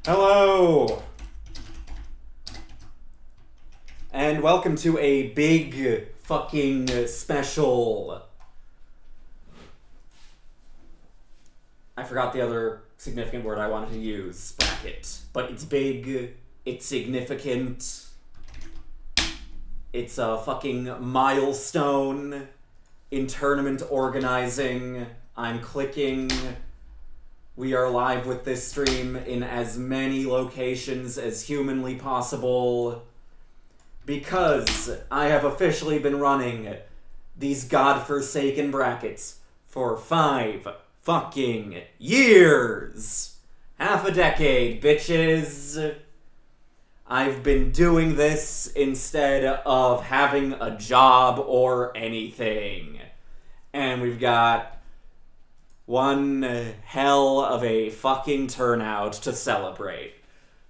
Hello! And welcome to a big fucking special. I forgot the other significant word I wanted to use. Bracket. But it's big. It's significant. It's a fucking milestone in tournament organizing. I'm clicking. We are live with this stream in as many locations as humanly possible because I have officially been running these godforsaken brackets for 5 fucking years. Half a decade, bitches. I've been doing this instead of having a job or anything. And we've got one hell of a fucking turnout to celebrate.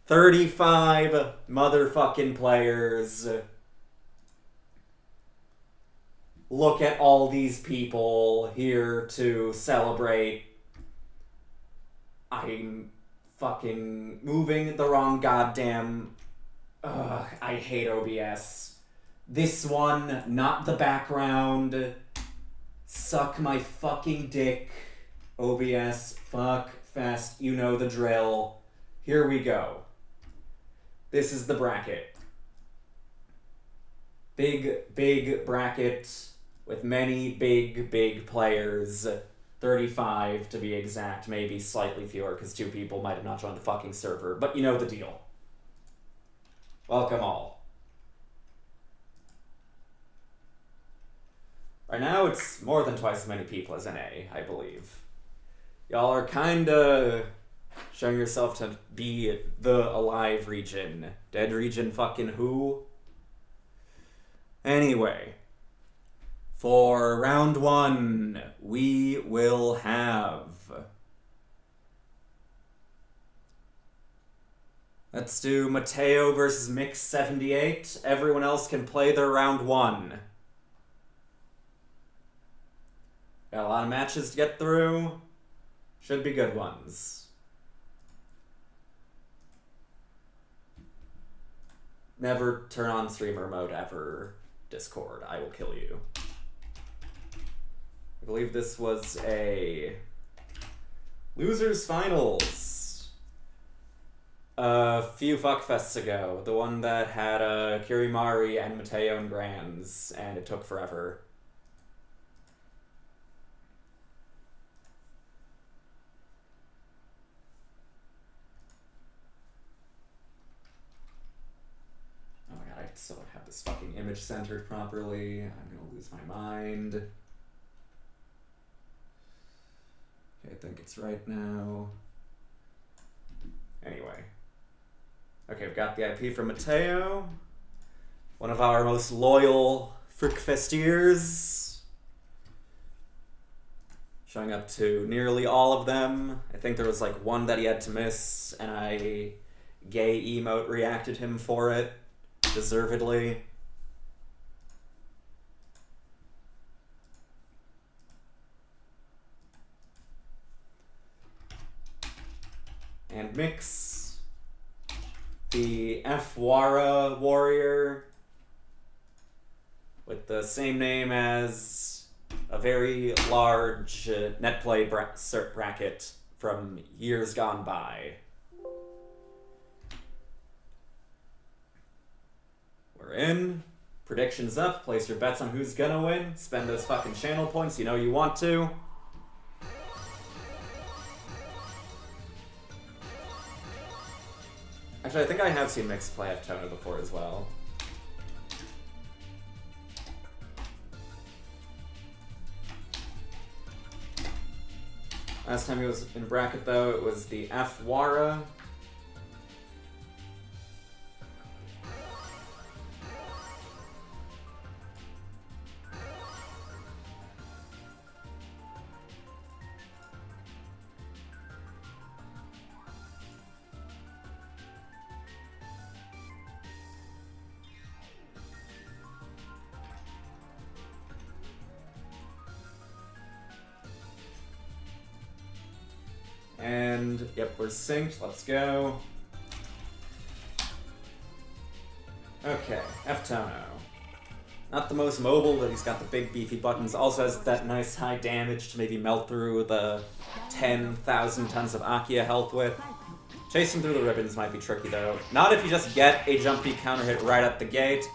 35 motherfucking players. Look at all these people here to celebrate. I'm fucking moving the wrong goddamn... Ugh, I hate OBS. This one, not the background. Suck my fucking dick. OBS, fuck, fast, you know the drill. Here we go. This is the bracket. Big bracket with many big players. 35 to be exact, maybe slightly fewer because 2 people might have not joined the fucking server, but you know the deal. Welcome all. Right now it's more than twice as many people as NA, I believe. Y'all are kinda showing yourself to be the alive region. Dead region fucking who? Anyway. For round 1, we will have... Let's do Mateo versus Mix78. Everyone else can play their round 1. Got a lot of matches to get through. Should be good ones. Never turn on streamer mode ever, Discord. I will kill you. I believe this was a losers finals a few Fückfests ago. The one that had Kirimari and Mateo and Grands, and it took forever. Still don't have this fucking image centered properly. I'm gonna lose my mind. Okay, I think it's right now. Anyway. Okay, we've got the IP from Mateo. One of our most loyal Fückfestiers. Showing up to nearly all of them. I think there was like one that he had to miss, and I gay emote reacted him for it. Deservedly. And Mix, the Fwara warrior, with the same name as a very large Netplay bracket from years gone by. We're in. Predictions up. Place your bets on who's gonna win. Spend those fucking channel points. You know you want to. Actually, I think I have seen Mix play Ftona before as well. Last time he was in bracket, though, it was the Fwara. And, yep, we're synced. Let's go. Okay, F-Tono. Not the most mobile, but he's got the big beefy buttons. Also has that nice high damage to maybe melt through the 10,000 tons of Akia health with. Chasing through the ribbons might be tricky though. Not if you just get a jumpy counter hit right at the gate.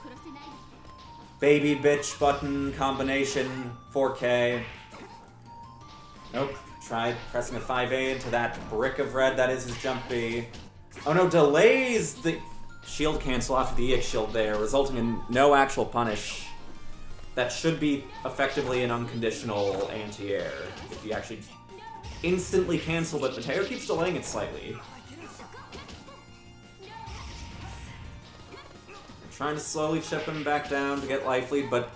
Baby bitch button combination 4K. Nope. Tried pressing a 5A into that brick of red that is his jumpy. Oh no, delays the shield cancel after the EX shield there, resulting in no actual punish. That should be effectively an unconditional anti-air if you actually instantly cancel, but Mateo keeps delaying it slightly. Trying to slowly chip him back down to get life lead, but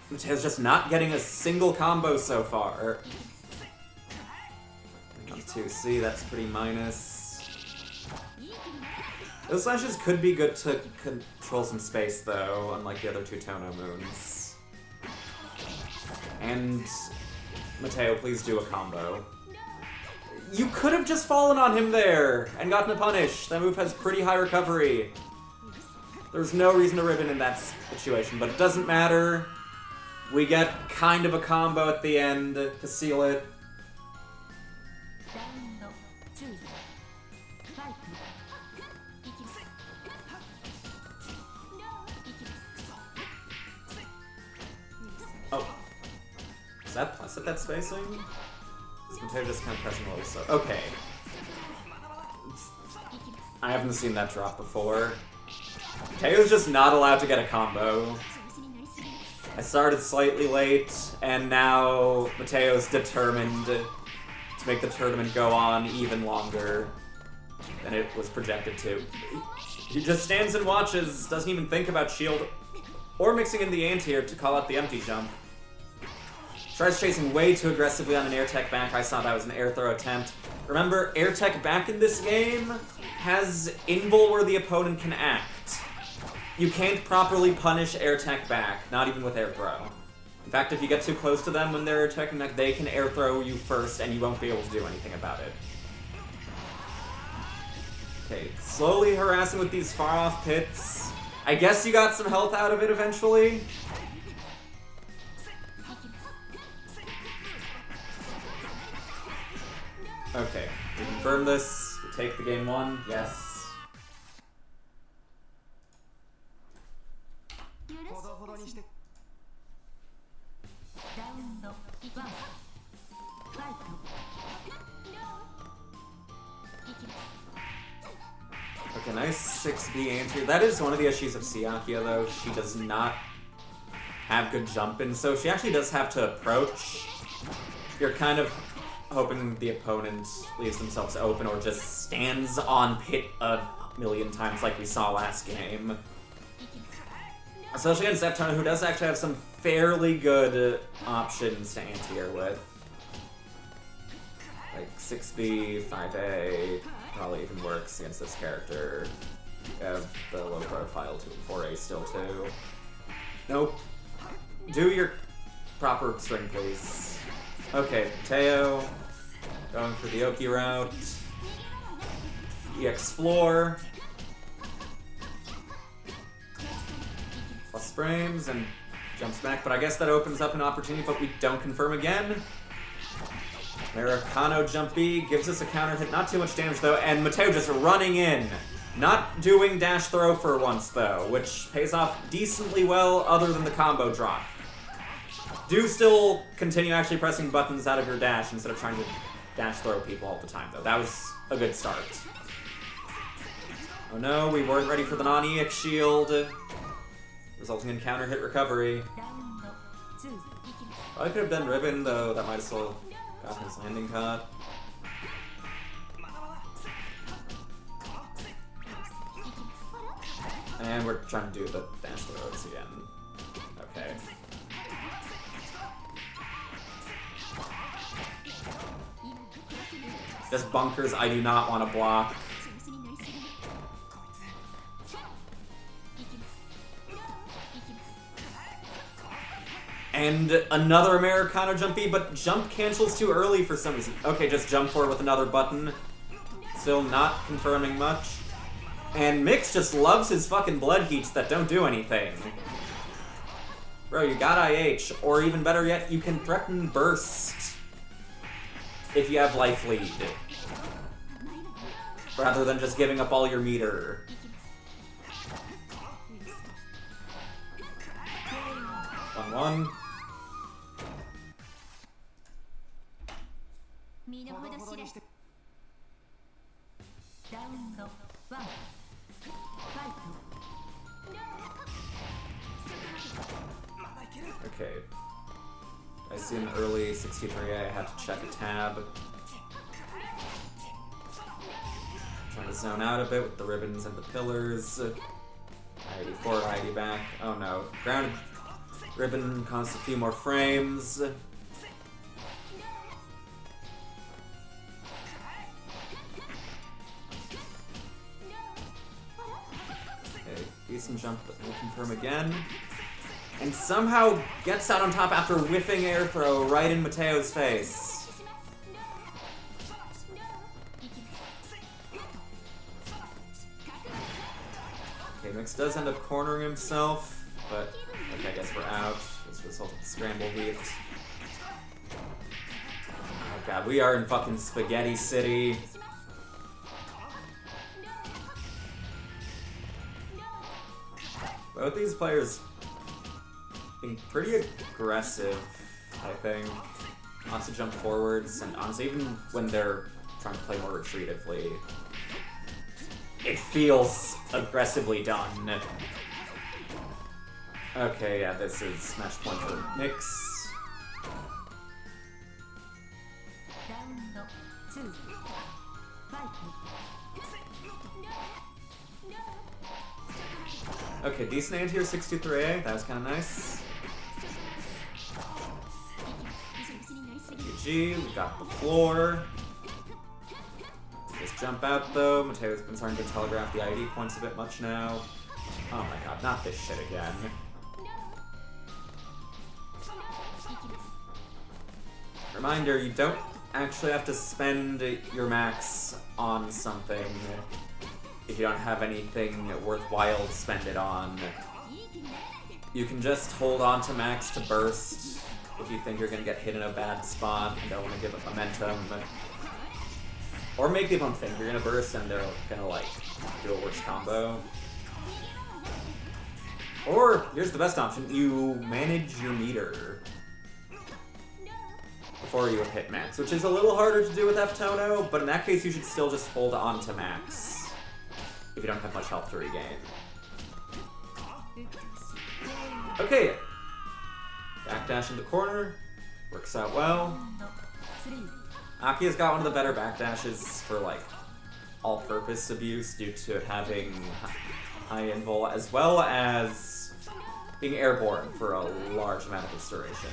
Mateo's just not getting a single combo so far. 2C, that's pretty minus. Those slashes could be good to control some space, though, unlike the other two Tono moons. And Mateo, please do a combo. You could have just fallen on him there and gotten a punish. That move has pretty high recovery. There's no reason to ribbon in that situation, but it doesn't matter. We get kind of a combo at the end to seal it. Oh. Is that plus at that spacing? Is Mateo just kind of pressing a little slow? Okay. I haven't seen that drop before. Mateo's just not allowed to get a combo. I started slightly late, and now Mateo's determined to make the tournament go on even longer than it was projected to. He just stands and watches, doesn't even think about shield or mixing in the anti-air to call out the empty jump. Tries chasing way too aggressively on an air tech back. I saw that was an air throw attempt. Remember, air tech back in this game has invul where the opponent can act. You can't properly punish air tech back, not even with air throw. In fact, if you get too close to them when they're air teching back, they can air throw you first and you won't be able to do anything about it. Okay, slowly harassing with these far off pits. I guess you got some health out of it eventually. Okay, we confirm this. We take the game one. Yes. Okay, nice 6B anti. That is one of the issues of Siakia, though. She does not have good jumping, so she actually does have to approach. You're kind of hoping the opponent leaves themselves open or just stands on pit a million times like we saw last game. Especially against F-Tono, who does actually have some fairly good options to anti-air with. Like 6B, 5A, probably even works against this character. You have the low profile 2 and 4A still too. Nope. Do your proper string, please. Okay, Mateo, going for the Oki route. EX floor. Plus frames and jumps back, but I guess that opens up an opportunity, but we don't confirm again. Americano jumpy gives us a counter hit, not too much damage though, and Mateo just running in. Not doing dash throw for once though, which pays off decently well other than the combo drop. Do still continue actually pressing buttons out of your dash instead of trying to dash throw people all the time, though. That was a good start. Oh no, we weren't ready for the non-EX shield, resulting in counter hit recovery. I could have done ribbon, though that might have still gotten his landing caught. And we're trying to do the dash throws again. Okay. Just bunkers I do not want to block. And another Americano jumpy, but jump cancels too early for some reason. Okay, just jump forward with another button. Still not confirming much. And Mix just loves his fucking blood heats that don't do anything. Bro, you got IH, or even better yet, you can threaten Burst if you have Life Lead. Rather than just giving up all your meter. One. Okay. I see an early 63A, I have to check a tab. Trying to zone out a bit with the ribbons and the pillars. ID forward, ID back. Oh no. Grounded ribbon costs a few more frames. Okay, decent jump, but we'll confirm again. And somehow gets out on top after whiffing air throw right in Mateo's face. Okay, Mix does end up cornering himself, but okay, I guess we're out as a result of the scramble heat. Oh god, we are in fucking Spaghetti City. Both these players being pretty aggressive, I think. Lots of jump forwards, and honestly, even when they're trying to play more retreatively, it feels aggressively done. Okay, yeah, this is match point for Mix. Okay, decent anti-tier 63A, that was kind of nice. GG, we got the floor. Just jump out though. Mateo's been starting to telegraph the ID points a bit much now. Oh my god, not this shit again. Reminder, you don't actually have to spend your max on something if you don't have anything worthwhile to spend it on. You can just hold on to max to burst if you think you're gonna get hit in a bad spot and don't want to give it momentum. Or make the opponent think you're gonna burst and they're gonna like do a worse combo. Or, here's the best option, you manage your meter before you hit max, which is a little harder to do with F-Tono, but in that case you should still just hold on to max if you don't have much health to regain. Okay, backdash in the corner, works out well. Aki's got one of the better backdashes for like all-purpose abuse due to it having high invul as well as being airborne for a large amount of its duration.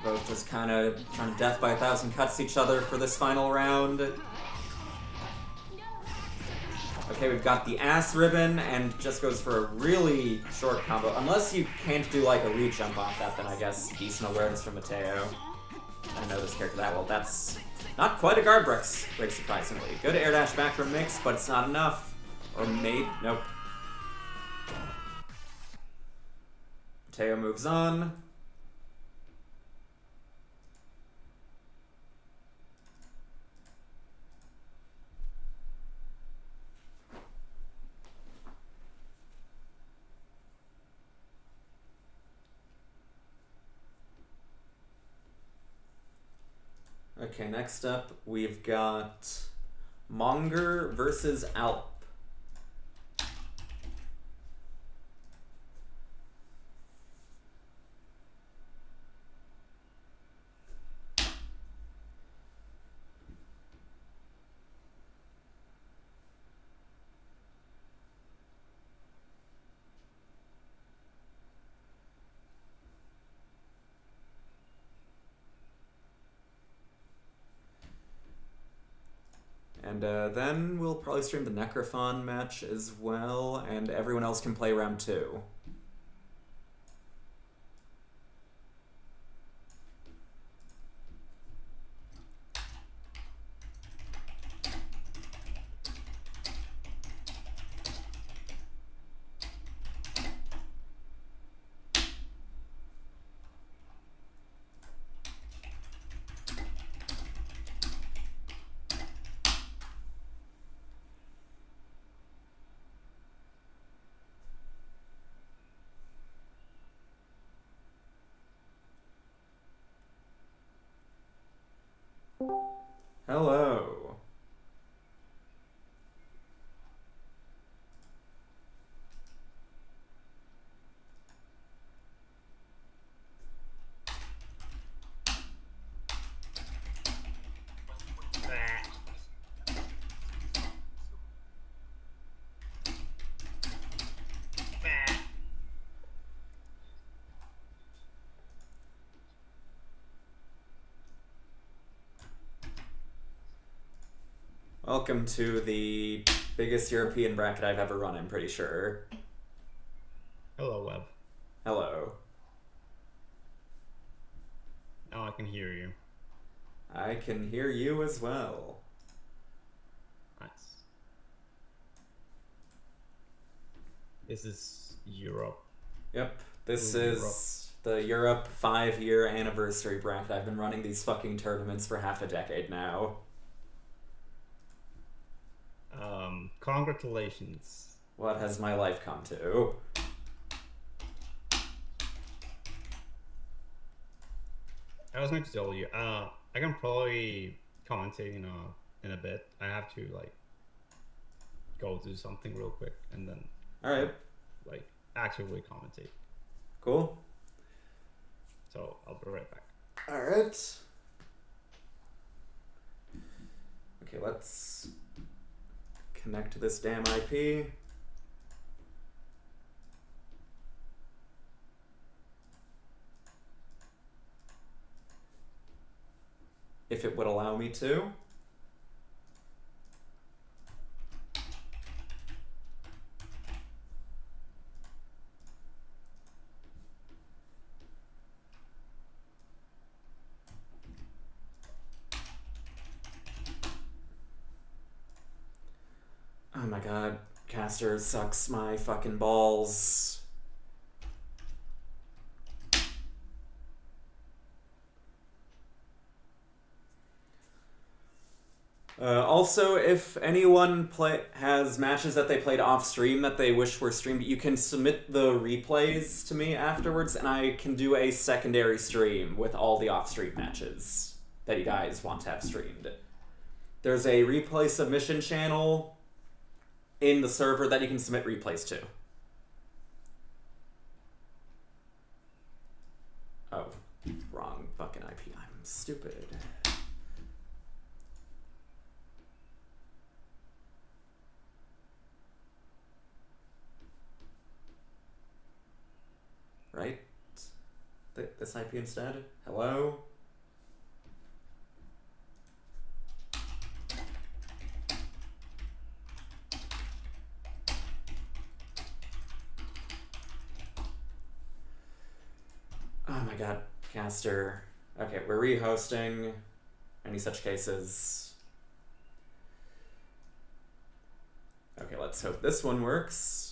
Both just kind of trying to death by 1,000 cuts each other for this final round. Okay, we've got the ass ribbon and just goes for a really short combo. Unless you can't do like a re-jump off that, then I guess decent awareness from Mateo. I don't know this character that well. That's not quite a guard break, surprisingly. Good air dash back from Mix, but it's not enough. Or nope. Mateo moves on. Okay, next up we've got Monger versus Alp. And then we'll probably stream the Necrophon match as well, and everyone else can play round 2. Hello. Welcome to the biggest European bracket I've ever run, I'm pretty sure. Hello, Web. Hello. Now I can hear you. I can hear you as well. Nice. This is Europe. Yep, this is the Europe 5-year anniversary bracket. I've been running these fucking tournaments for half a decade now. Congratulations. What has my life come to? I was going to tell you, I can probably commentate in a bit. I have to go do something real quick and then Alright. Actively commentate. Cool. So I'll be right back. Alright. Okay, let's connect to this damn IP. If it would allow me to. Oh my god, Caster sucks my fucking balls. Also, if anyone has matches that they played off stream that they wish were streamed, you can submit the replays to me afterwards, and I can do a secondary stream with all the off stream matches that you guys want to have streamed. There's a replay submission channel in the server that you can submit replays to. Oh, wrong fucking IP. I'm stupid. Right? This IP instead? Hello? Oh my god, Caster. Okay, we're rehosting. Any such cases. Okay, let's hope this one works.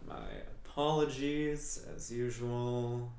My apologies, as usual.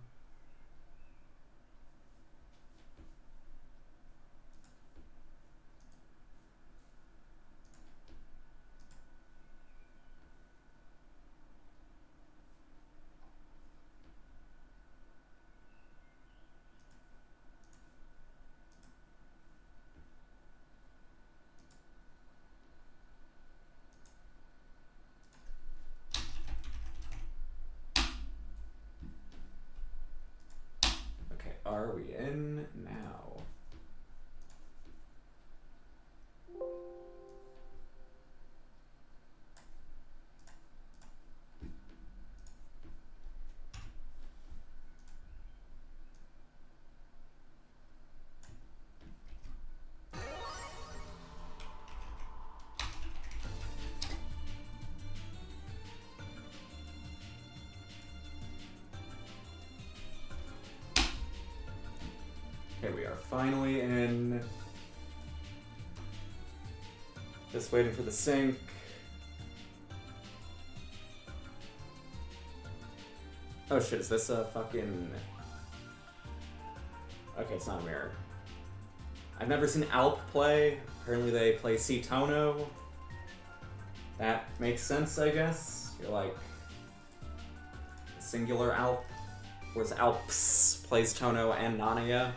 Okay, we are finally in. Just waiting for the sync. Oh shit, is this a fucking... Okay, it's not a mirror. I've never seen Alp play. Apparently they play C Tono. That makes sense, I guess. You're like... singular Alp. Whereas Alps plays Tono and Nania.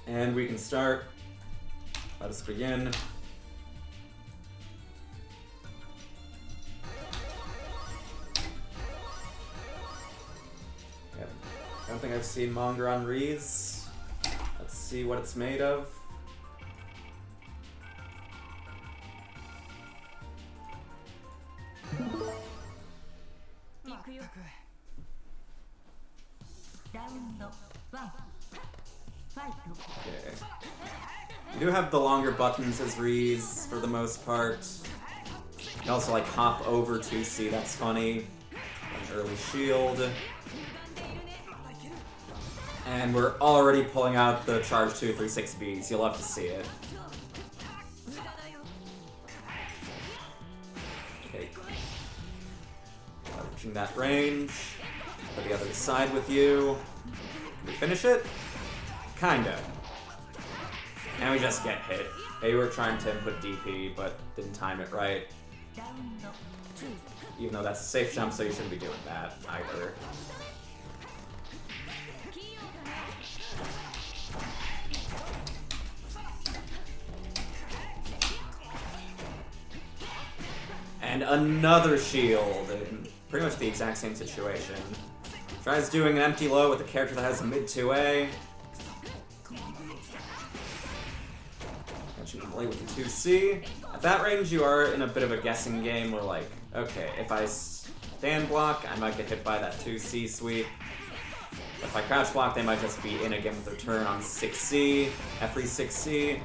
And we can start. Let us begin. Yep. I don't think I've seen manga on Rees. Let's see what it's made of. Okay. You do have the longer buttons as Rees for the most part. You can also like hop over 2C, that's funny. An early shield. And we're already pulling out the charge 236Bs. You'll have to see it. Okay. Leveraging that range. For the other side with you. Can we finish it? Kinda. And we just get hit. They were trying to input DP, but didn't time it right. Even though that's a safe jump, so you shouldn't be doing that either. And another shield. In pretty much the exact same situation. Tries doing an empty low with a character that has a mid 2A. You can play with the 2C. At that range, you are in a bit of a guessing game where, like, okay, if I stand block, I might get hit by that 2C sweep. If I crouch block, they might just be in again with their turn on 6C, F3 6C.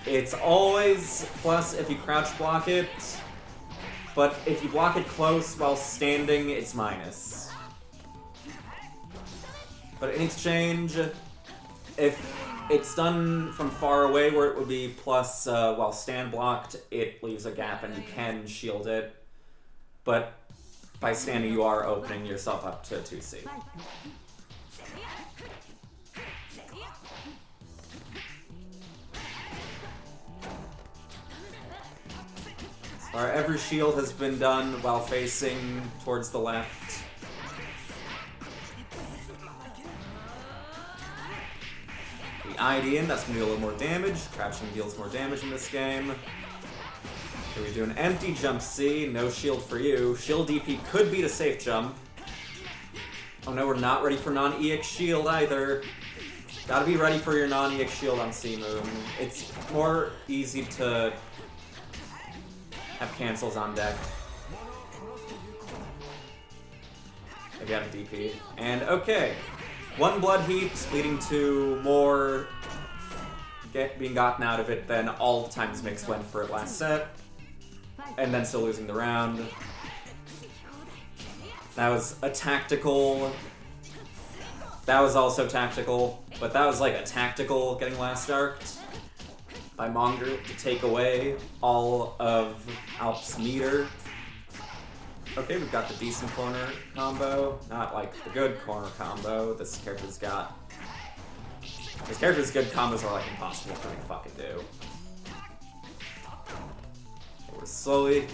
It's always plus if you crouch block it, but if you block it close while standing, it's minus. But in exchange, if it's done from far away where it would be plus while stand blocked, it leaves a gap and you can shield it. But by standing, you are opening yourself up to 2C. So far, every shield has been done while facing towards the left. The ID-in, that's going to do a little more damage. Crouching deals more damage in this game. Here we do an empty jump C, no shield for you. Shield DP could beat a safe jump. Oh no, we're not ready for non-EX shield either. Gotta be ready for your non-EX shield on C-Moon. It's more easy to have cancels on deck if you have a DP. And okay. One blood heat leading to more being gotten out of it than all times Mix went for it last set. And then still losing the round. That was a tactical... That was also tactical, but that was like a tactical getting last arced by Monger to take away all of Alp's meter. Okay, we've got the decent corner combo, not like the good corner combo. This character's got... This character's good combos are like impossible for me to fucking do. Okay, we're slowly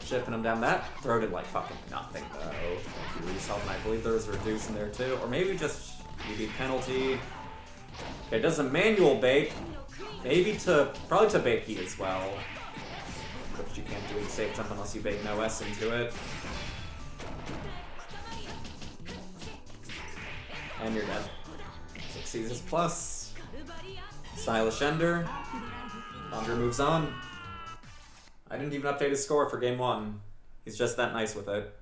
chipping him down. That throw did like fucking nothing though. Thank you, Reese Health, and I believe there was a reduce in there too. Or maybe just maybe penalty. Okay, it does a manual bait. Maybe probably to bait heat as well. Which you can't do with safe jump unless you bait no S into it. And you're dead. 6 Caesars plus. Stylish Ender. Monger moves on. I didn't even update his score for game 1. He's just that nice with it.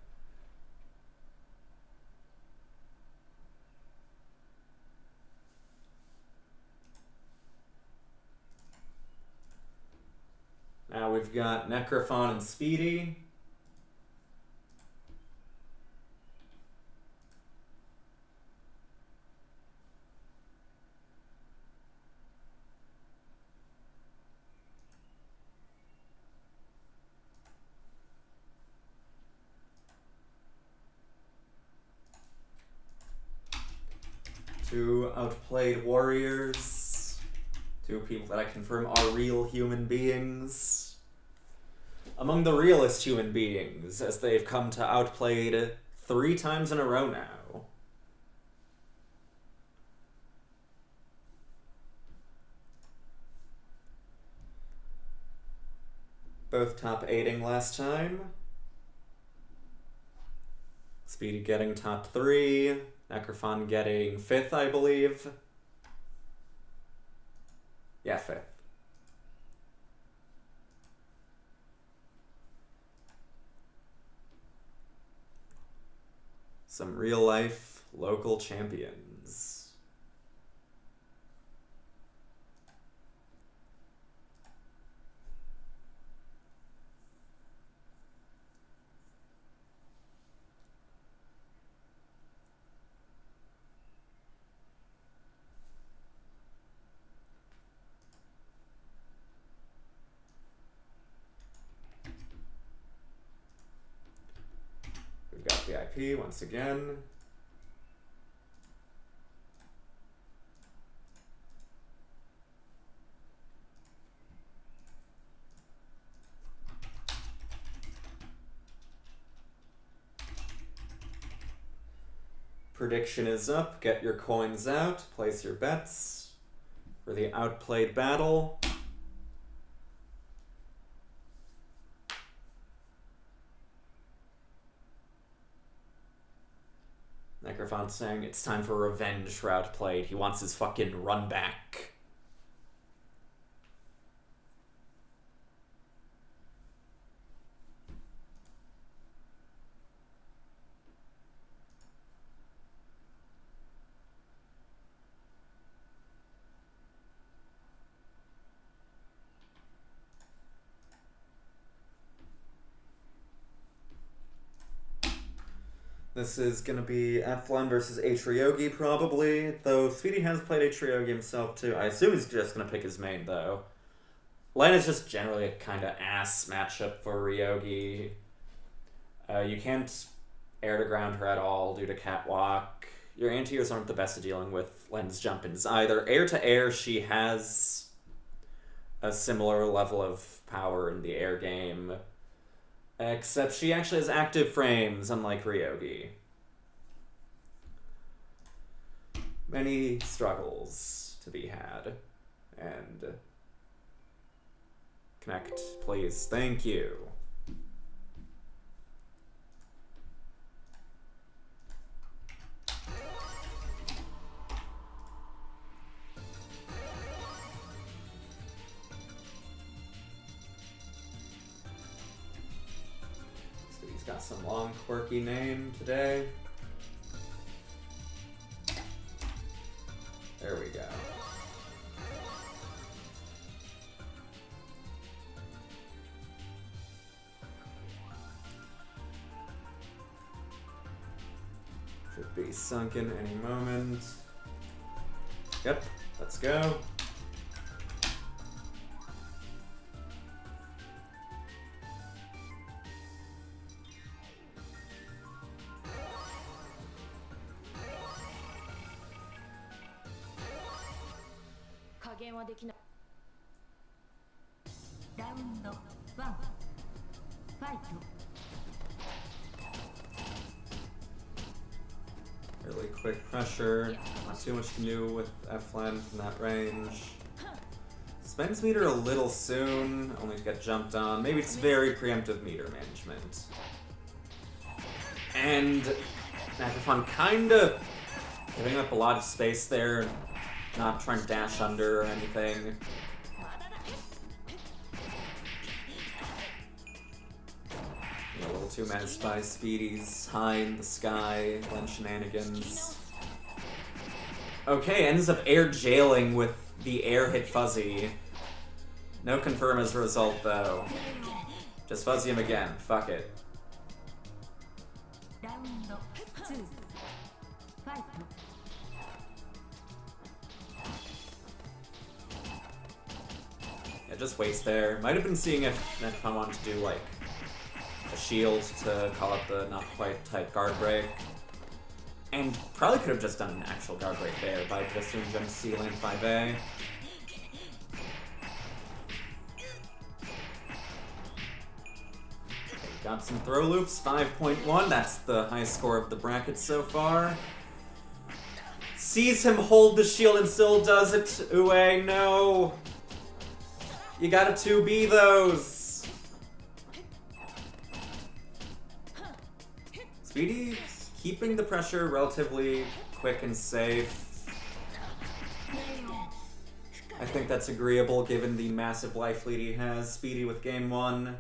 we've got Necrophon and Speedy. Two outplayed warriors. Two people that I confirm are real human beings. Among the realest human beings, as they've come to outplayed 3 times in a row now. Both top 8ing last time. Speedy getting top 3. Necrophon getting 5th, I believe. Yeah, 5th. Some real-life local champions. We've got VIP once again. Prediction is up. Get your coins out. Place your bets for the outplayed battle. Necrophon saying it's time for revenge for outplayed. He wants his fucking run back. This is going to be F1 versus Atriogi, probably. Though Speedy has played Atriogi himself, too. I assume he's just going to pick his main, though. Lane is just generally a kind of ass matchup for Ryogi. You can't air to ground her at all due to catwalk. Your anti-airs aren't the best at dealing with Len's jump-ins either. Air to air, she has a similar level of power in the air game. Except she actually has active frames, unlike Ryogi. Many struggles to be had. And connect, please. Thank you. Got some long, quirky name today. There we go. Should be sunken any moment. Yep, let's go. Really quick pressure, not too much to do with F-Len from that range. Spends meter a little soon, only to get jumped on. Maybe it's very preemptive meter management. And Necrophon kinda giving up a lot of space there, not trying to dash under or anything. A little too menaced by Speedy's high in the sky, Len shenanigans. Okay, ends up air jailing with the air hit fuzzy. No confirm as a result, though. Just fuzzy him again. Fuck it. Yeah, just waits there. Might have been seeing if I wanted to do, like, a shield to call up the not quite tight guard break. And probably could have just done an actual guard break there by just doing jump C lane 5A. Got some throw loops, 5.1. That's the highest score of the bracket so far. Sees him hold the shield and still does it. Ue, no. You gotta 2B those. Speedy keeping the pressure relatively quick and safe. I think that's agreeable given the massive life lead he has. Speedy with game 1.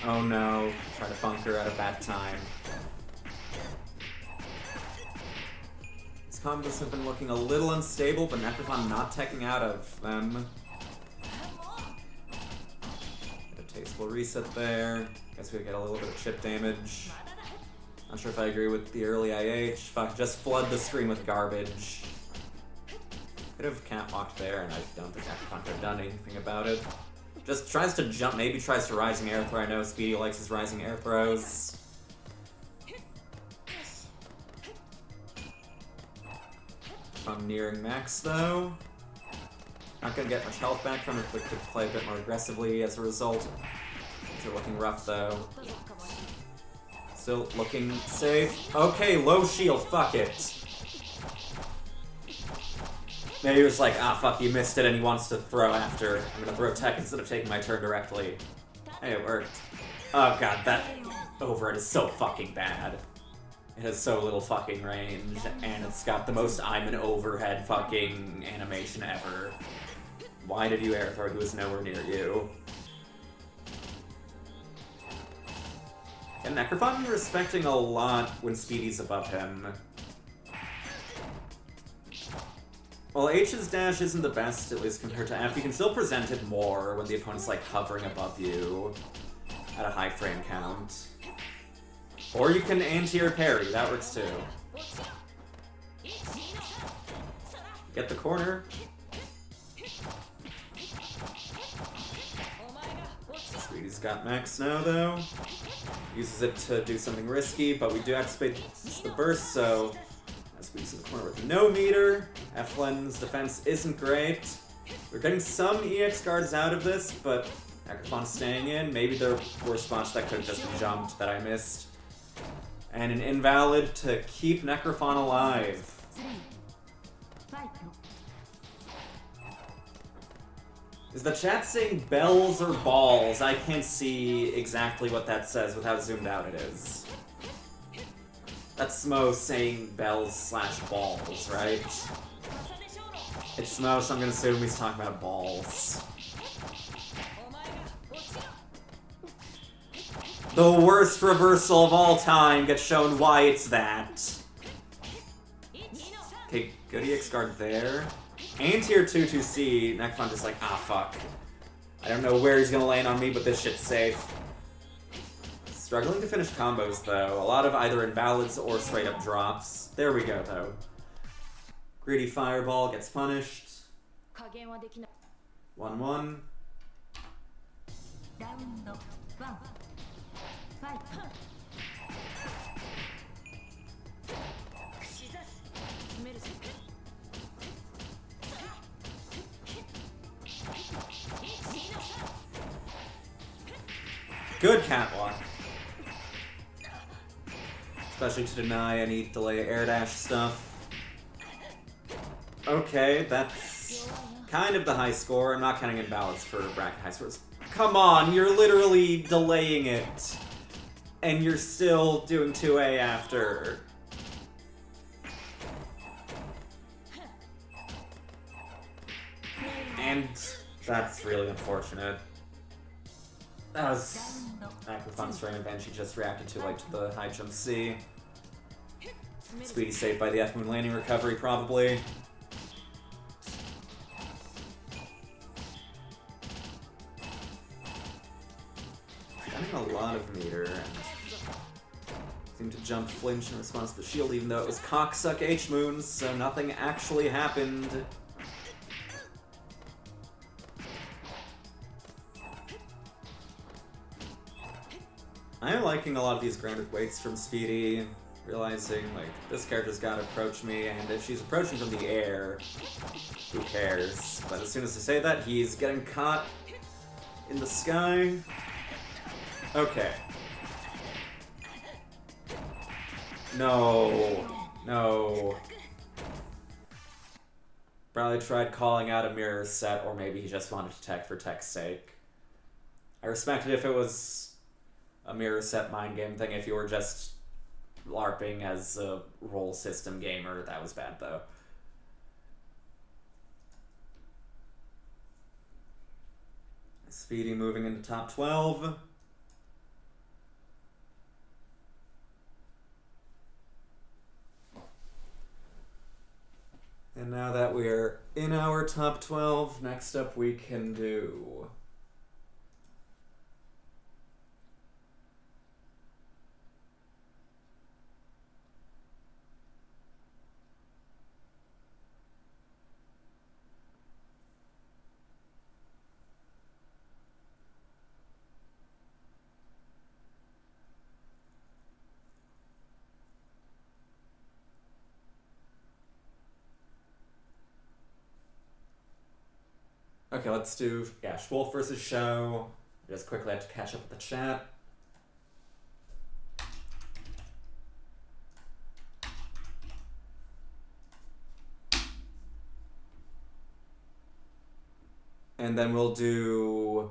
Oh no, try to bunker at a bad time. These combos have been looking a little unstable, but Necrophon not taking out of them. Get a tasteful reset there. Guess we get a little bit of chip damage. Not sure if I agree with the early IH. Fuck, just flood the screen with garbage. Could have catwalked there, and I don't think Necrophon could have done anything about it. Just tries to jump, maybe tries to rising air throw. I know Speedy likes his rising air throws. I'm nearing max though. Not gonna get much health back from it, but could play a bit more aggressively as a result. They're looking rough though. Still looking safe. Okay, low shield, fuck it. Maybe he was like, ah, fuck, you missed it, and he wants to throw after. I'm gonna throw tech instead of taking my turn directly. Hey, it worked. Oh god, that overhead is so fucking bad. It has so little fucking range, and it's got the most I'm an overhead fucking animation ever. Why did you air throw? He was nowhere near you. And Necrophon respecting a lot when Speedy's above him. While H's dash isn't the best, at least compared to F, you can still present it more when the opponent's like hovering above you at a high frame count. Or you can anti-air parry, that works too. Get the corner. Speedy's got max now though. Uses it to do something risky, but we do activate the burst, so Speedy's in the corner with no meter. Eflin's defense isn't great. We're getting some EX guards out of this, but Necrophon's staying in. Maybe there were spots that could have just been jumped that I missed. And an invalid to keep Necrophon alive. Is the chat saying bells or balls? I can't see exactly what that says with how zoomed out it is. That's Smo saying bells/balls, right? It's Smo, so I'm gonna assume he's talking about balls. The worst reversal of all time gets shown why it's that. Okay, good EX guard there. Anti-tier 2-2C, Necrophon just like, ah fuck. I don't know where he's gonna land on me, but this shit's safe. Struggling to finish combos though. A lot of either invalids or straight up drops. There we go though. Greedy Fireball gets punished. 1-1. Good catwalk. Especially to deny any delay air dash stuff. Okay, that's kind of the high score. I'm not counting invalids for bracket high scores. Come on, you're literally delaying it. And you're still doing 2A after. And And that's really unfortunate. That was back with fun strain event. She just reacted too late to the high jump C. Speedy saved by the F-Moon landing recovery, probably. Getting a lot of meter, and seemed to jump flinch in response to the shield, even though it was cocksuck H-Moons, so nothing actually happened. I'm liking a lot of these grounded weights from Speedy, realizing, like, this character's gotta approach me, and if she's approaching from the air, who cares? But as soon as I say that, he's getting caught in the sky. Okay. No. No. Probably tried calling out a mirror set, or maybe he just wanted to tech for tech's sake. I respect it if it was a mirror set mind game thing. If you were just LARPing as a role system gamer, that was bad though. Speedy moving into top 12. And now that we're in our top 12, next up we can do... Okay, let's do, Schwolf versus Show. I just quickly have to catch up with the chat. And then we'll do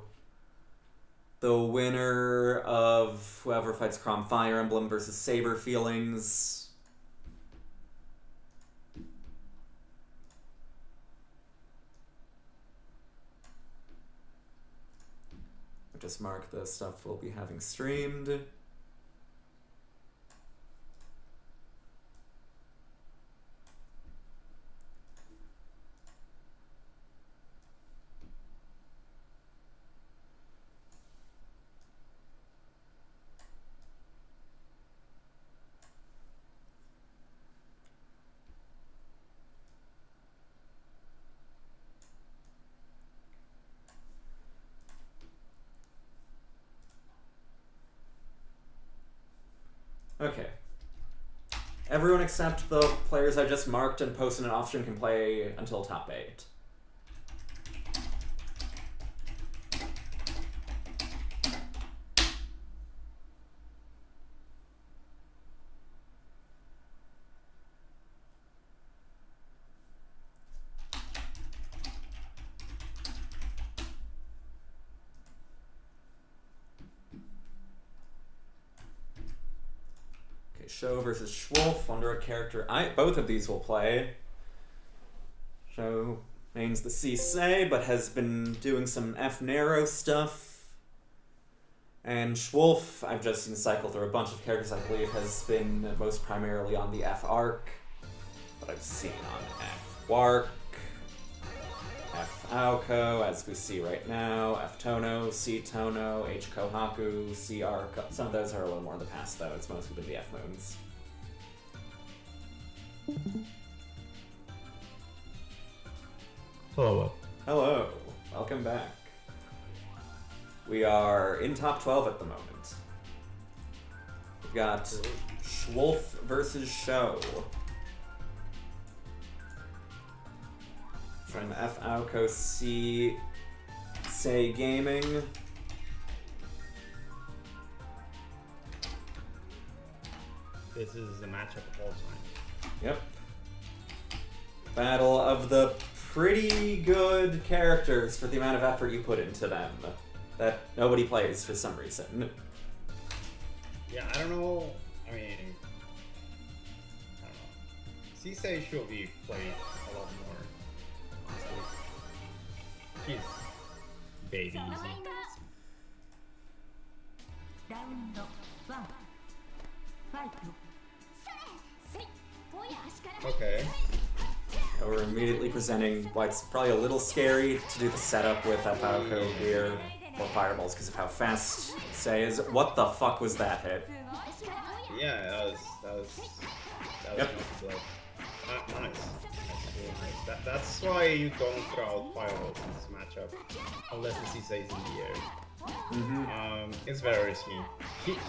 the winner of whoever fights Chrom Fire Emblem versus Saber Feelings. Just mark the stuff we'll be having streamed. Okay. Everyone except the players I just marked and posted an off-stream can play until top 8. Show versus Schwolf under a character. Both of these will play. Show mains the C-Say, but has been doing some F-Narrow stuff. And Schwolf, I've just seen cycle through a bunch of characters, I believe, has been most primarily on the F-Arc. But I've seen on F-Wark, F-Aoko, as we see right now, F-Tono, C-Tono, H-Kohaku, C-Arc. Some of those are a little more in the past, though. It's mostly been the F-Moons. Hello. Hello. Welcome back. We are in top 12 at the moment. We've got Schwolf versus Show. From F-Aoko C-Say Gaming. This is the matchup of all time. Yep. Battle of the pretty good characters for the amount of effort you put into them that nobody plays for some reason. Yeah, I don't know. I mean, I don't know. C-Say should be played a lot more, honestly. He's baby easy. Okay. We're immediately presenting why it's probably a little scary to do the setup with Falco here or fireballs because of how fast Say is. What the fuck was that hit? Yeah, that was Yep. nice. Nice. That's why you don't throw out fireballs in this matchup unless the C is in the air. It's very risky.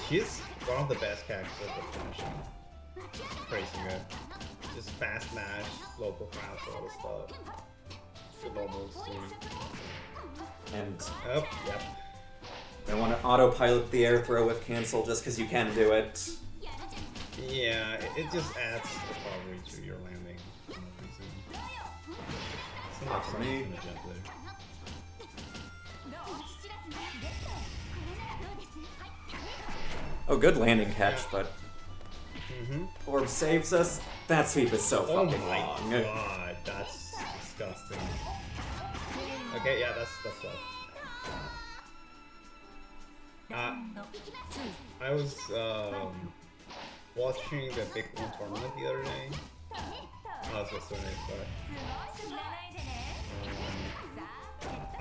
He's one of the best characters at finishing. Crazy good. Just fast mash, local fast, all this stuff. Good normals too. And Oh, yep. I want to autopilot the air throw with cancel just because you can do it. Yeah, it just adds recovery to your landing for no reason. It's Not for me. Oh, good landing catch, but Orb saves us. That sweep is so Oh fucking my long. god, that's disgusting. Okay, yeah, that's tough. I was watching the Big One tournament the other day. I was just doing it, but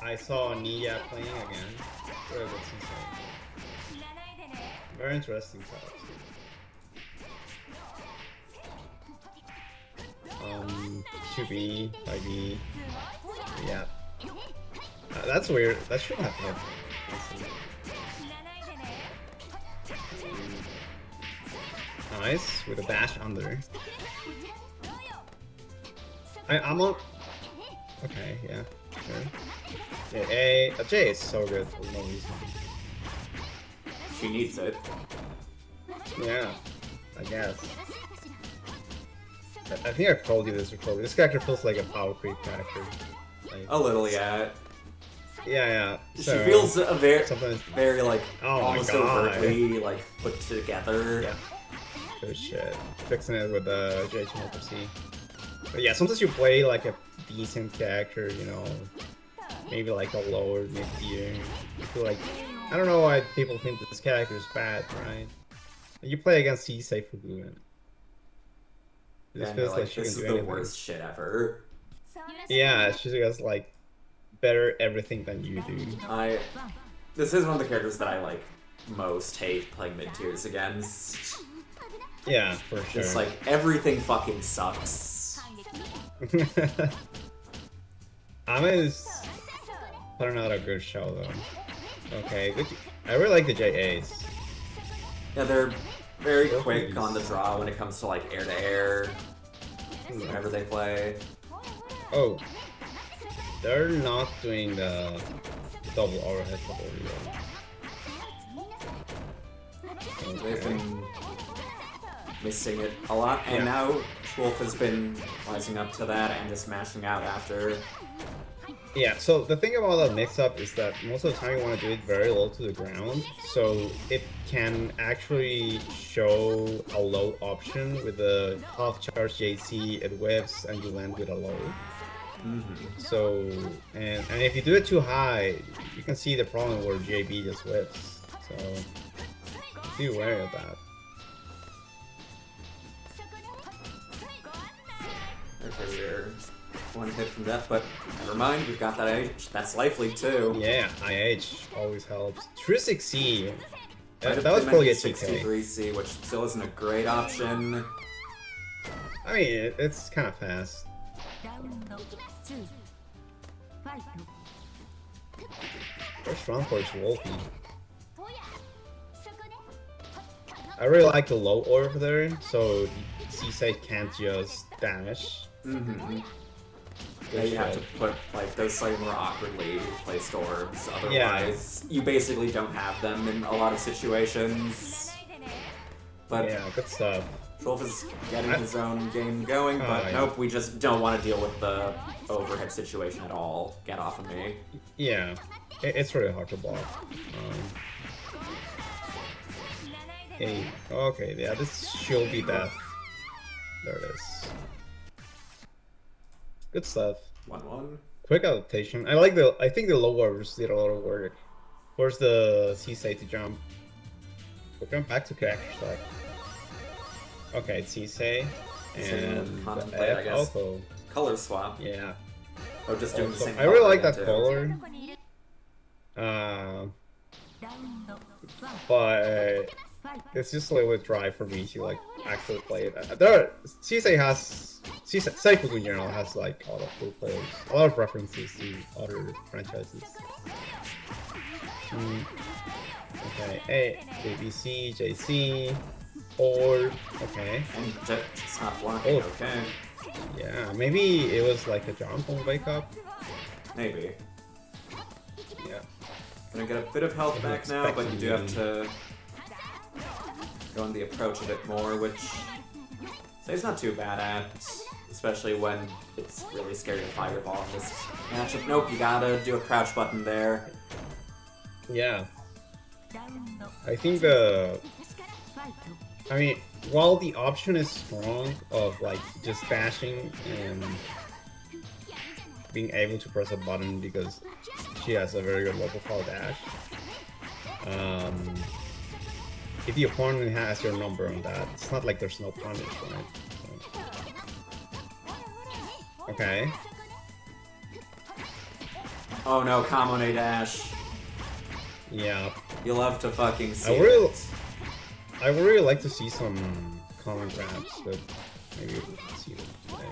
I saw Nia playing again. Very good insane. Very interesting setups. 2B, 5B, yeah. That's weird. That shouldn't have hit. Nice, with a dash under. I'm on. Okay, yeah, sure. Yeah, a J is so good for no reason. She needs it. Yeah, I guess. I think I've told you this before. This character feels like a power creep character. Like, A little, yeah. Yeah. She So, feels a sometimes. very like Oh my almost God. overtly like put together. Yeah. Good shit. Fixing it with the JHMC. But yeah, sometimes you play like a decent character, you know, maybe like a lower mid tier. You feel like, I don't know why people think that this character is bad, right? You play against C-Safe Fugu. It just And feels you're like she this can is do the anything. worst shit ever. Yeah, she has like better everything than you do. This is one of the characters that I like most hate playing mid tiers against. Yeah, for sure. Just like everything fucking sucks. Ama's putting out a good show though. Okay, good. I really like the JAs. Yeah, they're very Still quick please. on the draw when it comes to like air to air. Whenever they play. Oh, they're not doing the double overhead double reload. They've been missing it a lot, and Yeah. now Wolf has been rising up to that and just mashing out after. Yeah, so the thing about that mix-up is that most of the time you want to do it very low to the ground, so it can actually show a low option with the half-charge JC, it whips, and you land with a low. So, and if you do it too high, you can see the problem where JB just whips, so be wary of that. Okay, we're one hit from death, but never mind, we've got that H. That's Life League too. Yeah, IH always helps. 360, Might have that was been probably a meant to 2K. 63C, which still isn't a great option. I mean, it's kind of fast. First round for Wolfie. I really like the low orb there, so C-Side can't just dash. Mm-hmm. Good Yeah, you have to shit. put like those slightly more awkwardly placed orbs. Otherwise, you basically don't have them in a lot of situations. But Yeah, good stuff. Wolf is getting his own game going, but yeah. nope, we just don't want to deal with the overhead situation at all. Get off of me. Yeah, it's really hard to block. Hey, okay, yeah, this should be death. There it is. Good stuff. 1-1. quick adaptation. I think the lowers did a lot of work. Force the Sisei to jump. We're going back to character select. Okay, it's Sisei. And Contemplate, the I F guess. Alco. Color swap. Yeah. Oh, just doing the same I really like that too. color. But it's just a little bit dry for me to like actually play it. Seifuku in general has like a lot of cool players, a lot of references to other franchises. Okay, A, ABC, JC, or okay. And it's not blocking. Oh. Okay. Yeah, maybe it was like a jump on wake up. Maybe. Yeah. Gonna get a bit of health back now, but you do have to go on the approach a bit more, which it's not too bad at, especially when it's really scary to fireball in this matchup. Nope, you gotta do a crouch button there. Yeah. I think I mean, while the option is strong of like just dashing and being able to press a button because she has a very good low profile dash, if the opponent has your number on that, it's not like there's no punish, right? So. Okay. Oh no, Kamone dash. Yeah. You'll have to fucking see I would really like to see some common grabs, but maybe we'll see it today.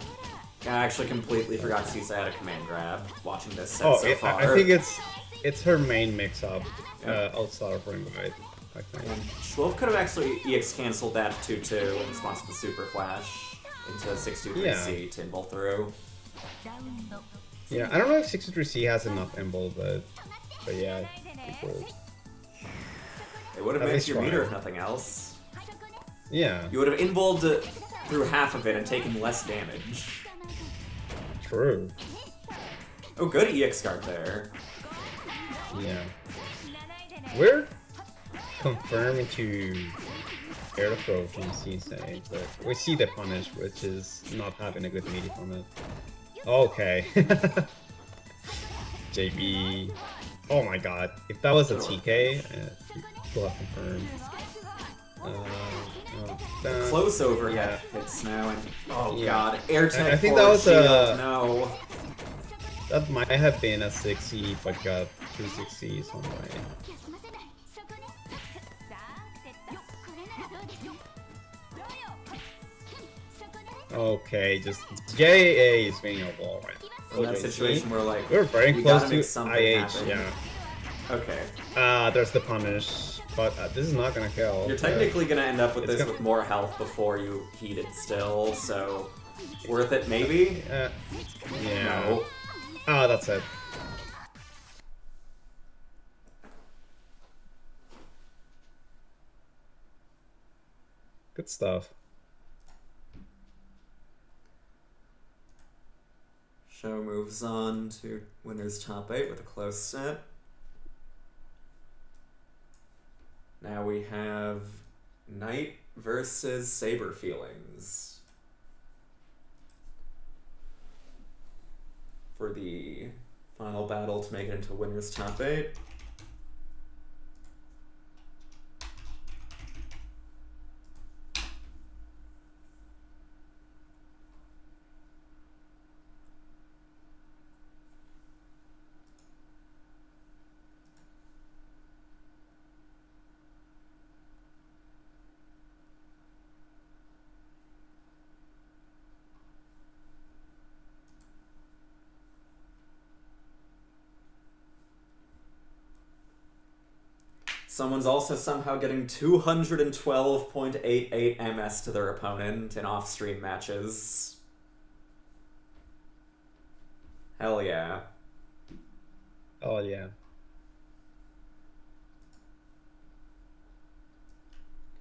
I actually completely forgot Sisa had a command grab watching this set so far. I think it's her main mix-up outside of Ring Ride, I think. Schwolf could have actually EX cancelled that 2-2 in response to the Super Flash into 623C to invul through. Yeah, I don't know if 623C has enough invul, but yeah, cool. It would have mixed your meter if nothing else. Yeah. You would have invuled through half of it and taken less damage. True. Oh, good EX guard there. Yeah. We're confirmed to air the throw from Sisei, but we see the punish, which is not having a good meter from it. Okay. JB. Oh my god. If that was a TK, we'll have confirmed. Close overhead hits now, and oh god, air tag. I think that was a no. That might have been a 6E, but got 260 some way. Okay, just JA is being a wall right now. In that situation where like we're very close to IH, happen. yeah. Okay. There's the punish, but this is not gonna kill. You're technically gonna end up with this with more health before you heat it still, so worth it maybe? Yeah. No. Oh, that's it. Good stuff. Show moves on to winner's top 8 with a close set. Now we have Knight versus Saber Feelings for the final battle to make it into winner's top 8. Someone's also somehow getting 212.88 MS to their opponent in off-stream matches. Hell yeah. Oh yeah.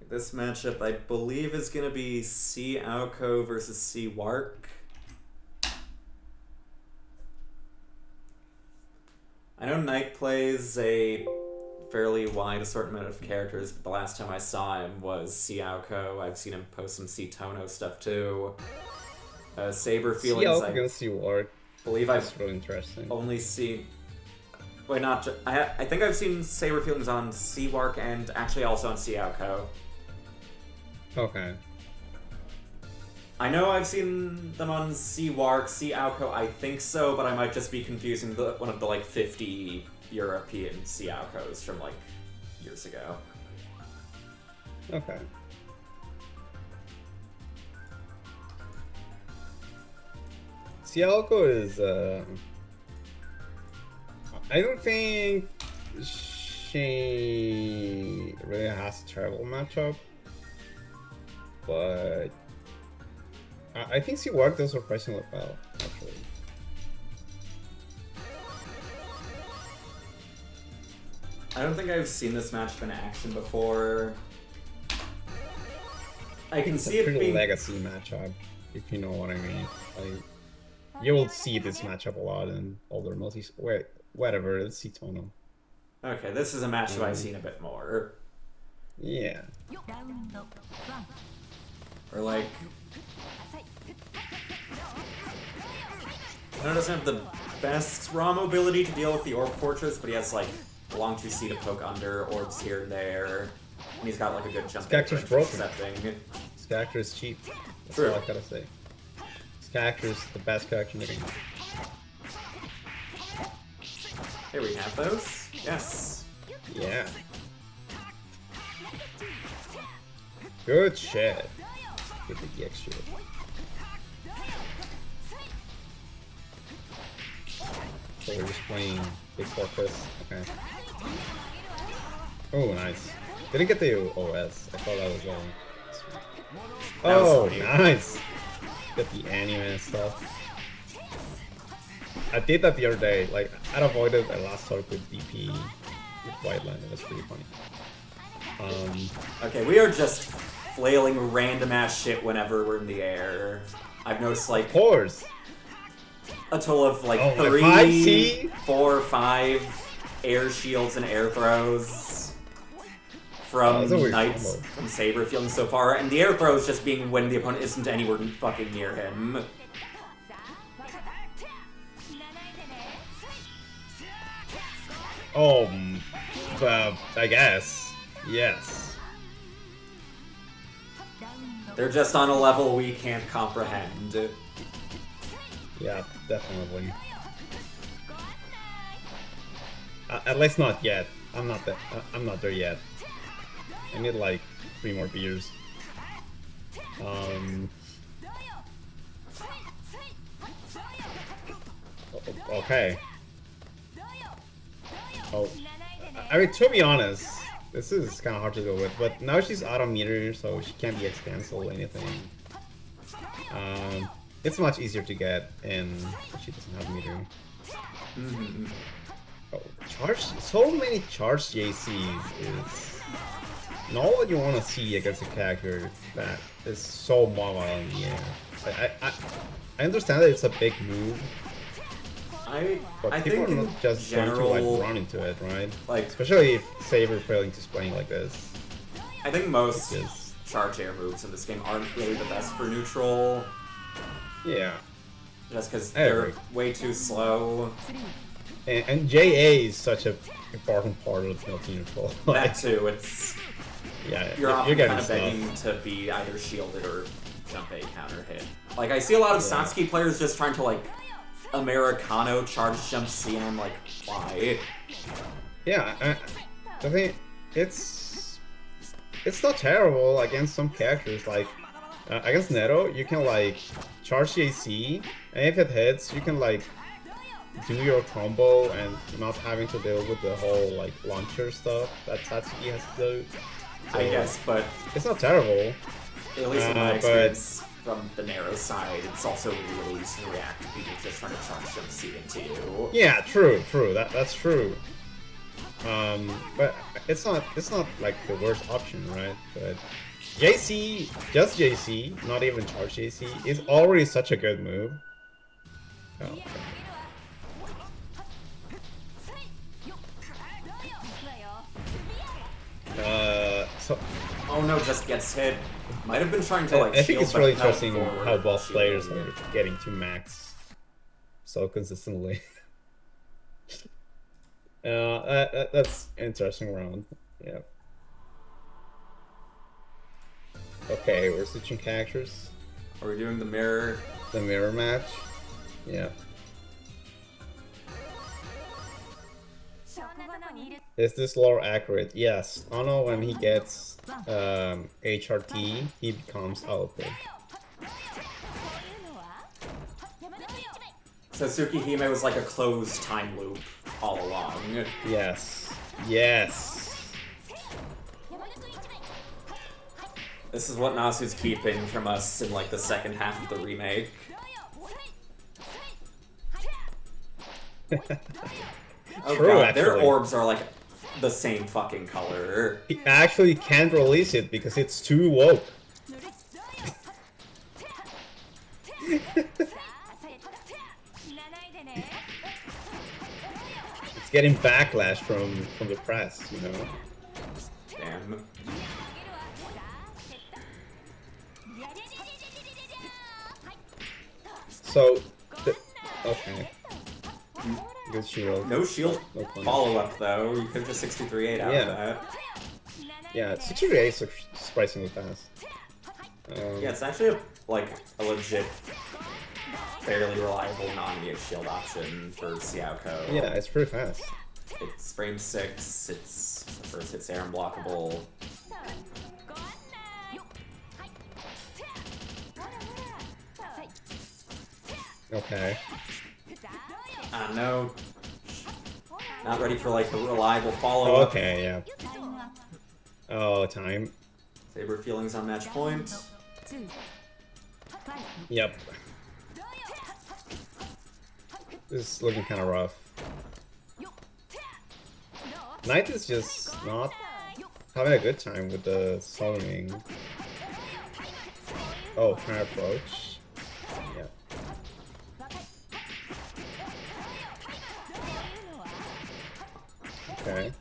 This matchup, I believe, is going to be C. Aoko versus C. Wark. I know Knight plays a fairly wide assortment of characters, but the last time I saw him was C. Aoko. I've seen him post some C. Tono stuff too. Saber Feelings. C. against C. Wark. believe I've That's really interesting. only seen... Wait, not I think I've seen Saber Feelings on Seawark and actually also on Seauko. Okay. I know I've seen them on Seawark, Seauko, I think so, but I might just be confusing one of the, like, 50 European Seaukos from, like, years ago. Okay. Seauko is, I don't think she really has a terrible matchup, but I think she worked out surprisingly well, actually. I don't think I've seen this matchup in action before. I can see it being legacy matchup, if you know what I mean. Like, you will see this matchup a lot in older multis. Wait, whatever. Let's see Tono. Okay, this is a matchup I've seen a bit more. Yeah. Or like, Tono doesn't have the best raw mobility to deal with the Orb Fortress, but he has like a long 2C to poke under, orbs here and there, and he's got like a good jump. Skactor's broken. Intercepting. Skactor is cheap. That's True. all I gotta say. Skactor is the best character in the game. Here we have those. Yes. Yeah. Good shit. Get the EX shit. So we're just playing Big Fortress. Okay. Oh, nice. Didn't get the OS. I thought that was wrong. Oh, nice. Get the anime and stuff. I did that the other day. Like, I avoided a last talk with DP with White Line. It was pretty funny. Okay, we are just flailing random ass shit whenever we're in the air. I've noticed like Of course. a total of like Oh, 3, 5C? 4, 5 air shields and air throws from that's a weird Knights, combo. from Saber feeling so far, and the air throws just being when the opponent isn't anywhere fucking near him. Oh, I guess. Yes. They're just on a level we can't comprehend. Yeah, definitely. At least not yet. I'm not there yet. I need like 3 more beers. Okay. Oh, I mean, to be honest, this is kind of hard to go with, but now she's out of meter, so she can't be X-cancel or anything. It's much easier to get, and she doesn't have meter. Oh, charge! So many charge JCs is not what you want to see against a character that is so mobile in the air. I understand that it's a big move, but I people think are in not just general, going to like run into it, right? like, Especially if Saber failing to playing like this. I think most Because, charge air moves in this game aren't really the best for neutral, yeah. just because I they're agree. way too slow. And JA is such an important part of multi-neutral. That too, it's Yeah, you're often getting kind of stuff. begging to be either shielded or jump A counter hit. Like, I see a lot of Yeah. Satsuki players just trying to, like, Americano charge jump C, and I'm like, why? Yeah, I think it's not terrible against some characters. Like against Neto, you can like charge the AC, and if it hits, you can like do your combo and not having to deal with the whole like launcher stuff that Satsuki has to do. So, I guess, but it's not terrible. at least in my but- experience from the narrow side, it's also really easy to react to people just trying to charge jump C into you. Yeah, true. That's true. But it's not like the worst option, right? But JC, just JC, not even charge JC, is already such a good move. Oh, okay. So Oh no, just gets hit. Might have been trying to like I think shield, it's but really fell interesting forward how while both players shielding. are getting to max so consistently. That's interesting round. Yeah. Okay, we're switching characters. Are we doing the mirror? The mirror match. Yeah. Is this lore accurate? Yes. Ono, when he gets HRT, he becomes output. So Tsukihime was like a closed time loop all along. Yes. Yes. This is what Nasu's keeping from us in like the second half of the remake. Oh True, god, actually. their orbs are like the same fucking color. He actually can't release it because it's too woke. It's getting backlash from the press, you know. Damn. So, okay. Good shield. No shield No punish. follow-up though. You could have just 63-8 out Yeah. of that. Yeah, 68 is surprisingly fast. Yeah, it's actually like a legit, fairly reliable non-EH shield option for Xiaoko. Yeah, it's pretty fast. It's frame 6, it's the first hit's air unblockable. Okay. No. Not ready for like a reliable follow-up. Okay, yeah. Oh, time. Saber feelings on match point. Yep. This is looking kind of rough. Knight is just not having a good time with the soloing. Oh, trying to approach. Yeah. Okay.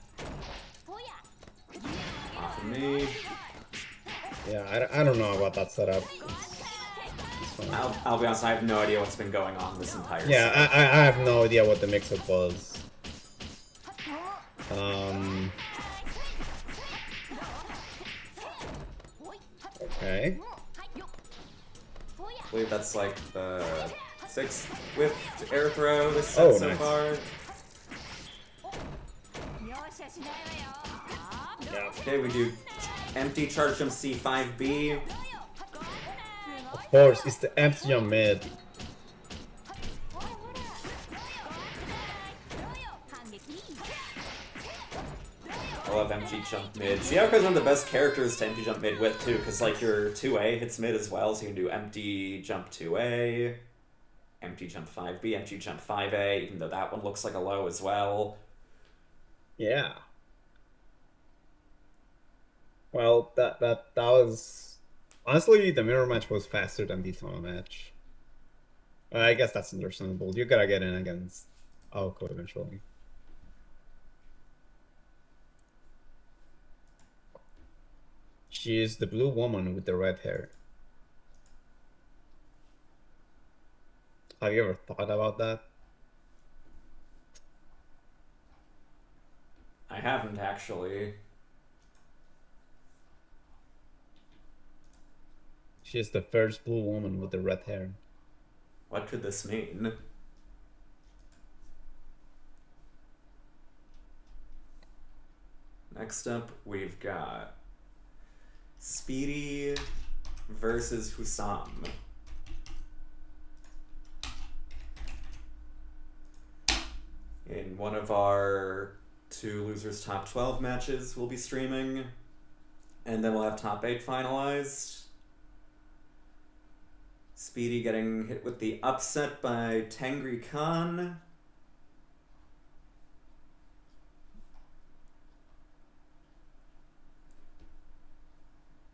Off of me. Yeah, I don't know about that setup. It's fine. I'll be honest, I have no idea what's been going on this entire Yeah, set. I have no idea what the mix-up was. Okay. I believe that's like the 6th whiffed air throw this set Oh, so nice. far. Yeah. Okay, we do empty charge jump C5B. Of course, it's the empty jump mid. I love empty jump mid. Xiaoko's one of the best characters to empty jump mid with too, because like your 2A hits mid as well, so you can do empty jump 2A, empty jump 5B, empty jump 5A, even though that one looks like a low as well. Yeah. Well, that was honestly the mirror match was faster than the Tono match. I guess that's understandable. You gotta get in against Aoko eventually. She is the blue woman with the red hair. Have you ever thought about that? I haven't actually. She is the first blue woman with the red hair. What could this mean? Next up, we've got Speedy versus Husam. In one of our 2 losers top 12 matches we'll be streaming, and then we'll have top 8 finalized. Speedy getting hit with the upset by Tengri Khan.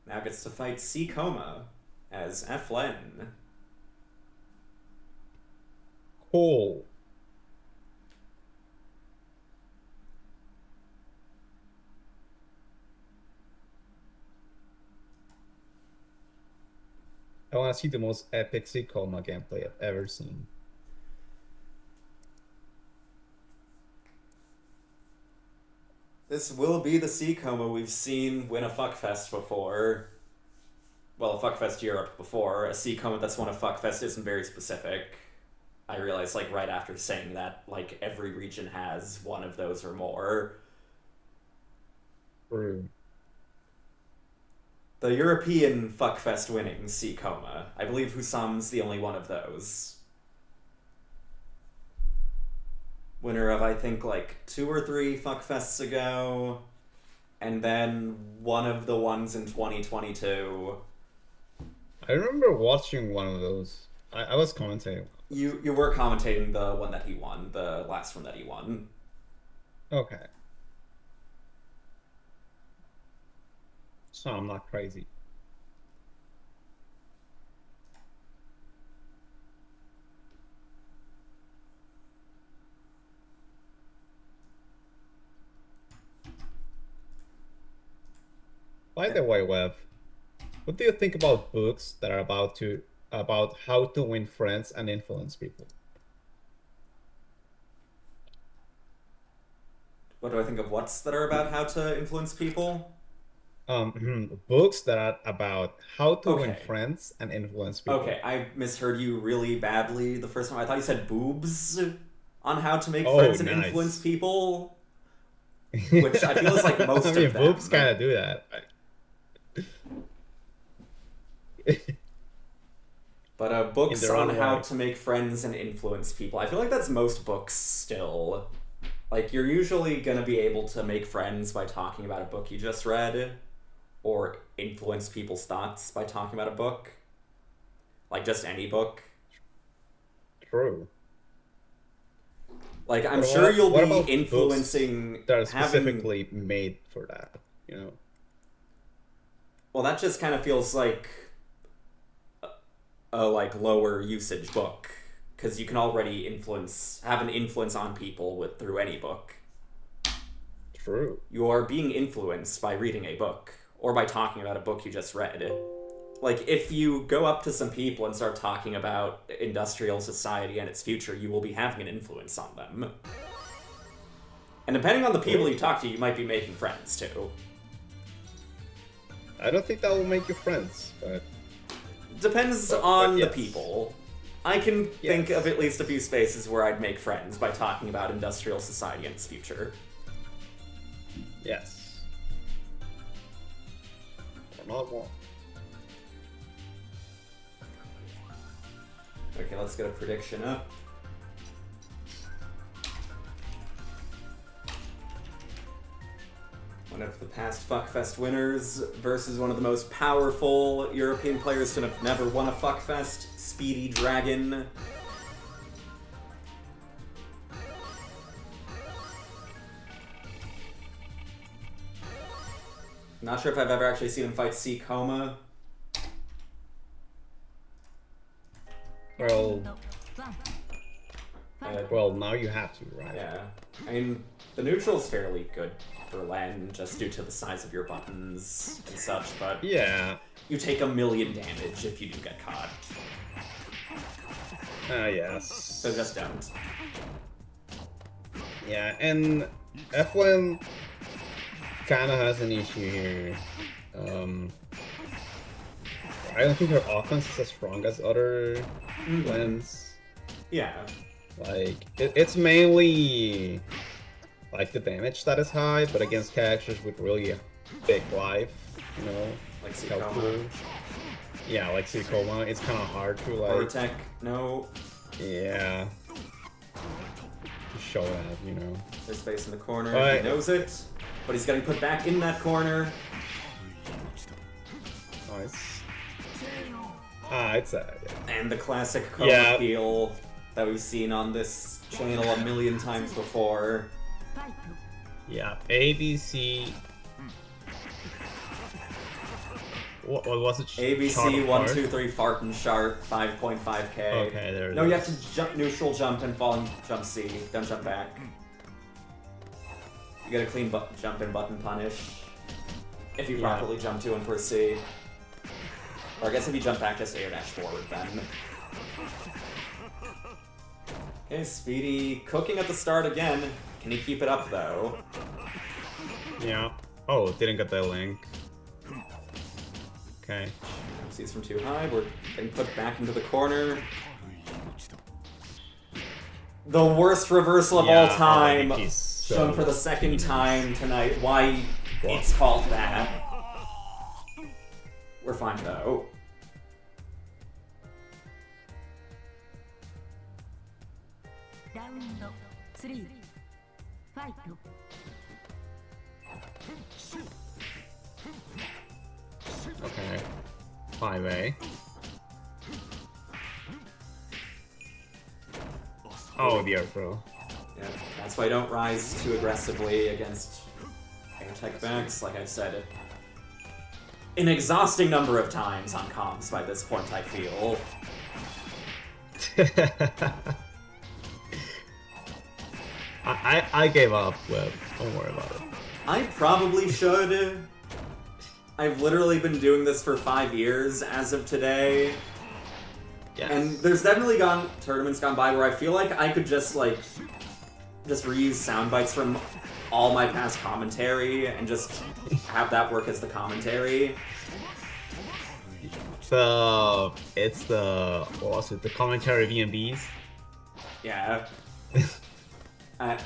Now gets to fight C Coma as F Len. Cool. I want to see the most epic Coma gameplay I've ever seen. This will be the sea coma we've seen win a Fuckfest before. Well, a Fuckfest Europe before. A sea coma that's won a Fuckfest isn't very specific. I realized, like, right after saying that, like, every region has one of those or more. True. The European Fuckfest winning sea coma. I believe Husam's the only one of those. Winner of, I think, like, 2 or 3 Fuckfests ago. And then one of the ones in 2022. I remember watching one of those. I was commentating. You were commentating the one that he won, the last one that he won. Okay. So I'm not crazy. By the way, Web, what do you think about books that are about how to win friends and influence people? What do I think of what's that are about how to influence people? Books that are about how to win Okay. friends and influence people. Okay, I misheard you really badly the first time. I thought you said boobs on how to make Oh, friends and nice. influence people. Which I feel is like most I mean, of them. boobs kind of do that. But books In their on own how way. to make friends and influence people. I feel like that's most books still. Like, you're usually gonna be able to make friends by talking about a book you just read, or influence people's thoughts by talking about a book. Like, just any book. True. Like, I'm But sure you'll what be about influencing books that are having... specifically made for that, you know? Well, that just kind of feels like a like lower usage book, because you can already have an influence on people through any book. True. You are being influenced by reading a book, or by talking about a book you just read. Like, if you go up to some people and start talking about industrial society and its future, you will be having an influence on them. And depending on the people you talk to, you might be making friends, too. I don't think that will make you friends, but Depends But on the yes. people. I can think Yes. of at least a few spaces where I'd make friends by talking about industrial society and its future. yes. Or not one. Okay, let's get a prediction up. One of the past Fuckfest winners versus one of the most powerful European players to have never won a Fuckfest, Speedy Dragon. Not sure if I've ever actually seen him fight C Coma. Well, now you have to, right? Yeah. I mean, the neutral's fairly good for Len, just due to the size of your buttons and such, but Yeah. you take 1,000,000 damage if you do get caught. Yes. So just don't. Yeah, and F1 kind of has an issue here. I don't think her offense is as strong as other Lens. Yeah. Like, it's mainly like the damage that is high, but against characters with really big life, you know, Like C how Coma. cool. Yeah, like Sikoma, it's kind of hard to like. Vortec, no. Yeah. To show that, you know. There's space in the corner. Alright. He knows it, but he's getting put back in that corner. Nice. It's yeah. And the classic Coma Yeah. peel that we've seen on this channel 1,000,000 times before. Yeah, ABC. What was it? ABC Sharp 1, apart? 2, 3 fart and sharp 5.5k. Okay, there it No, you is. have to jump neutral jump and fall and jump C. Don't jump back. You get a clean jump and button punish. If you Yeah. properly jump to and for C. Or I guess if you jump back, just air dash forward then. Okay, Speedy cooking at the start again. Can he keep it up though? Yeah. Oh, didn't get that link. Okay. Sees from too high. We're getting put back into the corner. The worst reversal of all time. Shown for the second time tonight. Why it's called that. We're fine though. Round 3. Fight. Okay. 5A. Oh, the air throw. Yeah, that's why I don't rise too aggressively against air tech backs, like I've said an exhausting number of times on comms by this point, I feel. I gave up, but don't worry about it. I probably should. I've literally been doing this for 5 years as of today. Yes. And there's definitely tournaments gone by where I feel like I could just reuse sound bites from all my past commentary and just have that work as the commentary. It's the, what was it, the commentary VMBs? Yeah. I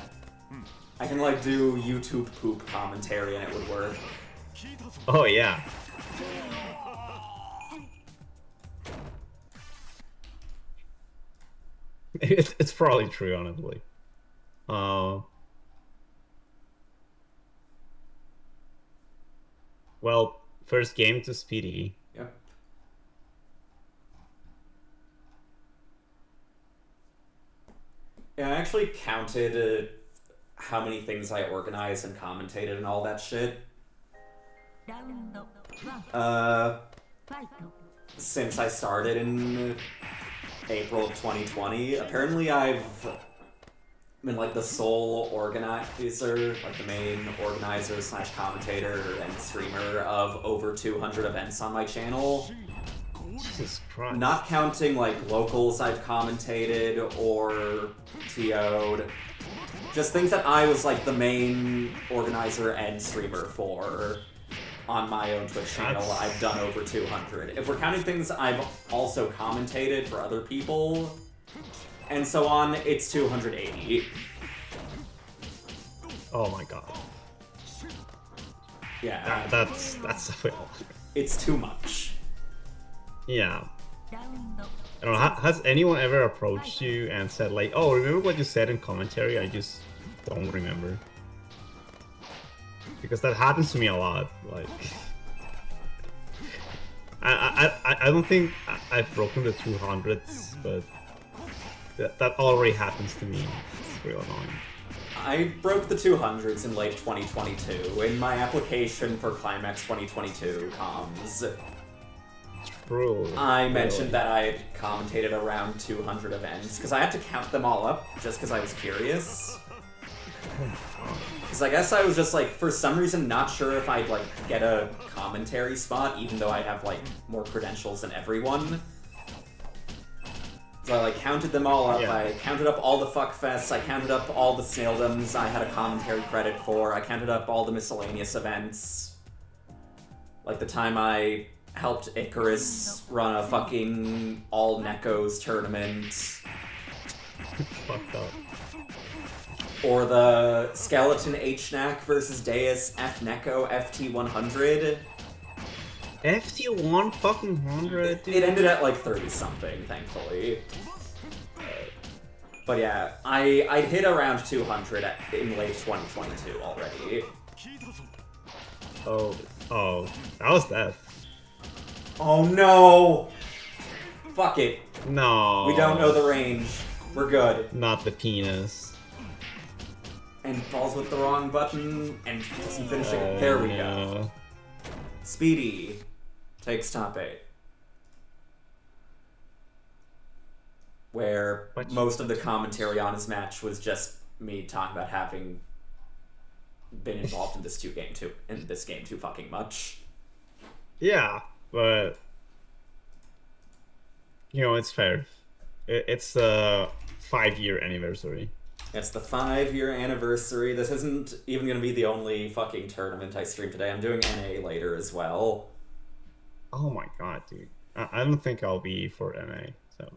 can do YouTube poop commentary and it would work. Oh yeah. It's probably true, honestly. Well, first game to Speedy. Yep. Yeah, I actually counted how many things I organized and commentated and all that shit. Round 1. Fight. Since I started in April of 2020, apparently I've been the sole organizer, the main organizer / commentator and streamer of over 200 events on my channel. Jesus Christ. Not counting locals I've commentated or TO'd. Just things that I was the main organizer and streamer for. On my own Twitch channel, I've done over 200. If we're counting things I've also commentated for other people, and so on, it's 280. Oh my god. Yeah. That's a lot. It's too much. Yeah. I don't know, has anyone ever approached you and said oh, remember what you said in commentary? I just don't remember. Because that happens to me a lot. I don't think I've broken the 200s, but that already happens to me. It's real annoying. I broke the 200s in late 2022 in my application for Climax 2022 comms. True. I mentioned that I had commentated around 200 events, because I had to count them all up, just because I was curious. Because I guess I was just, for some reason, not sure if I'd, get a commentary spot, even though I have, more credentials than everyone. So I, counted them all up. Yeah. I counted up all the Fuckfests. I counted up all the Snaildoms I had a commentary credit for. I counted up all the miscellaneous events. The time I helped Icarus run a fucking all-Nekos tournament. Fucked up. Or the Skeleton HNAC versus Deus F-Neko FT100. FT1 fucking 100, dude. It ended at 30-something, thankfully. But yeah, I'd hit around 200 in late 2022 already. Oh, that was death. Oh no! Fuck it. No. We don't know the range. We're good. Not the penis. And falls with the wrong button and doesn't finish it. There we go. Speedy takes top 8. Where most of the commentary on his match was just me talking about having been involved in this game too fucking much. Yeah, but it's fair. It's a 5-year anniversary. It's the 5-year anniversary. This isn't even going to be the only fucking tournament I stream today. I'm doing NA later as well. Oh my god, dude. I don't think I'll be for NA, so...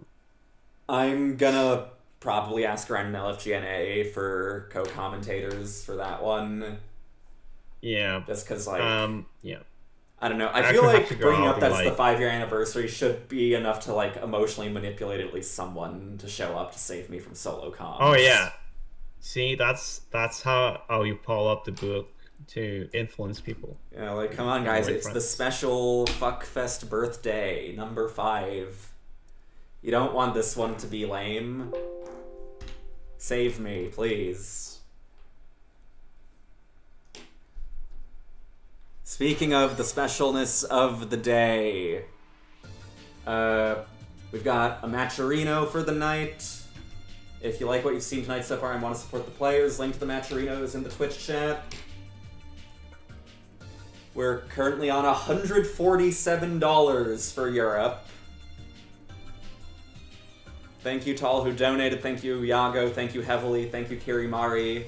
I'm gonna probably ask around LFGNA for co-commentators for that one. Yeah. Just because, like... yeah. I don't know. I feel like bringing up that's the 5-year anniversary should be enough to, like, emotionally manipulate at least someone to show up to save me from solo comms. Oh, yeah. See, that's how you pull up the book to influence people. Yeah, like, come on, guys. It's the special Fückfest birthday, number 5. You don't want this one to be lame. Save me, please. Speaking of the specialness of the day, we've got a Matcherino for the night. If you like what you've seen tonight so far and want to support the players, link to the Matcherino is in the Twitch chat. We're currently on $147 for Europe. Thank you to all who donated. Thank you, Yago. Thank you, Heavily. Thank you, Kirimari.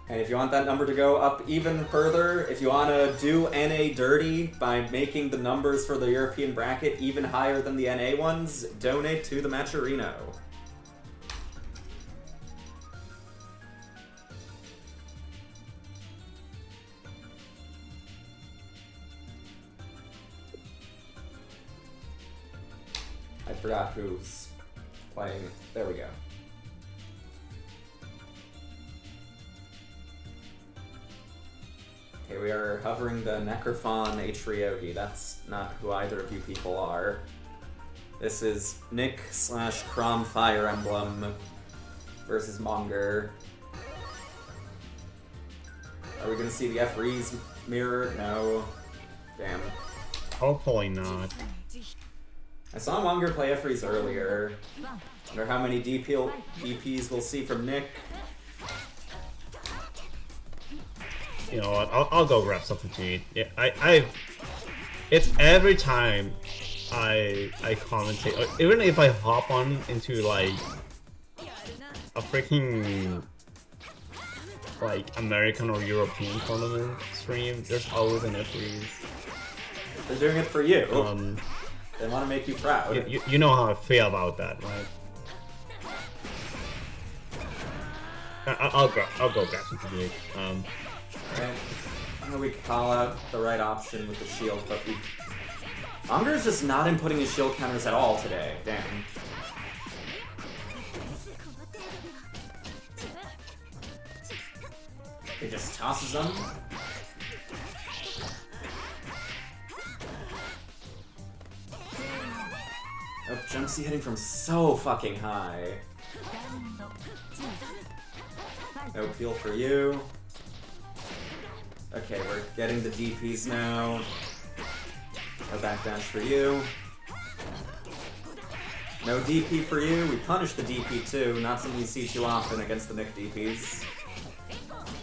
And if you want that number to go up even further, if you want to do NA dirty by making the numbers for the European bracket even higher than the NA ones, donate to the Matcherino. I forgot who's playing. There we go. Okay, we are hovering the Necrophon Atriogi. That's not who either of you people are. This is Nick / Crom Fire Emblem versus Monger. Are we gonna see the F-Rees mirror? No. Damn. Hopefully not. I saw Monger play F-Rees earlier. Wonder how many DPs we'll see from Nick. You know what? I'll go grab something to eat. Yeah, it's every time I commentate, even if I hop on into like a freaking like American or European tournament stream, there's always an F-Rees. They're doing it for you. They want to make you proud. You know how I feel about that, right? I'll go grab something to eat. Right. I know we could call out the right option with the shield, but Monger's just not inputting his shield counters at all today. Damn. He just tosses them. Oh, jump C hitting from so fucking high. No peel for you. Okay, we're getting the DPs now. No backdash for you. No DP for you. We punish the DP too. Not something you see too often against the Nick DPs.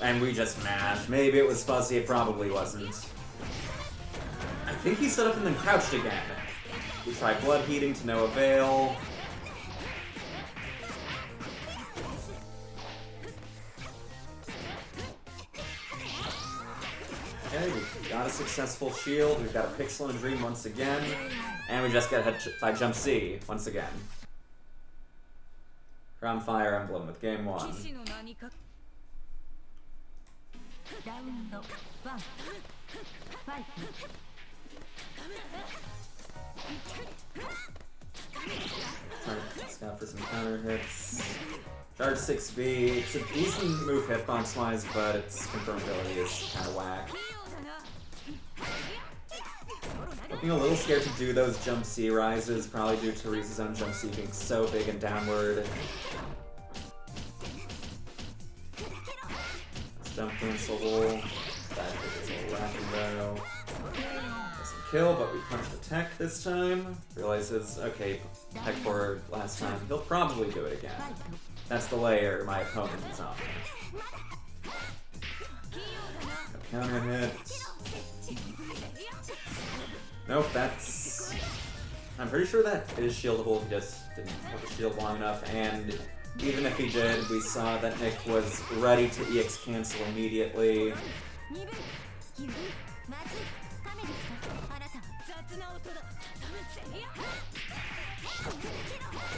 And we just mash. Maybe it was fuzzy, it probably wasn't. I think he stood up and then crouched again. We tried blood heating to no avail. Okay, we got a successful shield, we've got a Pixel and a Dream once again, and we just get hit by Jump C once again. Crown Fire Emblem with game 1. Scout for some counter hits. Charge 6B, it's a decent move hitbox wise, but its confirmability is kind of whack. Looking a little scared to do those jump C rises, probably due to Rise's own jump C being so big and downward. Let's jump cancelable. That is a little wacky though. Doesn't kill, but we punch the tech this time. Realizes, okay, tech forward last time. He'll probably do it again. That's the layer my opponent is on. Counter hit. Nope, that's I'm pretty sure that is shieldable, he just didn't have the shield long enough, and even if he did, we saw that Nick was ready to EX cancel immediately.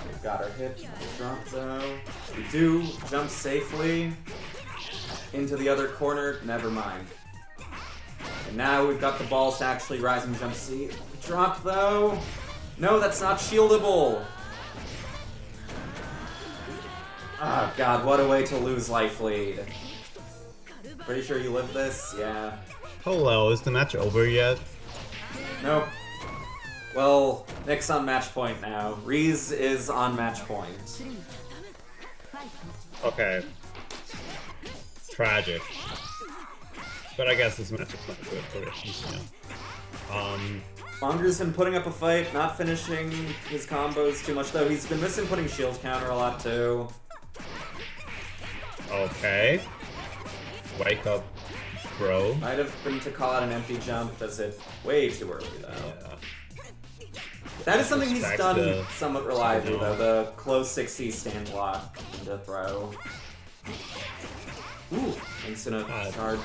We've got our hit, nice drop though. We do jump safely into the other corner, never mind. And now we've got the balls to actually rise and jump C. Drop though. No, that's not shieldable. Oh god, what a way to lose life lead. Pretty sure you lived this? Yeah. Hello, is the match over yet? Nope. Well, Nick's on match point now. Reese is on match point. Okay. Tragic. But I guess this match is not good for it. Monger's been putting up a fight, not finishing his combos too much though. He's been missing putting shield counter a lot too. Okay. Wake up, bro. Might have been to call out an empty jump, does it way too early though. Yeah. That is something he's Respect done the somewhat reliably signal. though, the close 60 stand block into throw. Ooh, Link's in a charge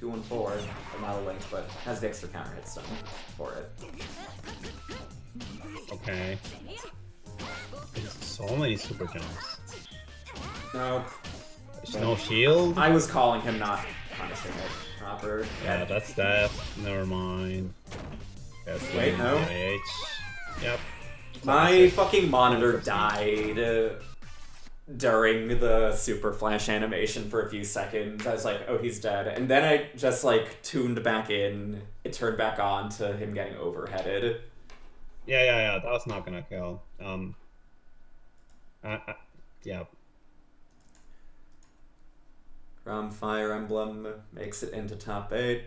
2-1-4, but not a Link, but has the extra counter hit stun for it. Okay. There's so many super jumps. No. There's no shield? I was calling him not punishing it proper. Yeah, that's death. Never mind. That's Wait, no. IH. Yep. My fucking monitor died during the super flash animation for a few seconds. I was like, oh, he's dead. And then I just like tuned back in. It turned back on to him getting overheaded. Yeah, that was not gonna kill. Yeah. Rom Fire Emblem makes it into top 8.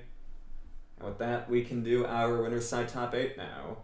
And with that, we can do our winner's side top 8 now.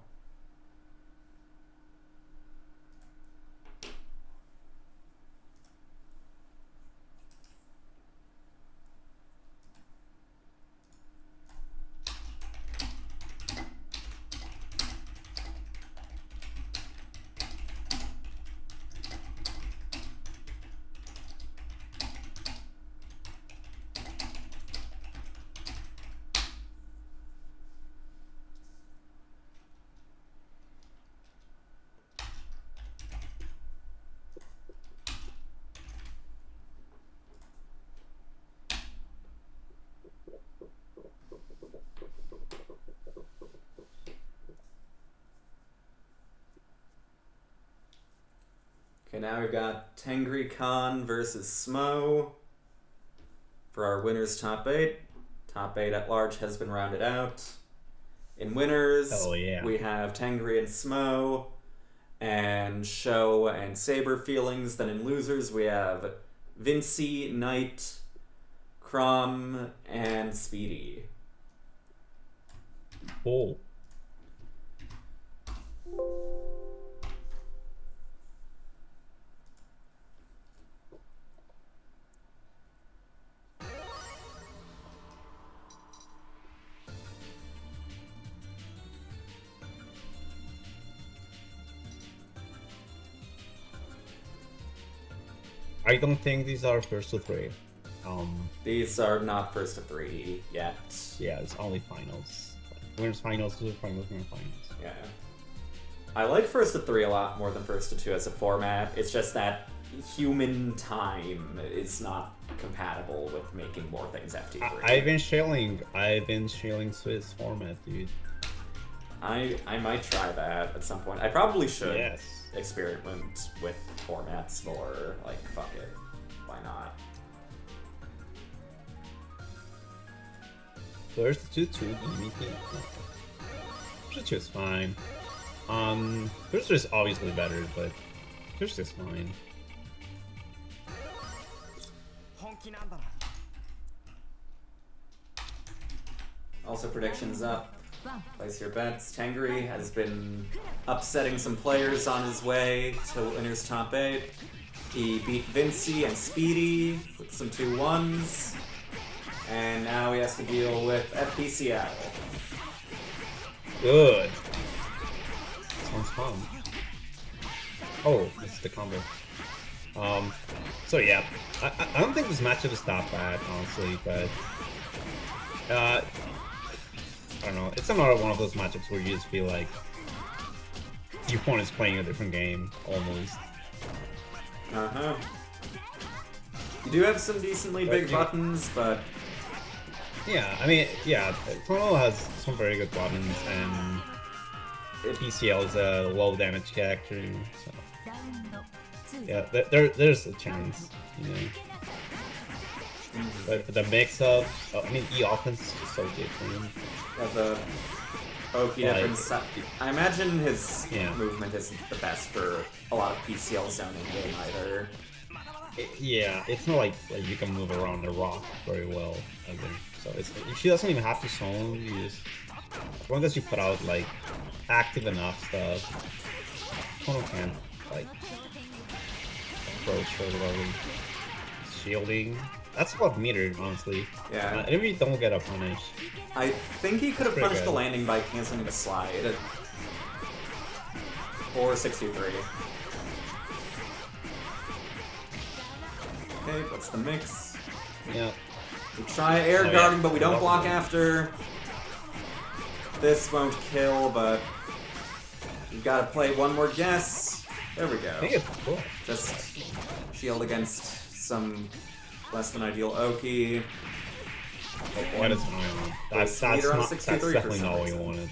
Okay, now we've got Tengri Khan versus Smo for our winners top 8. Top 8 at large has been rounded out. In winners, we have Tengri and Smo, and Sho and Saber Feelings. Then in losers, we have Vinci, Knight, Crom, and Speedy. Oh. I don't think these are first to 3. These are not first to 3 yet. Yeah, it's only finals. Winners finals, losers finals, winners finals. Yeah. I like first to 3 a lot more than first to 2 as a format. It's just that human time is not compatible with making more things FT3. I've been shilling Swiss format, dude. I might try that at some point. I probably should Yes. experiment with formats more. Like, fuck it. Why not? First to 2 EVP. First 2 is fine. First 2 is obviously better, but first 2 is fine. Also, predictions up. Place your bets. Tengri has been upsetting some players on his way to winners top 8. He beat Vinci and Speedy with some 2-1s. And now he has to deal with FPCL. Good. pump. Oh, this is the combo. So yeah, I don't think this matchup is that bad, honestly, but I don't know. It's another one of those matchups where you just feel like your opponent's playing a different game, almost. Uh-huh. You do have some decently big buttons, but... Yeah, I mean, yeah, Tono has some very good buttons, and PCL is a low damage character, so... Yeah, there's a chance, you know. But the mix-up, I mean, E offense is just so different. Yeah, the Oki difference. I imagine his movement isn't the best for a lot of PCL zoning game either. Yeah, it's not like you can move around the rock very well either. So she doesn't even have to zone. You just, as long as you put out like active enough stuff, Tono can like approach or whatever. Shielding. That's about metered, honestly. Yeah. And we don't get a punish. I think he could have punished the landing by canceling the slide. Or 623. Okay, what's the mix? Yeah. We try air guarding, but we don't block after. This won't kill, but we've got to play one more guess. There we go. I think it's cool. Just shield against some less than ideal Oki. That is what I want. That's definitely not what you wanted.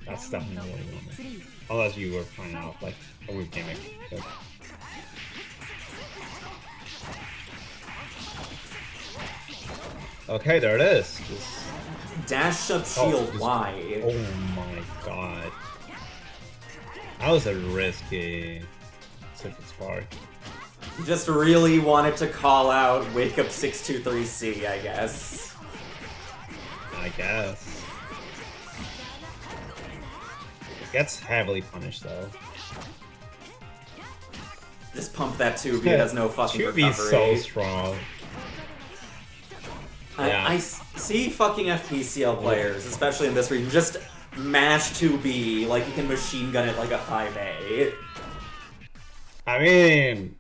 That's definitely not what you wanted. Unless you were playing out like a weird gimmick. But... Okay, there it is. Dash up shield, why? Oh my god. That was a risky Pacific Spark. Just really wanted to call out Wake Up 623C, I guess. I guess. It gets heavily punished though. Just pump that 2B, it has no fucking recovery. 2B's so strong. I see fucking FPCL players, especially in this region, just mash 2B like you can machine gun it like a 5A. I mean...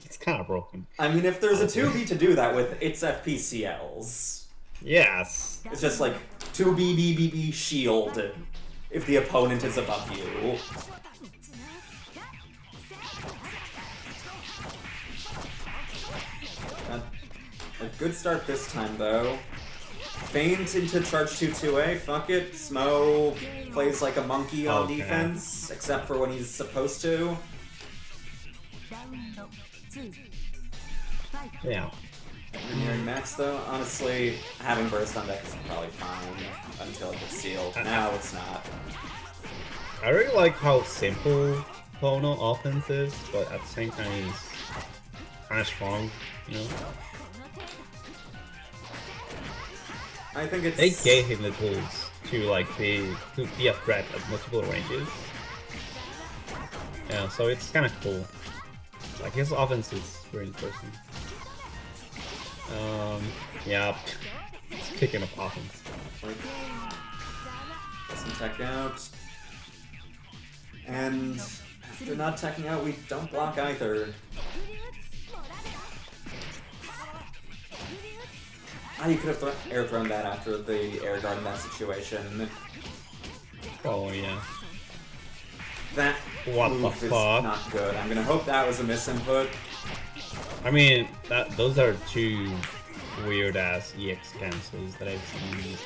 It's kind of broken. I mean, if there's a 2B to do that with, it's FPCLs. Yes. It's just like 2B shield if the opponent is above you. A good start this time, though. Feint into charge 2-2A, fuck it. Smo plays like a monkey on defense, except for when he's supposed to. Yeah. You're nearing max, though. Honestly, having burst on deck is probably fine until it gets sealed. Now it's not. I really like how simple Tono offense is, but at the same time he's kind of strong, you know? I think it's... They gave him the tools to be a threat at multiple ranges. Yeah, so it's kind of cool. Like his offense is very interesting. Yeah, speaking of offense. Doesn't tech out. And after not teching out, we don't block either. You could have air thrown that after the air guard in that situation. Oh yeah. That move is not good. I'm gonna hope that was a misinput. I mean, those are two weird ass EX cancels that I've seen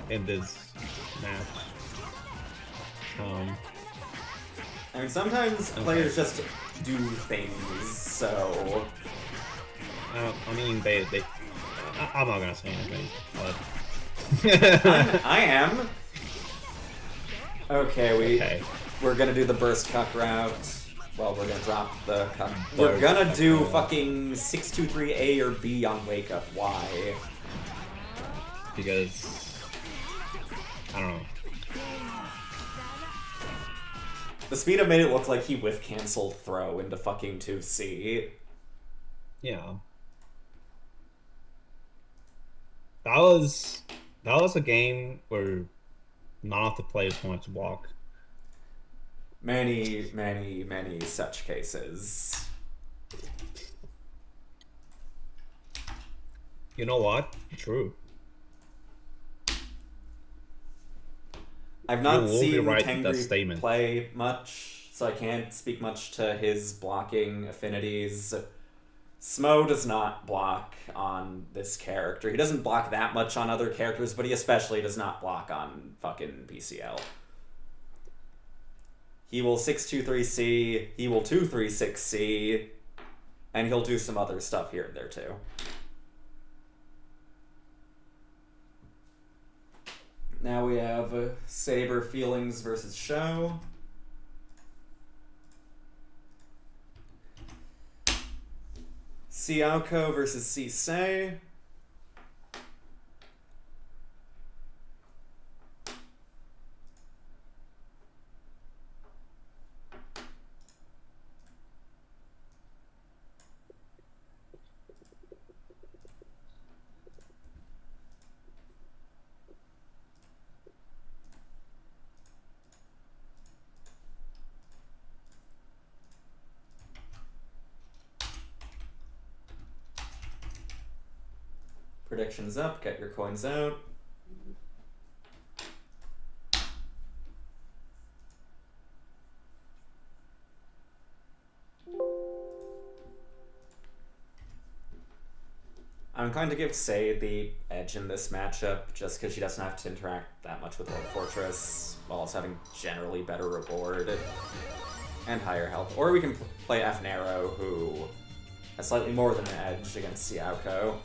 in this match. I mean, sometimes players just do things, so. I mean, I'm not gonna say anything, but I am. Okay, we're gonna do the burst cuck route. Well, we're gonna drop the cuck. We're gonna do fucking 623A or B on Wake Up. Why? Because I don't know. The speed up made it look like he whiff canceled throw into fucking 2C. Yeah. That was a game where none of the players wanted to block. Many, many, many such cases. You know what? True. I've not You will be seen right with that Tengri statement. play much, so I can't speak much to his blocking affinities. Smo does not block on this character. He doesn't block that much on other characters, but he especially does not block on fucking PCL. He will 623C, he will 236C, and he'll do some other stuff here and there too. Now we have Saber Feelings versus Show. Siaoko versus Sisei. Predictions up, get your coins out. I'm inclined to give Sei the edge in this matchup just because she doesn't have to interact that much with Lord Fortress while also having generally better reward and higher health. Or we can play F Narrow, who has slightly more than an edge against Siaoko.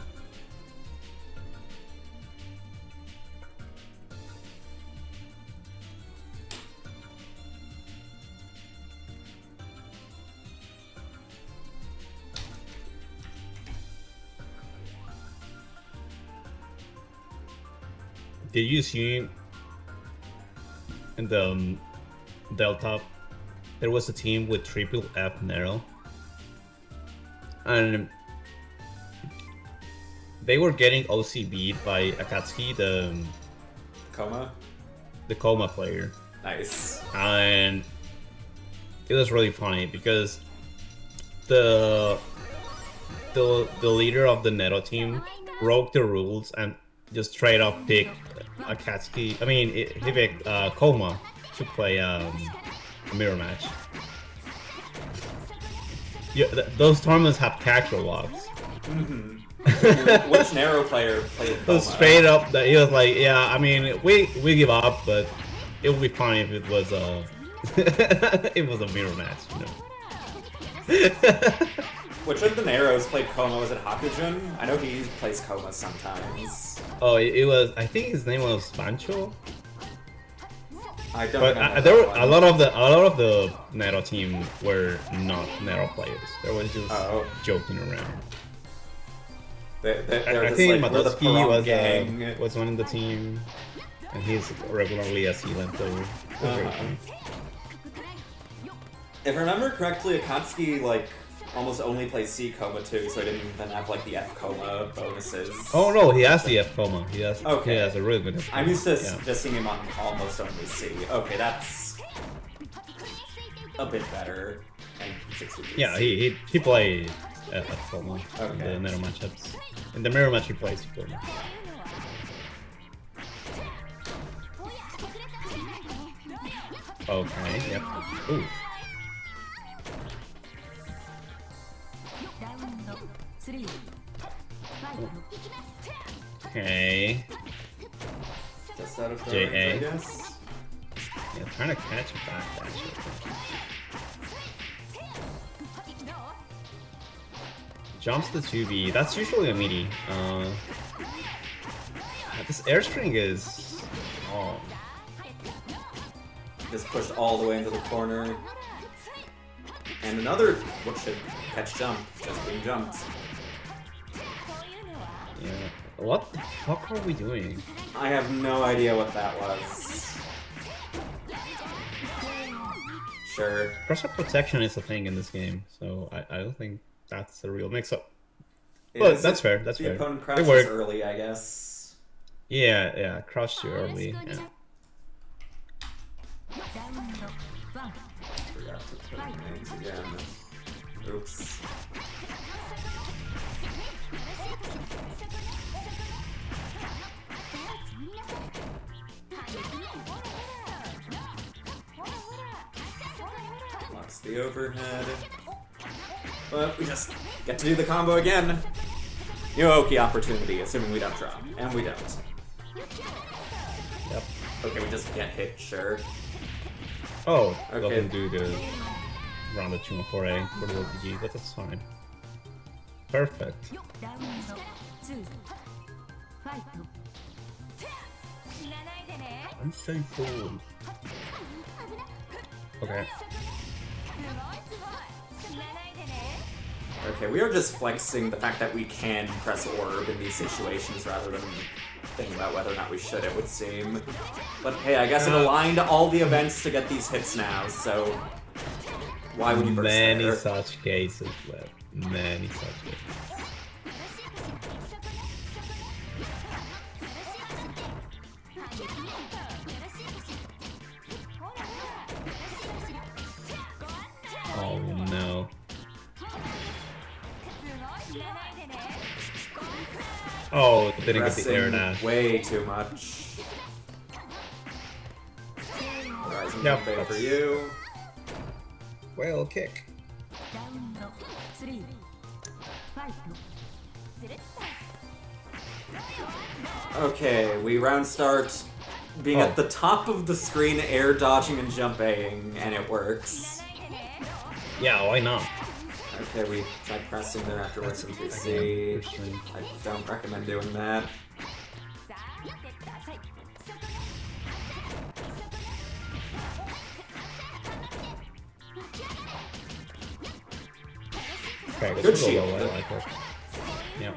Did you see in the Delta there was a team with triple F Nero, and they were getting OCB'd by Akatsuki, the Coma player. Nice. And it was really funny because the leader of the Neto team broke the rules and just straight up picked Akatsuki. I mean, he picked Coma to play a mirror match. Yeah, those tournaments have casual logs. Mm-hmm. Which Narrow player played Coma? Straight up, he was like, "Yeah, I mean, we give up, but it would be fine if it was a it was a mirror match, you know." Which of the Narrows played Coma? Was it Hakujun? I know he plays Coma sometimes. Oh, it was. I think his name was Pancho. I don't But know. there were a lot of the Nero team were not Nero players. They was just joking around. I think like, Madotsky was one in the team, and he's regularly a sealant player. If I remember correctly, Akatsuki almost only plays C Coma too, so he didn't even have the F Coma bonuses. Oh no, he has the F Coma. He has a really good F Coma. I'm used to just seeing him on almost only C. Okay, that's a bit better. And 60 yeah, he played F Coma in the Nero matchups. In the mirror match, he plays C Coma. Okay. Yep. Ooh. Okay. Just out of JA. I guess. Yeah, trying to catch it back, actually. Jumps to 2B. That's usually a meaty. This airstring is... Oh. Just pushed all the way into the corner. And another, what should catch jump, just being jumped. Yeah. What the fuck are we doing? I have no idea what that was. Sure. Cross-up protection is a thing in this game, so I don't think that's a real mix-up. But that's fair, that's fair. The opponent crouches early, I guess. Yeah, crouch too early. Yeah. ラウンド1 Forgot to put names again. Oops. Lost the overhead. But we just get to do the combo again. Yoki opportunity, assuming we don't drop. And we don't. Yep. Okay, we just get hit, sure. Oh, Okay. doesn't do the round of 2-4A for the OPG, but that's fine. Perfect. ラウンド2ファイト I'm so cool. Okay. Okay, we are just flexing the fact that we can press orb in these situations rather than thinking about whether or not we should, it would seem. But hey, I guess it aligned all the events to get these hits now, so why would you burst Many there? such cases left. Many such cases. Oh no. Oh, didn't get the air Pressing dash. way too much. Rising Yep, Jump for that's- you. Whale kick. ラウンド3ファイト Okay, we round start being Oh. at the top of the screen, air dodging and jumping, and it works. Yeah, why not? Okay, we try pressing there afterwards That's since we again, see. pretty strange. I don't recommend doing that. Okay, Good this is a shield. low, I like it. Yep.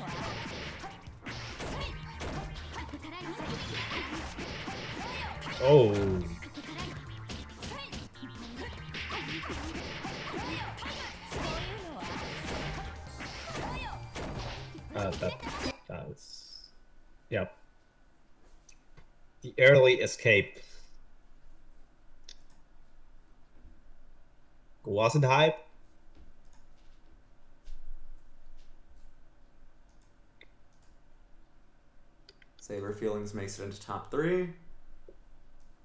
Oh. That was... Yep. The early escape. Wasn't hype. Saber Feelings makes it into top 3.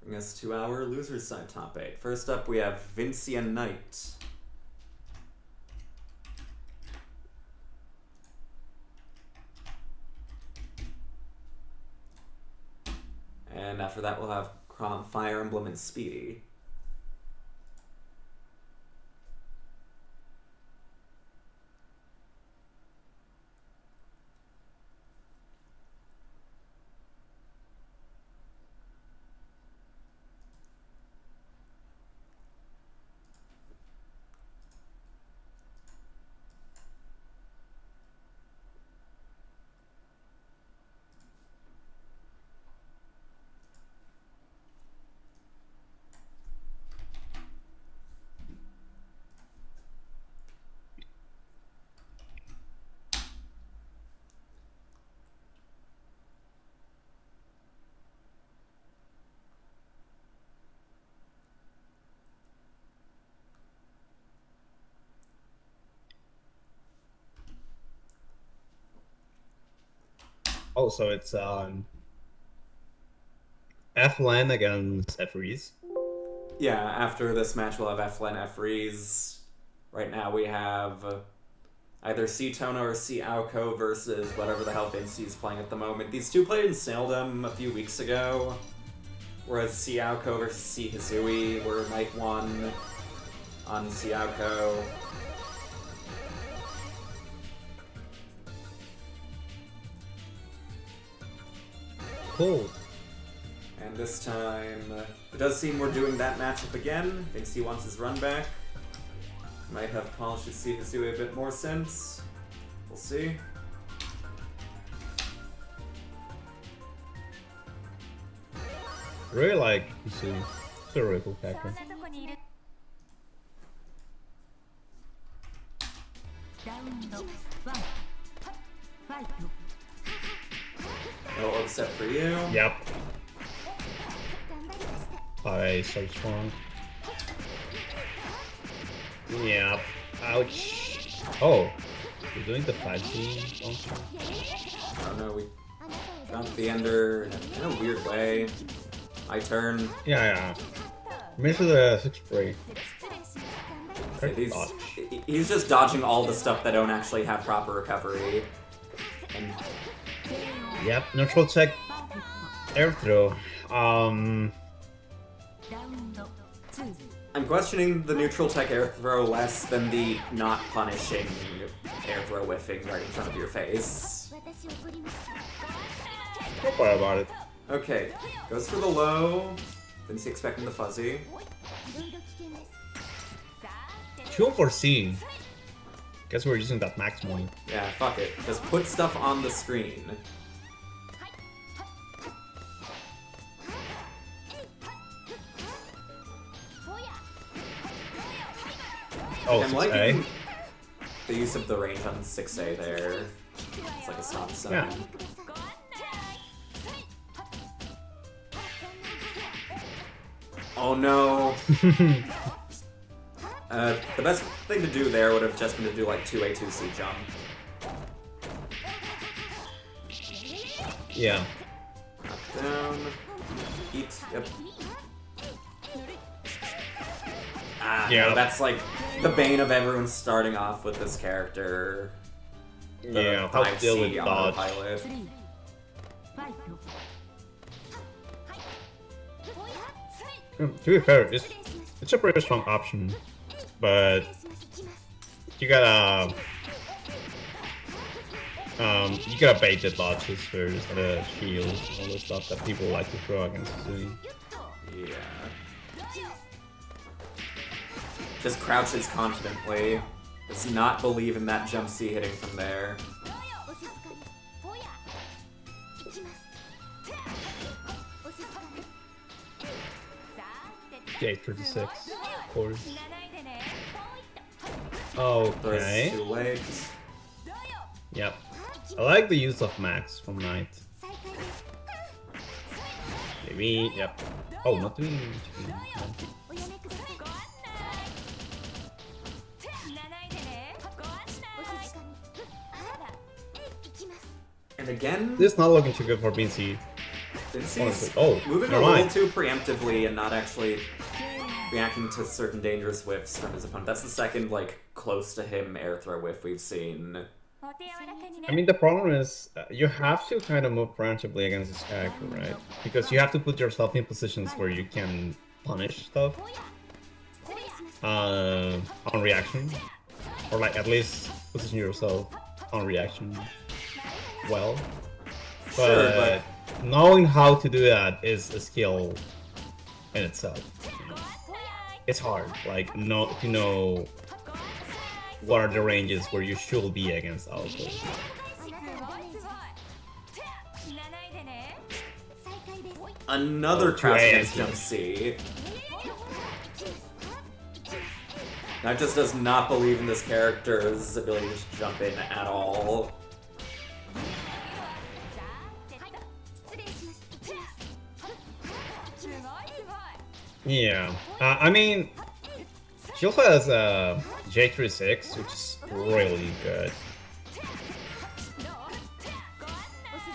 Bring us to our loser's side top 8. First up, we have Vincia Knight. And after that, we'll have Chrom, Fire Emblem, and Speedy. Oh, so it's F-Lan against F-Reese. Yeah, after this match, we'll have F-Len, F-Reese. Right now, we have either C-Tono or C-Aoko versus whatever the hell Vinci's playing at the moment. These two played in Saildom a few weeks ago, whereas C-Aoko versus C-Hisui were night 1 on C-Aoko. Cool. And this time, it does seem we're doing that matchup again. Thinks he wants his run back. Might have polished his C-Hisui a bit more since. We'll see. Really like Hisui. It's a really cool character. ラウンド1ファイト No upset for you. Yep. Hi, so strong. Yeah. Ouch. Oh, we're doing the 5C function. Oh no, we jumped the ender in a weird way. My turn. Yeah. Miss the 6 break. Okay, he's just dodging all the stuff that don't actually have proper recovery. And Yep, neutral check. Air throw. ラウンド2 I'm questioning the neutral tech air throw less than the not punishing air throw whiffing right in front of your face. 私怒りました Don't worry about it. Okay, goes for the low. Didn't see expecting the fuzzy. いろいろ危険です 2 for C. Guess we're using that max point. Yeah, fuck it. Just put stuff on the screen. Oh, I'm 6A. liking the use of the range on 6A there. It's like a stop sign. Yeah. Oh no. The best thing to do there would have just been to do like 2A, 2C jump. Yeah. Knock down. Eat. Yep. Ah, Yeah. no, that's like the bane of everyone starting off with this character. The Yeah, how to 5C deal with on dodge. autopilot. 3ファイト To be fair, it's a pretty strong option, but you gotta bait the dodges first, the shields, all the stuff that people like to throw against Sui. Yeah. Just crouches confidently. Does not believe in that jump C hitting from there. お静かにほや行きますお静かに J36, of course. 死なないでね Throws Okay. too late. Yep. I like the use of Max from Knight. 再開です Maybe. Yep. Oh, not doing. おやめください死なないでねご案内お静かに行きます And again, This is not looking too good for BNC. Vince's Honestly. Oh, moving a never little mind. too preemptively and not actually reacting to certain dangerous whiffs from his opponent. That's the second, like, close to him air throw whiff we've seen. お手柔らかにね I mean, the problem is you have to kind of move preemptively against this character, right? Because you have to put yourself in positions where you can punish stuff on reaction, or like at least position yourself on reaction well. But, Sure, but knowing how to do that is a skill in itself. It's hard, like to know what are the ranges where you should be against auto. すごいすごい死なないでね 再開です another Oh, crouch two against ASs. jump C. That just does not believe in this character's ability to just jump in at all. 失礼します行きます すごいすごい Yeah, I mean, she also has J36, which is really good. お静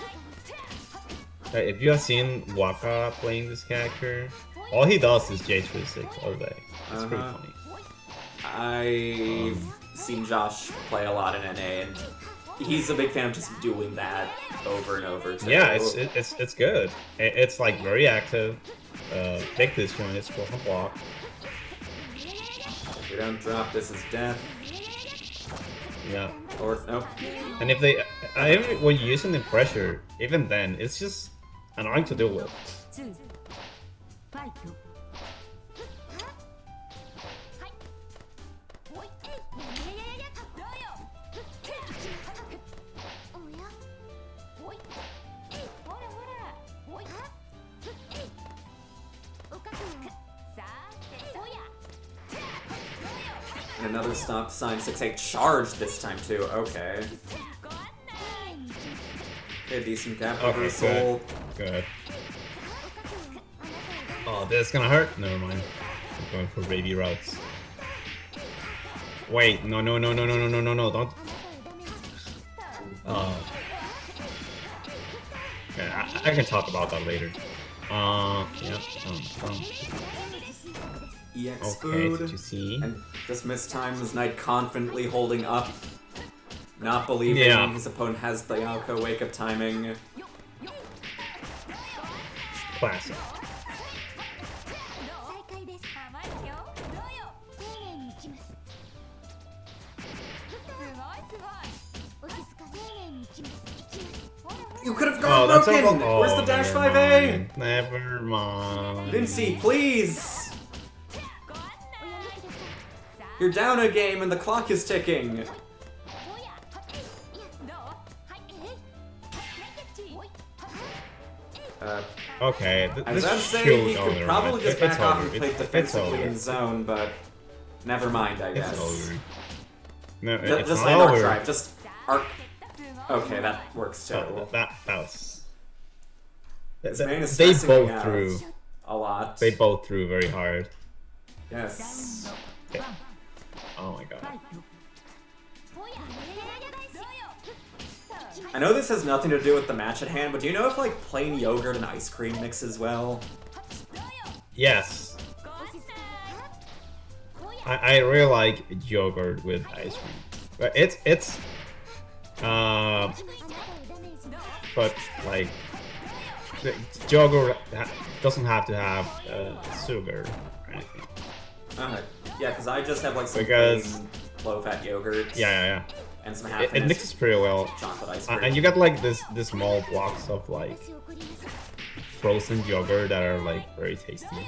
かに If you have seen Waka playing this character, all he does is J36 all day. It's pretty Uh-huh. funny. I've seen Josh play a lot in NA, and he's a big fan of just doing that over and over. Too. Yeah, it's good. It's like very active. Take this one, it's wasn't block. If we don't drop, this is death. Yeah, Or nope. and if they, even when you're using the pressure, even then, it's just annoying to deal with. 2ファイトほいいやいやいやどうよおやほいほらほらほいお覚悟さてほや And another stop sign 6-8 charge this time too. Okay. ご案内 Okay, decent gap Okay, reversal. Good. Oh, this is gonna hurt. Never mind. I'm going for baby routes. Wait, no, no, no, no, no, no, no, no, no, don't. Yeah, I can talk about that later. Yeah. EX Okay, food. did you see? And just mistimes Knight confidently holding up. Not believing Yeah. his opponent has the Yoko wake-up timing. Classic. 再開です。甘いよ。どうよ。丁寧にいきます。すごいすごい。お静かに丁寧にいきます。いきます。ほらほら。 You could have Oh, gone that's broken! all. Where's the dash 5A? Never mind. Vinci, please! ご案おやめください。内。さあ。 You're down a game and the clock is ticking. おや。どう。はい。レンゲッチ。 Okay, I this was about to say should he go could there, probably right? just It's back off over. and play It's defensively over. in zone, but never mind, I guess. It's over. No, Just, it's just not land arc over. drive. Just arc. すごい。 Okay, that works too. That was. This man is They stressing me both out threw. a lot. They both threw very hard. Yes. Oh my god. おや。どうよ。 I know this has nothing to do with the match at hand, but do you know if like plain yogurt and ice cream mixes well? どうよ。 Yes, ご案内。 I really like yogurt with ice cream, but it's uh, あなたをダメージ。 but like the yogurt doesn't have to have sugar or anything. Okay. Yeah, because I just have like some Because- plain low-fat yogurt Yeah. and some It half-finished mixes pretty well, chocolate ice cream. and you get like this small blocks of like 私怒ります。 frozen yogurt that are like very tasty. やや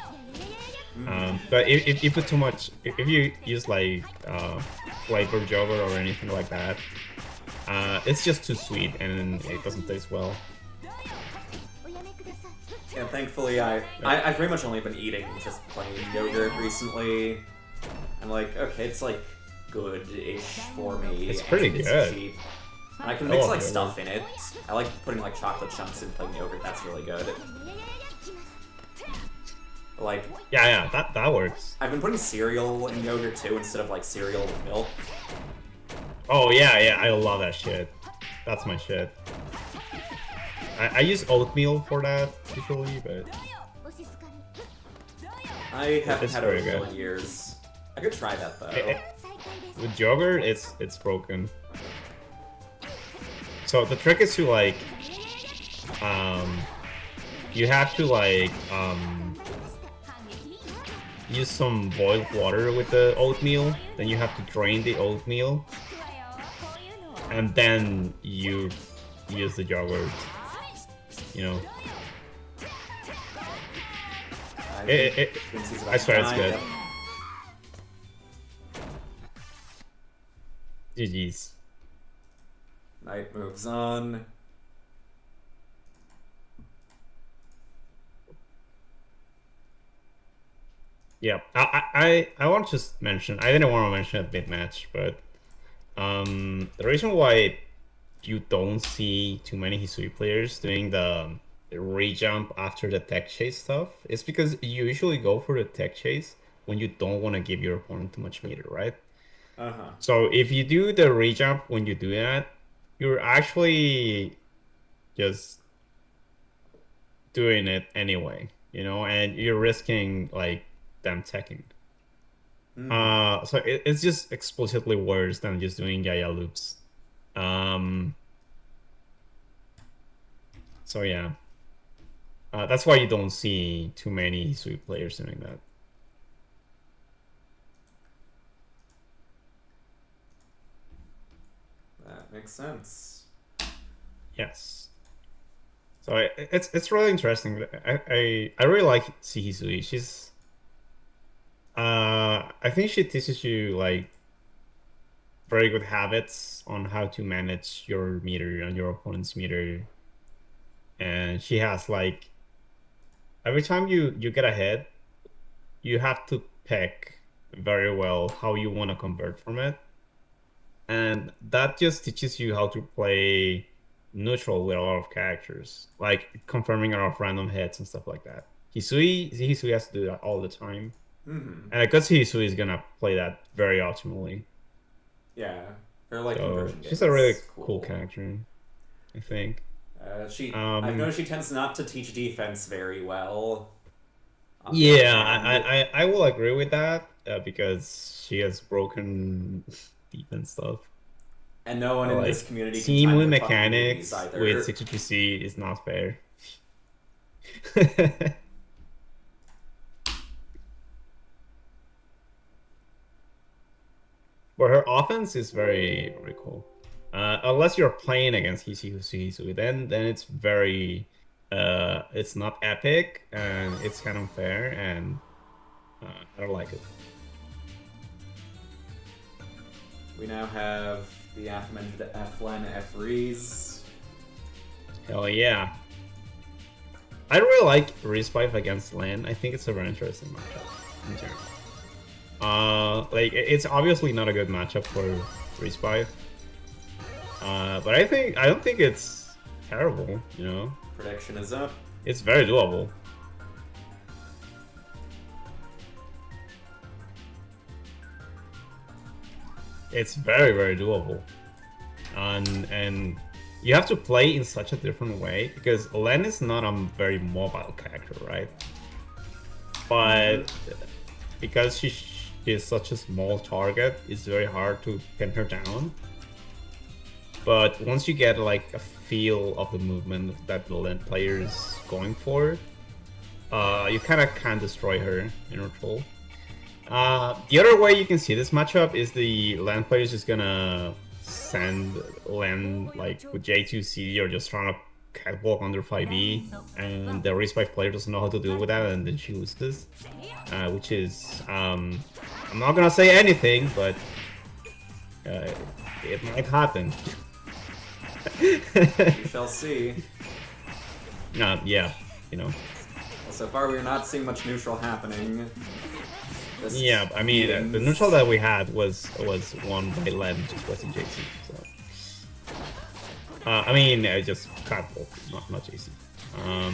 ややや。 But if you put too much, if you use like flavored yogurt or anything like that, it's just too sweet and it doesn't taste well. おやめください。 Yeah, thankfully I've pretty much only been eating just plain yogurt recently. I'm like, okay, it's like good-ish for me. It's pretty and good. cheap. And I can I mix love like yogurt. stuff in it. I like putting like chocolate chunks in plain yogurt. That's really good. ややややや。いきます。 Like Yeah, that works. I've been putting cereal in yogurt too instead of like cereal with milk. Oh yeah, I love that shit. That's my shit. I use oatmeal for that usually, but お静かに。 I haven't It's had very oatmeal good. in years. I could try that though. 再開です。 with yogurt, it's broken. So the trick is to like, you have to like use some boiled water with the oatmeal. Then you have to drain the oatmeal, いくわよ。こういうのを。 and then you use the yogurt. You know, I swear it's good. GG's. Knight moves on. Yeah, I want to just mention. I didn't want to mention a mid match, but the reason why you don't see too many Hisui players doing the re-jump after the tech chase stuff is because you usually go for the tech chase when you don't want to give your opponent too much meter, right? Uh-huh. So if you do the re-jump when you do that, you're actually just doing it anyway, you know, and you're risking like them teching. So it's just explicitly worse than just doing Yaya loops. So yeah, that's why you don't see too many sweep players doing that. That makes sense. Yes. So it's really interesting. I really like Sihisui. She's I think she teaches you like very good habits on how to manage your meter and your opponent's meter. And she has like every time you get ahead, you have to pick very well how you want to convert from it. And that just teaches you how to play neutral with a lot of characters, like confirming a lot of random hits and stuff like that. Hisui has to do that all the time. Mm-hmm. And I guess Hisui is gonna play that very optimally. Yeah. Her like So conversion game she's a really is cool character, I think. I've noticed she tends not to teach defense very well. Yeah, I will agree with that because she has broken defense stuff. And no one in Like, this community can team time with with fucking mechanics movies either. with 63C is not fair. But her offense is very, very cool. Unless you're playing against Hisui, then it's very, it's not epic and it's kind of fair, and I don't like it. We now have the aforementioned F-Len, F-Rees. Hell yeah. I really like Respite against Lan. I think it's a very interesting matchup in general. Like, it's obviously not a good matchup for Respite. But I don't think it's terrible, you know? Prediction is up. It's very doable. It's very, very doable. And you have to play in such a different way because Len is not a very mobile character, right? But because she is such a small target, it's very hard to pin her down. But once you get like a feel of the movement that the Len player is going for, you kind of can destroy her in neutral. The other way you can see this matchup is the Len player is just gonna send Len like with J2C or just trying to catwalk under 5e, and the Respite player doesn't know how to deal with that, and then she loses. Which is, I'm not gonna say anything, but it might happen. We shall see. Yeah, you know. Well, so far we're not seeing much neutral happening. Yeah, I mean, the neutral that we had was won by Len, just wasn't JC. So, I mean, just catwalk, not JC. Yeah.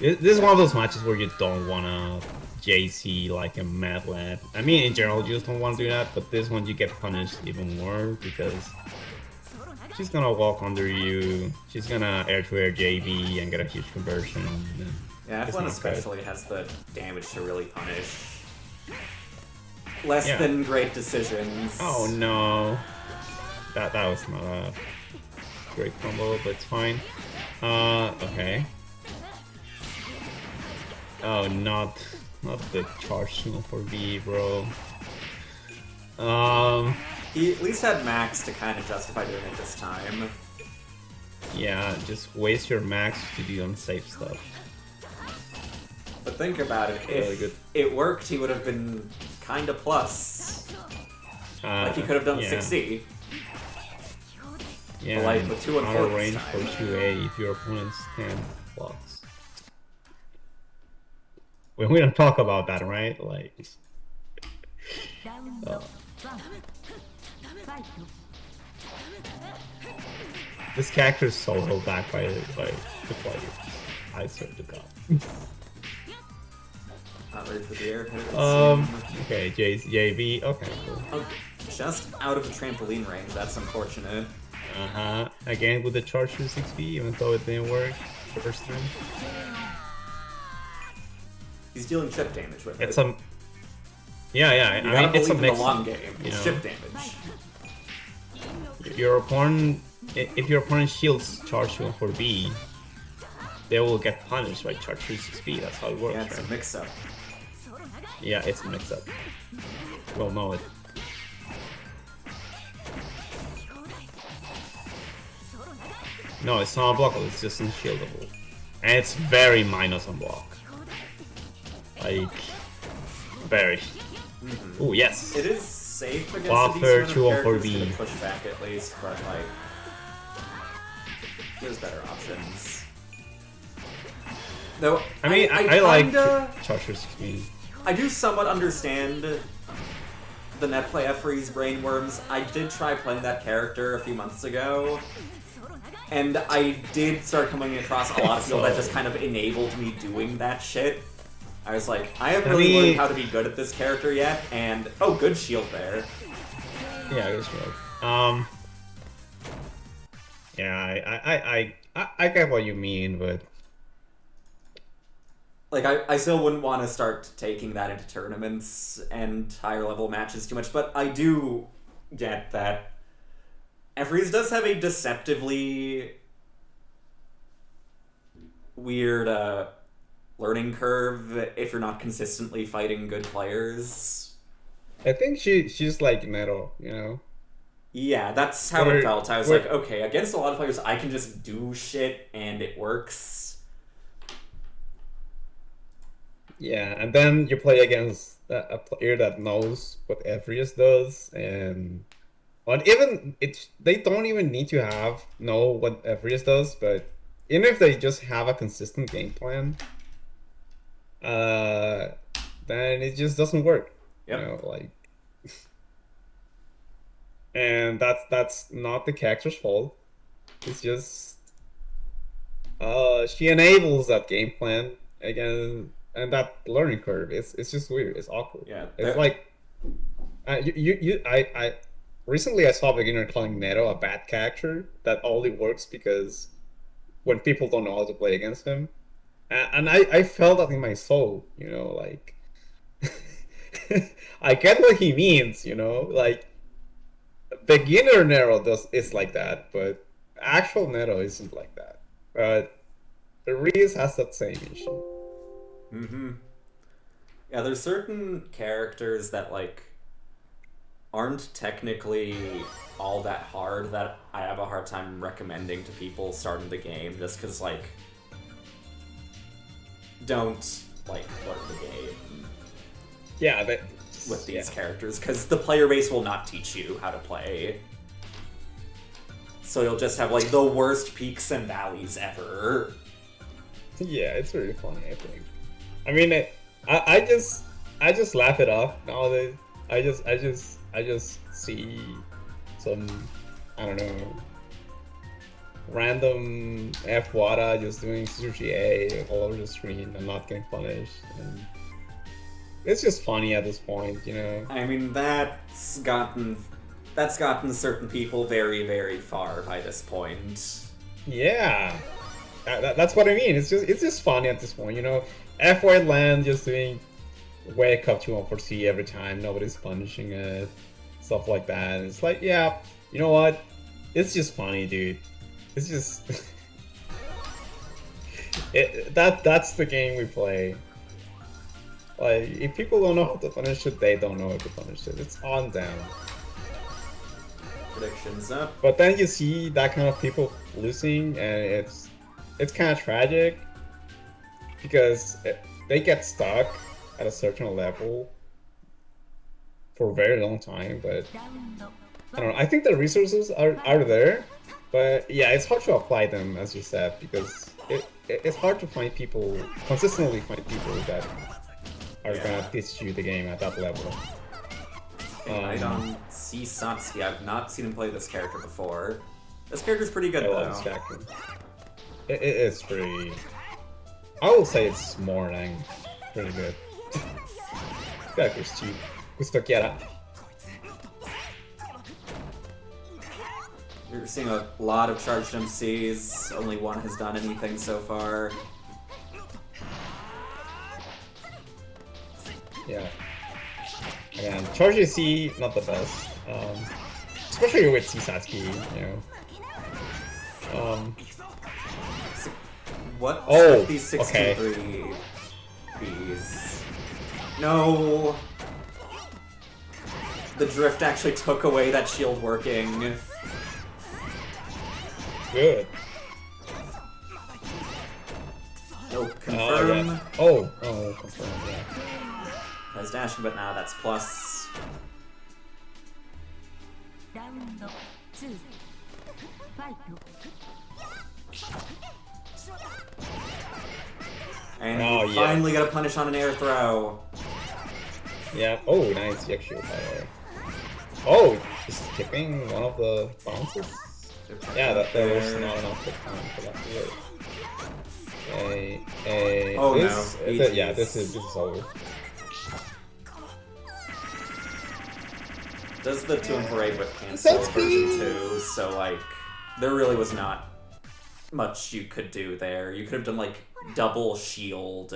This is one of those matches where you don't wanna JC like a mad lad. I mean, in general, you just don't want to do that, but this one you get punished even more because she's gonna walk under you. She's gonna air-to-air JB and get a huge conversion. Yeah, F1 especially has the damage to really punish. Less than great decisions. Oh no, that was not a great combo, but it's fine. Okay. Oh, not the charge signal for B, bro. He at least had max to kind of justify doing it this time. Yeah, just waste your max to do unsafe stuff. But think about it, if it worked, he would have been kinda plus. Like he could have done 60. Yeah, like with 2 and 4 range for 2A if your opponent's 10 blocks. We don't talk about that, right? Like, this character is so held back by the players. I swear to God. Not ready for the air hit. Okay, JB. Okay, cool. Oh, just out of the trampoline range. That's unfortunate. Again with the charge to 6B, even though it didn't work the first time. He's dealing chip damage with it. It's a. Yeah. I mean, it's a mix. In the long game. It's chip damage. If your opponent shields charge 1 for B, they will get punished by charge 6B. That's how it works. Yeah, it's a mix-up. Yeah, it's a mix-up. Well, no, it. No, it's not unblockable, it's just unshieldable. And it's very minus unblock. Like, very. Oh, yes! It is safe against Buffer a decent 2 amount on of 4B. characters to push back at least, but like, there's better options. Though, I mean, I like Charger 6B. I do somewhat understand the Netplay F-Freeze Brainworms. I did try playing that character a few months ago, and I did start coming across a lot of people that just kind of enabled me doing that shit. I was like, I haven't really learned how to be good at this character yet, and oh, good shield there. Yeah, good shield. Yeah, I get what you mean, but Like, I still wouldn't want to start taking that into tournaments and higher level matches too much, but I do get that Evries does have a deceptively weird learning curve if you're not consistently fighting good players. I think she's like Neto, you know? Yeah, that's how it felt. I was like, okay, against a lot of players, I can just do shit and it works. Yeah, and then you play against a player that knows what Evries does, and even they don't even need to know what Evries does, but even if they just have a consistent game plan, then it just doesn't work. Yep. You know, like, and that's not the character's fault. It's just she enables that game plan again, and that learning curve. It's just weird. It's awkward. Yeah, it's like I recently I saw a beginner calling Neto a bad character that only works because when people don't know how to play against him, and I felt that in my soul, you know, like I get what he means, you know, like beginner Nero is like that, but actual Nero isn't like that. But Reese has that same issue. Mm-hmm. Yeah, there's certain characters that like aren't technically all that hard that I have a hard time recommending to people starting the game just because like don't like learn the game. Yeah, with these characters because the player base will not teach you how to play. So you'll just have like the worst peaks and valleys ever. Yeah, it's really funny. I think. I mean, I just laugh it off nowadays. I just see some, I don't know, random F Wada just doing sushi A all over the screen and not getting punished. And it's just funny at this point, you know. I mean, that's gotten certain people very, very far by this point. Yeah, that's what I mean. It's just funny at this point, you know. F White Land just doing wake up to 1-4-C every time. Nobody's punishing it, stuff like that. It's like, yeah, you know what? It's just funny, dude. It's just that's the game we play. Like, if people don't know how to punish it, they don't know how to punish it. It's on them. Predictions up. But then you see that kind of people losing, and it's kind of tragic because they get stuck at a certain level for a very long time. But I don't know. I think the resources are there, but yeah, it's hard to apply them, as you said, because it's hard to consistently find people that are gonna teach you the game at that level. I don't see Satsuki. I've not seen him play this character before. This character's pretty good, though. It's pretty... I will say it's more than pretty good. This character's cheap. Gusto quiera. We're seeing a lot of charged MCs. Only one has done anything so far. Yeah. Again, charge AC, not the best. Especially with Satsuki, you know. What? Oh, these 63 Bs. No! The drift actually took away that shield working. Good. No, confirm. Oh, confirm, yeah. Has dashing, but now that's plus. And you finally got a punish on an air throw. Yeah. Oh, nice yak shield, by the way. Oh, is skipping one of the bounces? Yeah, there was not enough time for that to work. Oh, no. Yeah, this is over. Does the 2 and 4A with cancel Setsuki! version 2, so like there really was not much you could do there. You could have done like double shield.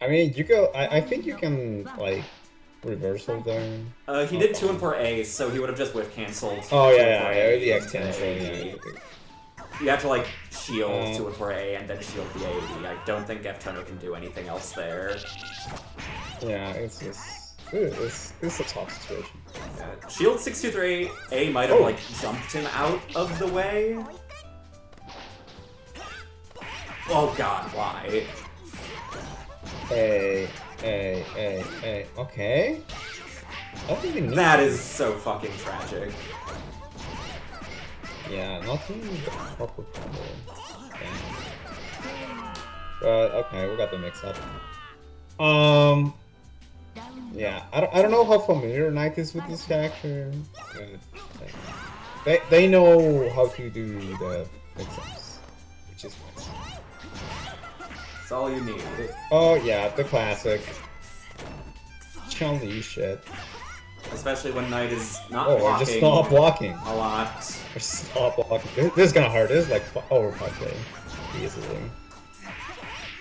I mean, you go. I think you can like reversal there. He did 2 and 4A, so he would have just whiff canceled. Oh 2 yeah, and yeah, 4A the X into cancel. AE. Yeah. You have to like shield 2 and 4A and then shield the AE. I don't think F-Tono can do anything else there. Yeah, it's a tough situation. Shield 623A might have like jumped him out of the way. Oh god, why? Okay. I don't think we need That to. is so fucking tragic. Yeah, not doing the proper combo. But okay, we got the mix up. Yeah, I don't know how familiar Knight is with this character. They know how to do the mix-ups, which is nice. That's all you need. Oh yeah, the classic Chun-Li shit. Especially when Knight is not Oh, or blocking just stop blocking. a lot. Or stop blocking. This is gonna hurt. This is like over 5k easily.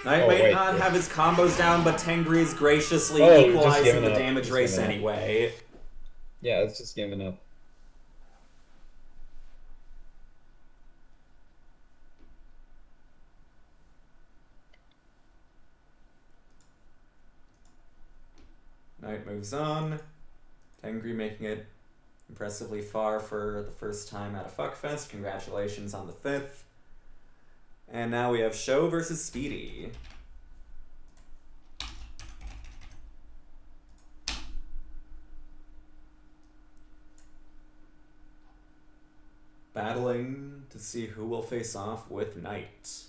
Knight Oh, may wait, not yeah. have his combos down, but Tengri is graciously Oh, just equalizing giving the up. damage Just race giving up. anyway. Yeah, it's just giving up. Knight moves on. Tengri making it impressively far for the first time at a Fückfest. Congratulations on the 5th. And now we have Sho versus Speedy. Battling to see who will face off with Knight.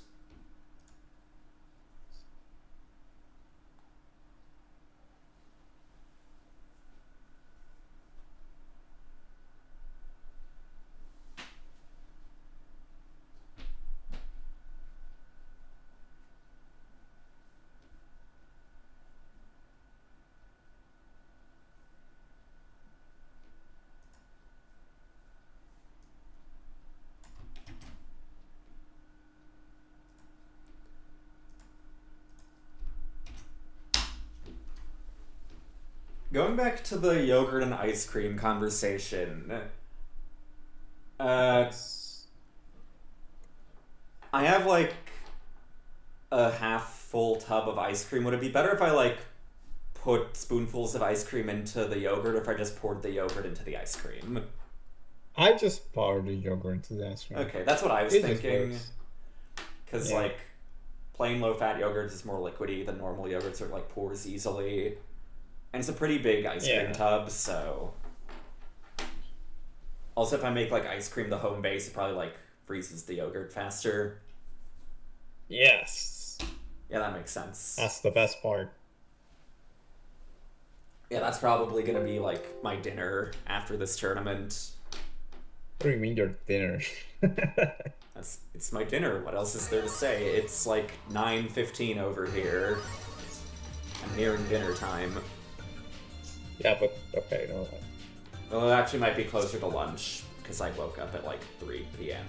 Going back to the yogurt and ice cream conversation, I have like a half full tub of ice cream. Would it be better if I like put spoonfuls of ice cream into the yogurt, or if I just poured the yogurt into the ice cream? I just poured the yogurt into the ice cream. Okay, that's what I was It just thinking. works. Because Yeah. like plain low-fat yogurt is more liquidy than normal yogurt, so it like pours easily. And it's a pretty big ice cream Yeah. tub, so... Also, if I make, like, ice cream the home base, it probably, like, freezes the yogurt faster. Yes. Yeah, that makes sense. That's the best part. Yeah, that's probably gonna be, like, my dinner after this tournament. What do you mean your dinner? It's my dinner. What else is there to say? It's, like, 9:15 over here. I'm nearing dinner time. Yeah, but okay, no. Well, it actually might be closer to lunch, because I woke up at, like, 3 p.m.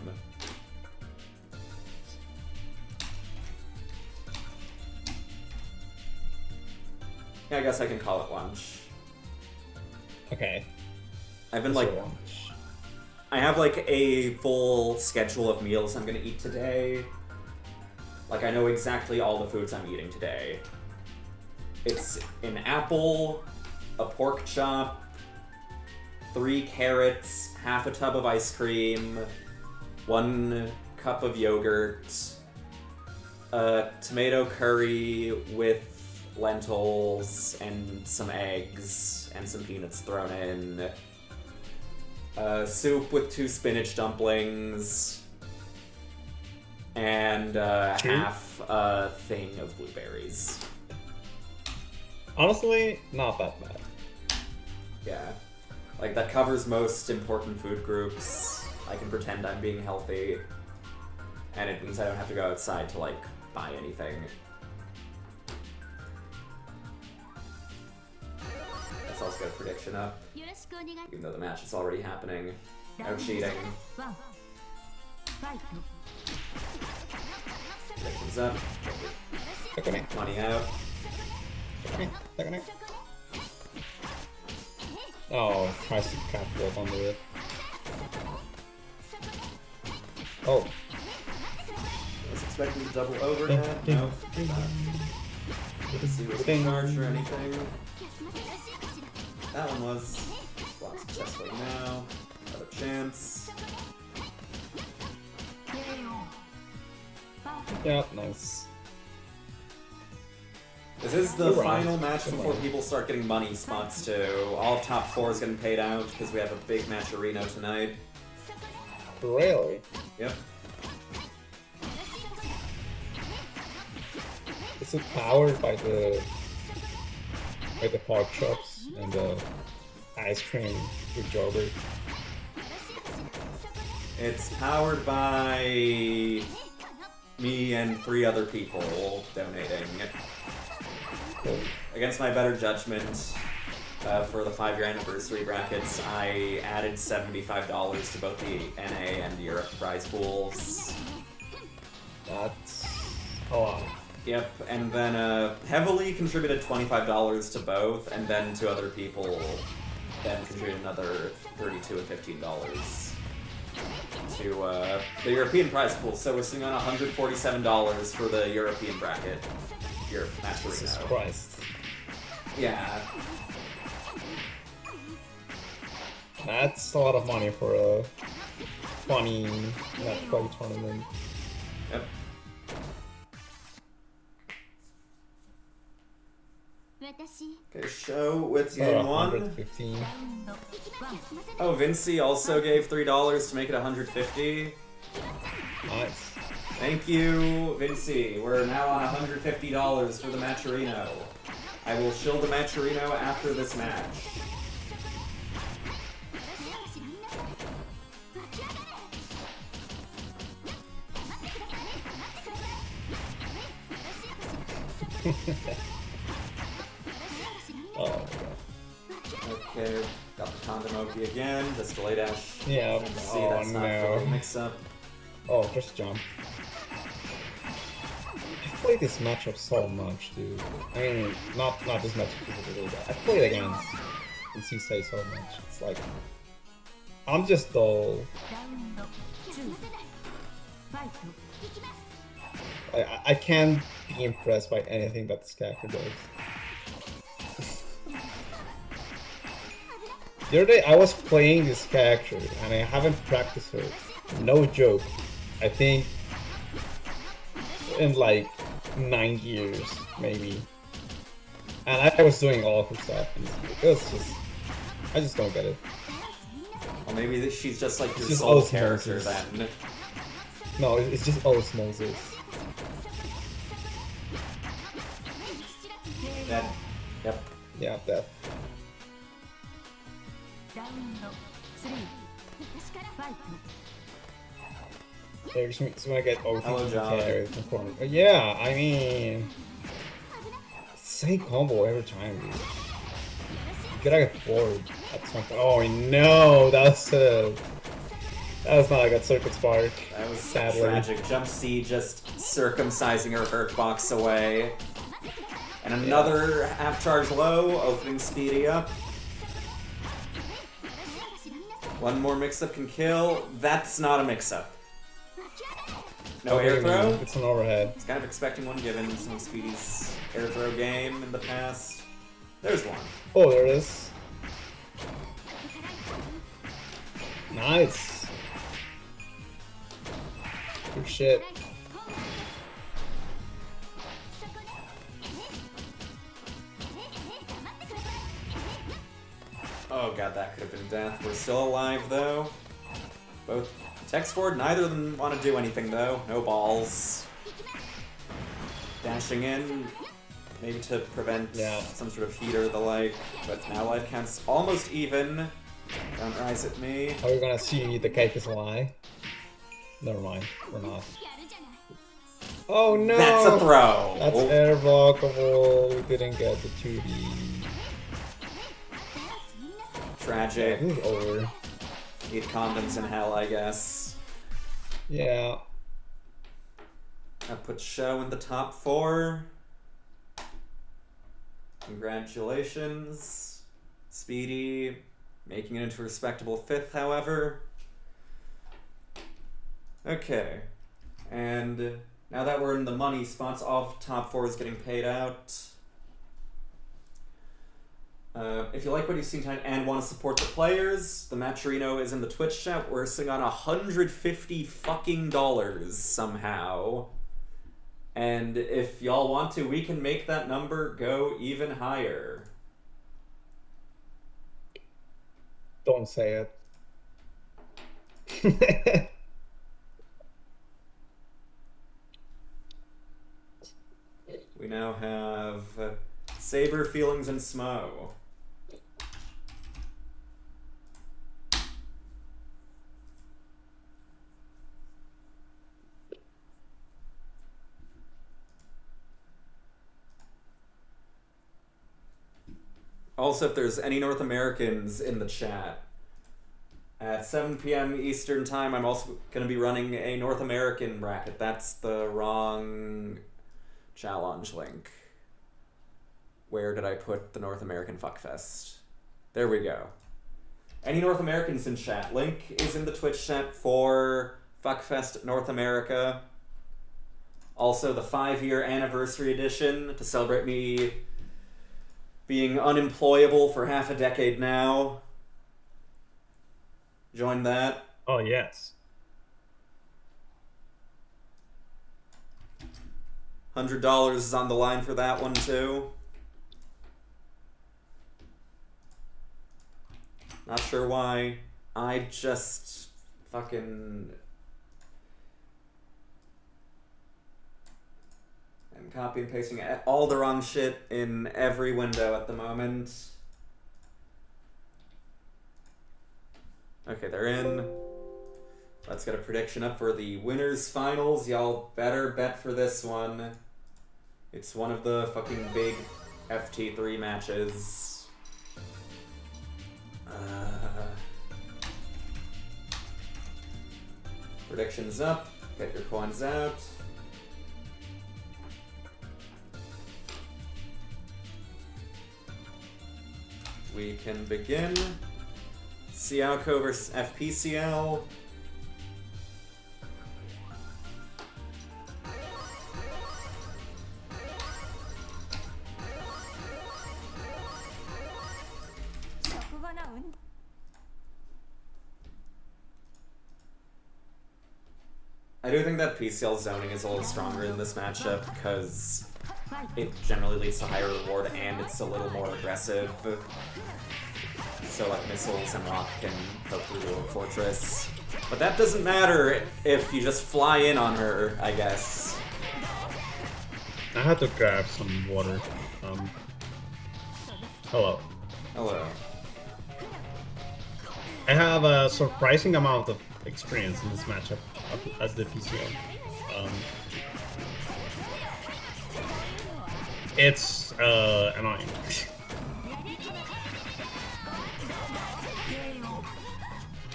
Yeah, I guess I can call it lunch. Okay. I've been, What's like... your lunch? I have, like, a full schedule of meals I'm gonna eat today. Like, I know exactly all the foods I'm eating today. It's an apple, a pork chop, 3 carrots, half a tub of ice cream, 1 cup of yogurt, a tomato curry with lentils and some eggs and some peanuts thrown in, soup with 2 spinach dumplings, and half a thing of blueberries. Honestly, not that bad. Yeah. Like, that covers most important food groups. I can pretend I'm being healthy. And it means I don't have to go outside to, like, buy anything. Let's also get a prediction up, よろしくお願い even though the match is already happening. No cheating. ワンファイト Predictions up. だからね Money out. だからね Oh, tries to catwalk under it. Oh. I was expecting to double overhead. Ding, No. ding, Let's see what's Ding. charged or anything. That one was blocked successfully now. Another chance. Yeah, nice. This is the You're right. final match Come before on. people start getting money spots too. All top 4 is getting paid out because we have a big match at Reno tonight. Really? Yep. Is it powered by the pork chops and the ice cream with yogurt? It's powered by me and 3 other people donating. Cool. Against my better judgment, for the 5-year anniversary brackets, I added $75 to both the NA and the Europe prize pools. That's a lot. Yep, and then heavily contributed $25 to both, and then to other people, then contributed another $32 and $15 to the European prize pool. So we're sitting on $147 for the European bracket. Europe match Jesus Reno. Christ. Yeah. That's a lot of money for a funny Netplay tournament. Yep. 私 Okay, show with It's game about 1. 115. ラウンドワン Oh, Vinci also gave $3 to make it $150. Nice. Thank you, Vinci. We're now on $150 for the Matcherino. I will shill the Matcherino after this match. Oh my god. Okay, got the Kondomoki again. Just delay dash. Yeah, See, oh that's not fully no. mix up. Oh, just jump. I've played this matchup so much, dude. I mean, not this matchup specifically, but I've played against NC so much. It's like, I'm just dull. ラウンドツーファイト I can't be impressed by anything that this character does. The other day I was playing this character and I haven't practiced her. No joke. I think in like 9 years, maybe. And I was doing all of her stuff. And it was just, I just don't get it. Well, maybe she's just like your just soul osmosis. character then. No, it's just osmosis. That, yep. Yeah, that. ラウンドスリーファイト They just wanna get Hello, OTT John. carry from corner. But yeah, I mean, same combo every time, dude. You gotta get bored at some point. Oh no, that was not a good circuit spark. That was Sadly. tragic. Jump C just circumcising her hurt box away. And another half charge low, opening speedy up. One more mix up can kill. That's not a mix up. No What do air you throw? mean? It's an overhead. I was kind of expecting one given some of Speedy's air throw game in the past. There's one. Oh, there it is. Nice. Good shit. Oh god, that could have been death. We're still alive though. Both text forward, neither of them want to do anything though. No balls. Dashing in, maybe to prevent some sort of heat or the like. But now life counts almost even. Don't rise at me. Are we gonna see the cake is a lie? Never mind, we're not. Oh no! That's a throw. That's air blockable. We didn't get the 2D. Tragic. This is over. Need condoms in hell, I guess. Yeah. That puts Show in the top 4. Congratulations. Speedy making it into a respectable 5th, however. Okay. And now that we're in the money spots, all top 4 is getting paid out. If you like what you've seen tonight and want to support the players, the Matcherino is in the Twitch chat. We're sitting on $150 fucking somehow. And if y'all want to, we can make that number go even higher. Don't say it. We now have Saber, Feelings, and Smo. Also, if there's any North Americans in the chat, at 7 p.m. Eastern Time, I'm also going to be running a North American bracket. That's the wrong challenge link. Where did I put the North American Fuckfest? There we go. Any North Americans in chat? Link is in the Twitch chat for Fuckfest North America. Also, the 5-year anniversary edition to celebrate me being unemployable for half a decade now. Join that. Oh, yes. $100 is on the line for that one, too. Not sure why. I just fucking am copy and pasting all the wrong shit in every window at the moment. Okay, they're in. Let's get a prediction up for the winners finals. Y'all better bet for this one. It's one of the fucking big FT3 matches. Predictions up. Get your coins out. We can begin. Sialco versus FPCL. I do think that PCL zoning is a little stronger in this matchup because it generally leads to higher reward and it's a little more aggressive. So like missiles and rock can poke through the fortress. But that doesn't matter if you just fly in on her, I guess. I had to grab some water. Hello. Hello. I have a surprising amount of experience in this matchup as the PCO. It's annoying.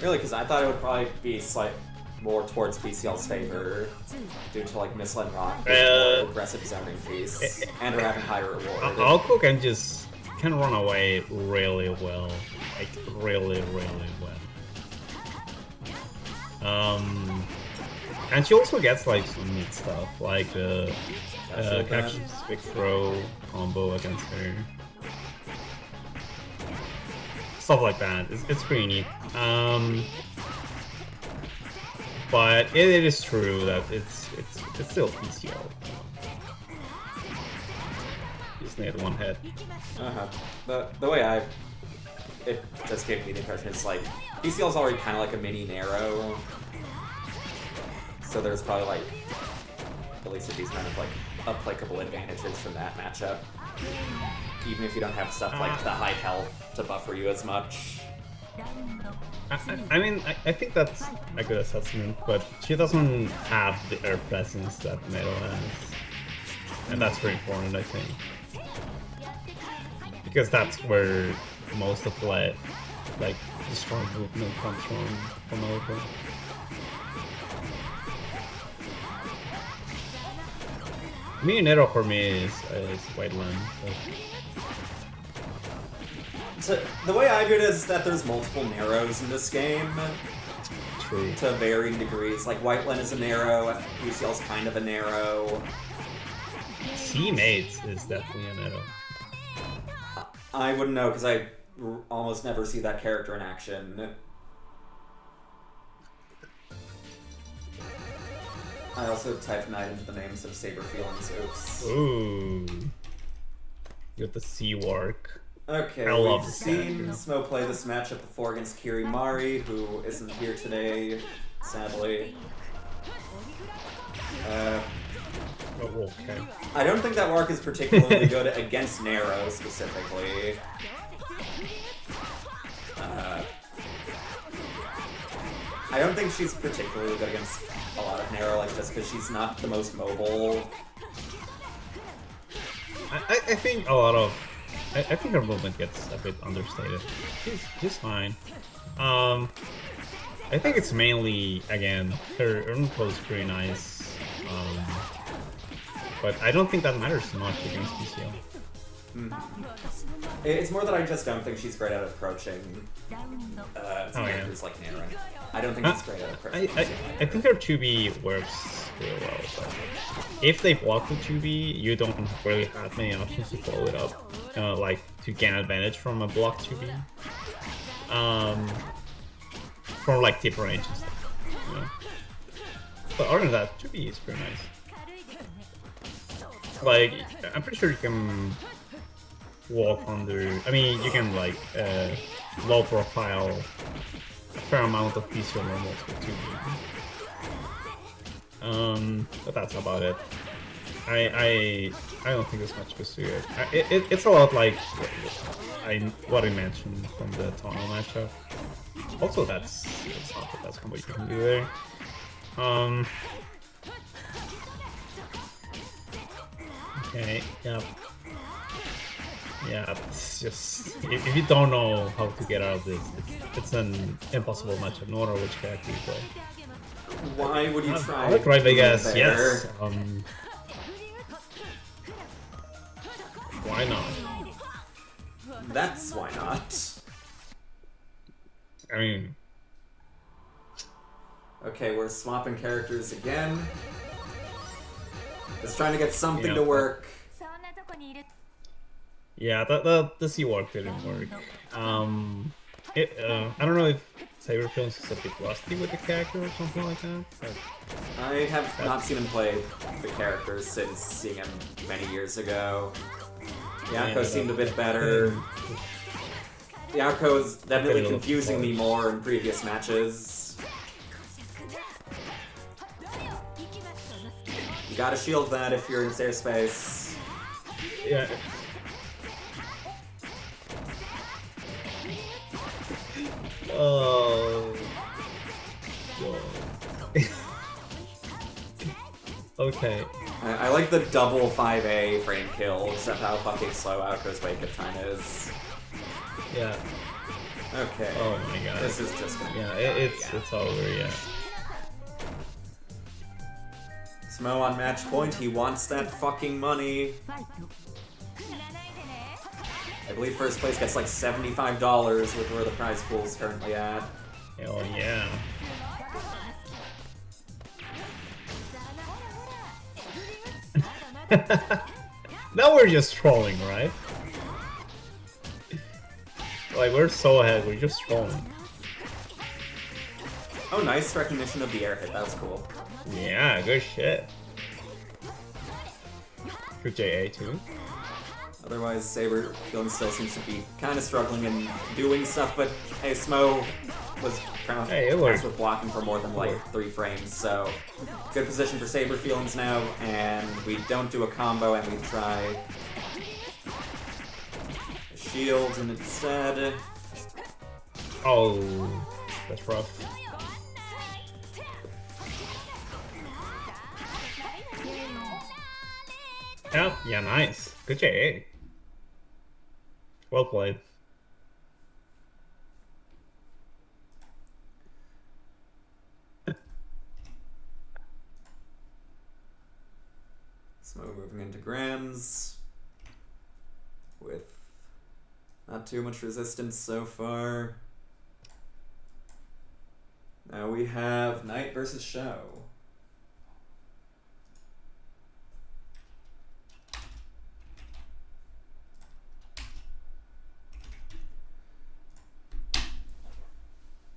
Really, because I thought it would probably be more towards PCL's favor due to like missile and rock, more aggressive zoning piece, and we're having higher reward. Alco can run away really well, like really well. And she also gets like some neat stuff, like the catch specific throw combo against her. Stuff like that. It's pretty neat. But it is true that it's still PCO. Just need one hit. The way it just gave me the impression it's like PCL's already kind of like a mini Narrow, so there's probably like at least a decent amount of like applicable advantages from that matchup, even if you don't have stuff like the high health to buffer you as much. I mean, I think that's a good assessment, but she doesn't have the air presence that Nero has. And that's very important, I think. Because that's where most of the strong movement comes from Naruto. Nero for me is White Land. So, the way I view it is that there's multiple Neros in this game. True. To varying degrees. Like, White Land is a Nero, UCL's kind of a Nero. Teammates is definitely a Nero. I wouldn't know, because I almost never see that character in action. I also typed night into the names of Saber Feelings. Oops. Ooh. You got the C work. Okay, I love we've this seen character. Smo play this matchup before against Kirimari, who isn't here today, sadly. Oh, okay. I don't think that Wark is particularly good against Nero, specifically. I don't think she's particularly good against a lot of Nero, like, just because she's not the most mobile. I think a lot of... I think her movement gets a bit understated. She's fine. I think it's mainly, again, her info is pretty nice. But I don't think that matters too much against PCL. It's more that I just don't think she's great at approaching characters like Nero. I don't think she's great at approaching. I think her 2B works really well, but if they block the 2B, you don't really have many options to follow it up, like to gain advantage from a block 2B. From like tip range and stuff, you know? But other than that, 2B is pretty nice. Like, I'm pretty sure you can walk under... I mean, you can, like, low profile a fair amount of PC normals with 2B. But that's about it. I don't think there's much to do it. It's a lot like what I mentioned from the Tono matchup. Also, that's not the best combo you can do there. Okay, yep. Yeah, it's just... If you don't know how to get out of this, it's an impossible matchup, no matter which character you play. Why would you try? I'll try, I guess, there? yes. Why not? That's why not. I mean... Okay, we're swapping characters again. Just trying to get something Yeah. to work. そんなとこにいる Yeah, the C work didn't work. I don't know if Saber Films is a bit rusty with the character or something like that. But I have not seen him play the characters since seeing him many years ago. Yako seemed a bit better. Yako's definitely confusing me more in previous matches. You gotta shield that if you're in safe space. yeah. Oh. Okay. I like the double 5A frame kill, except how fucking slow Yako's wake up time is. Yeah. Okay. Oh my god. This is just gonna be Yeah, it's over. Yeah. Smo on match point, he wants that fucking money. ファイト振らないでね I believe first place gets like $75 with where the prize pool is currently at. Hell yeah. Now we're just trolling, right? Like, we're so ahead, we're just trolling. Oh, nice recognition of the air hit, that was cool. Yeah, good shit. Good JA too. Otherwise, Saber Feeling still seems to be kind of struggling and doing stuff, but hey, Smo was Hey, it worked. with blocking for more than like 3 frames, so good position for Saber Feelings now, and we don't do a combo and we try shields and instead. Oh. That's rough. Oh, yeah, nice. Good job. Well played. So moving into grams with not too much resistance so far. Now we have Knight versus Show.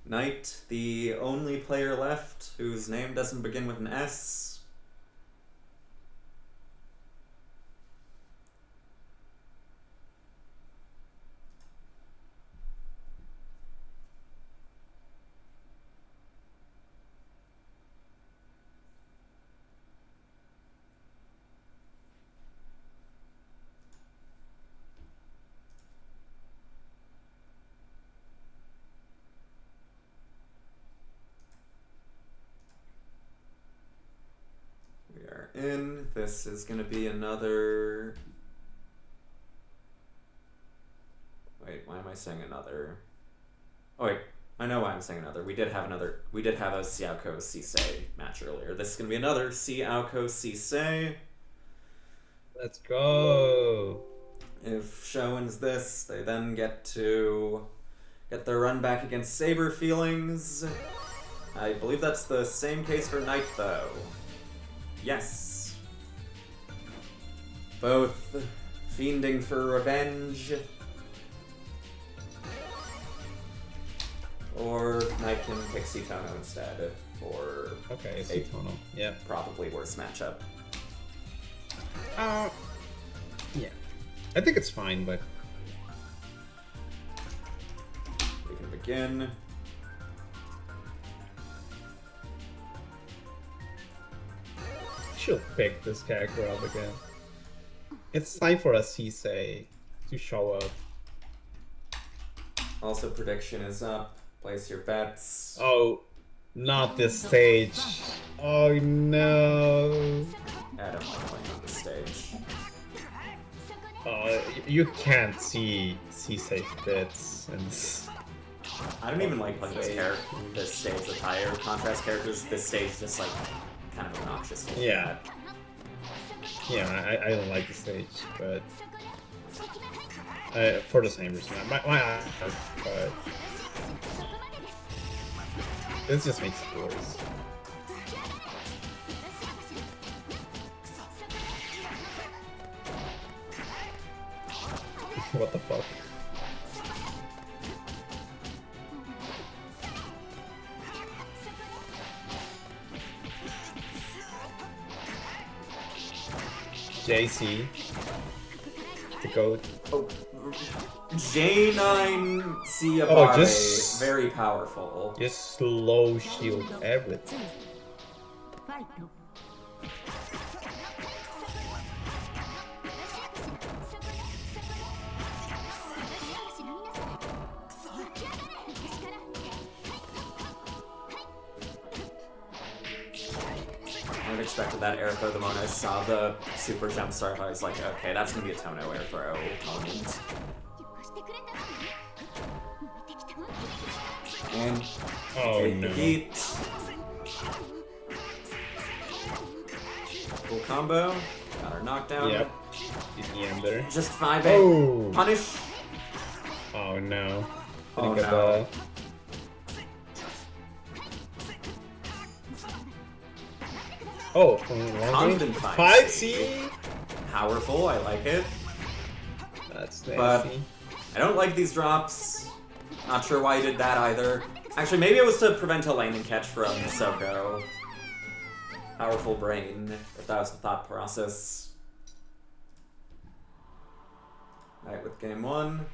Knight, the only player left whose name doesn't begin with an S. In. This is going to be another... Wait, why am I saying another? Oh wait, I know why I'm saying another. We did have a Xiaoko Sisei match earlier. This is going to be another Xiaoko Sisei. Let's go. If Sho wins this, they then get to get their run back against Saber Feelings. I believe that's the same case for Knight though. Yes. Both fiending for revenge. Or Knight can pick Tono instead for Okay, a Tono. Yeah. probably worse matchup. Yeah. I think it's fine, but We can begin. she'll pick this character up again. It's time for a Sisei to show up. Also, prediction is up. Place your bets. Oh, not this stage. Oh no. I don't like playing on this stage. You can't see Sisei's bits and I don't even like playing this stage with higher contrast characters. This stage is just like kind of obnoxious. yeah. Yeah, I don't like the stage, but for the same reason. My but this just makes it worse. What the fuck? JC, the goat. Oh, J9 Ciabarre, just- very powerful. Just slow shield everything. I would expected that air throw the moment I saw the super jump start. I was like, okay, that's gonna be a Tono air throw moment. And Oh take no. the heat. Full combo. Got our knockdown. Yep. The ender. Just 5-8. Oh. Punish. Oh no. Oh, Didn't get no. that. Oh, Confident 5C. Powerful, I like it. That's But- nasty. I don't like these drops. Not sure why he did that either. Actually, maybe it was to prevent a lane and catch from Soko. Powerful brain, if that was the thought process. Alright, with game 1.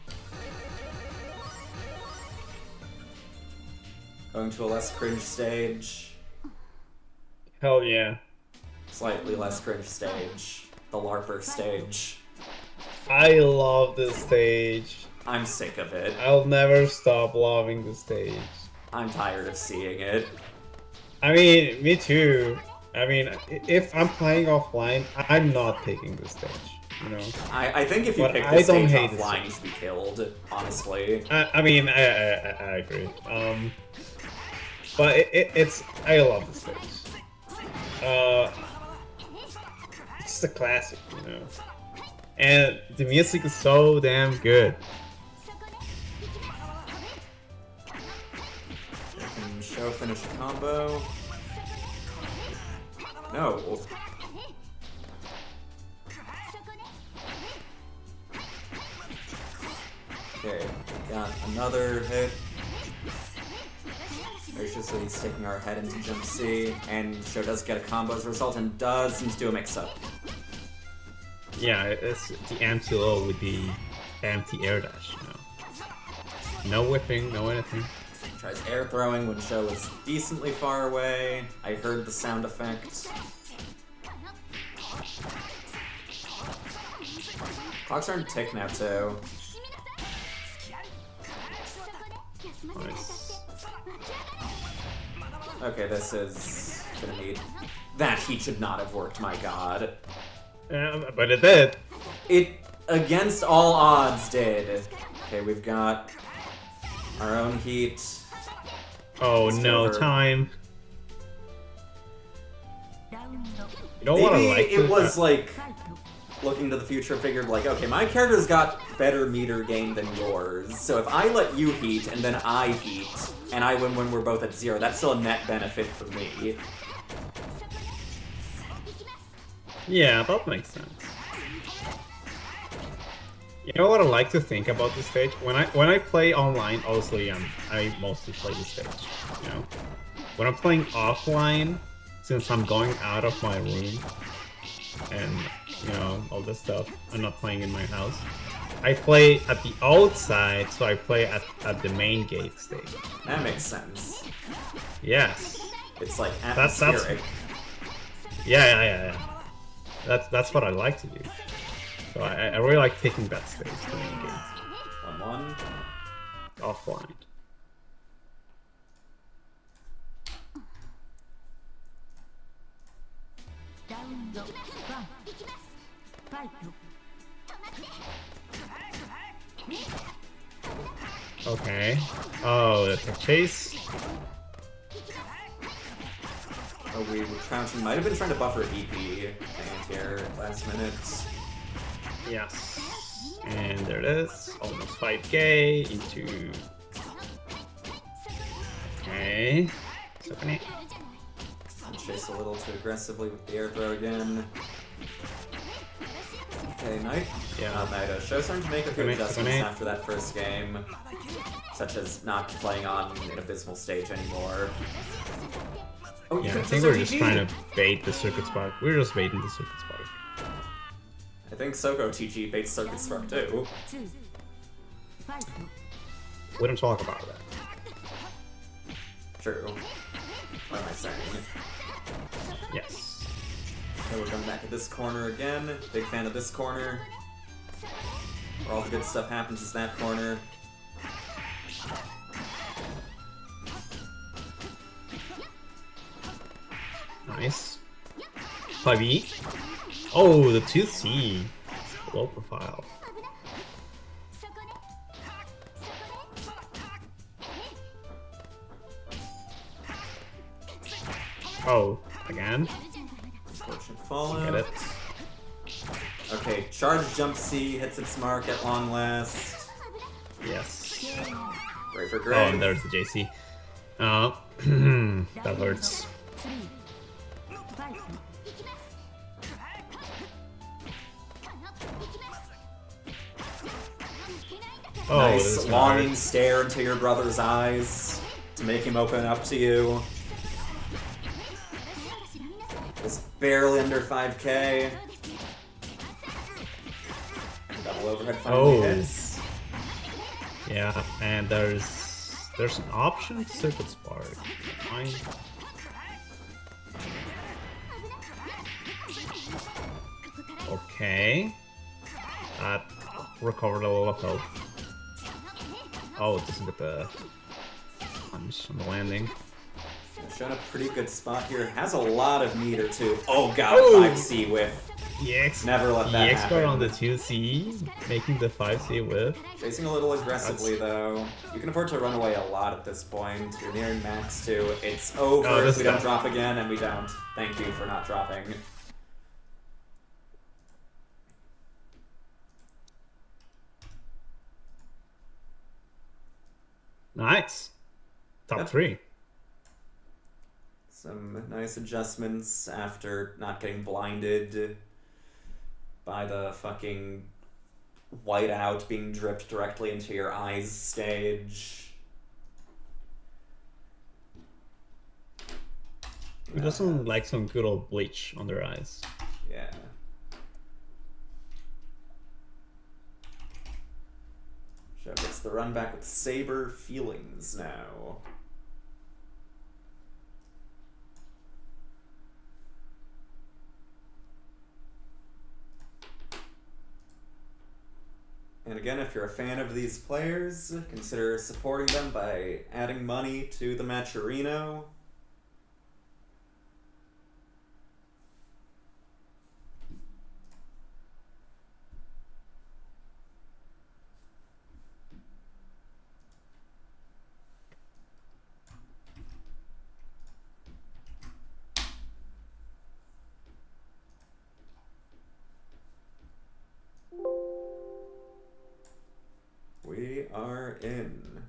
Going to a less cringe stage. Hell yeah. Slightly less cringe stage. The LARPer stage. I love this stage. I'm sick of it. I'll never stop loving this stage. I'm tired of seeing it. I mean, me too. I mean, if I'm playing offline, I'm not picking this stage, you know? I think if you But pick I this don't stage hate offline, it. you should be killed, honestly. I mean, I agree. But it's I love this stage. It's just a classic, you know. And the music is so damn good. And show finish combo. No. Okay, got another hit. Graciously, he's taking our head into jump C, and Show does get a combo as a result, and does seems to do a mix-up. Yeah, it's the empty low with the empty air dash, you know. No whipping, no anything. Tries air throwing when Show is decently far away. I heard the sound effect. Clock's starting to tick now, too. Nice. Okay, this is gonna need... That heat should not have worked, my god. But it did. It, against all odds, did. Okay, we've got our own heat. Oh It's no, over. time. You know what I Maybe like? it was like, looking to the future, figured like, okay, my character's got better meter game than yours, so if I let you heat and then I heat, and I win when we're both at 0, that's still a net benefit for me. Yeah, that makes sense. You know what I like to think about this stage? When I play online, obviously I mostly play this stage, you know? When I'm playing offline, since I'm going out of my room and, you know, all this stuff, I'm not playing in my house. I play at the outside, so I play at the main gate stage. That makes sense. Yes. It's like That's- atmospheric. Yeah. That's what I like to do. So I really like picking that stage, the main gate, 1-1. offline. Okay. Oh, that's a chase. Oh, we were crouching. Might have been trying to buffer EP here last minute. Yes. And there it is. Almost 5k into... Okay. Second. And chase a little too aggressively with the air throw again. Okay, Knight. Yeah. Knight. Show starting to make a few Second. adjustments after that first game. Such as not playing on an abysmal stage anymore. Oh, you Yeah, I could think just we're just RTG. trying to bait the circuit spark. We're just baiting the circuit spark. I think Soko TG baits Circuit Struck too. We don't talk about that. True. What am I saying? Yes. Okay, we're coming back at this corner again. Big fan of this corner. Where all the good stuff happens is that corner. Nice. 5e. Oh, the 2c. Low profile. Oh, again? Fortune Fallout. Get it. Okay, charge jump C hits its mark at long last. Yes. Great for Oh, Greg. and there's the JC. That hurts. Oh, this Nice is longing hard. stare into your brother's eyes to make him open up to you. It's barely under 5k. Double overhead finally Oh. hits. Yeah, and there's an option circuit spark. Fine. Okay. That recovered a lot of health. Oh, it doesn't get the damage on the landing. Showing a pretty good spot here. Has a lot of meter too. Oh god, Oh! 5C whiff. EX. Never let that EX happen. guard on the 2C, making the 5C whiff. Chasing a little aggressively though. You can afford to run away a lot at this point. You're nearing max too. It's over Oh, if we don't tough. drop again, and we don't. Thank you for not dropping. Nice. Top Yep. 3. Some nice adjustments after not getting blinded by the fucking whiteout being dripped directly into your eyes stage. Who doesn't like some good old bleach on their eyes? Yeah. Show gets the run back with Saber feelings now. And again, if you're a fan of these players, consider supporting them by adding money to the Matcherino. We are in.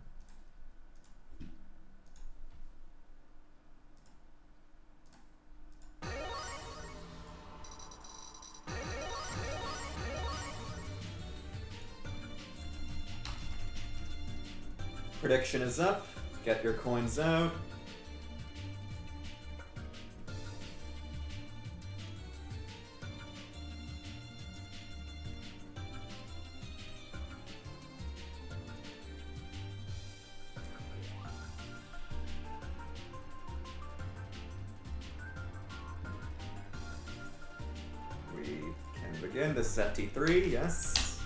Prediction is up. Get your coins out. We can begin. This is FT3, yes.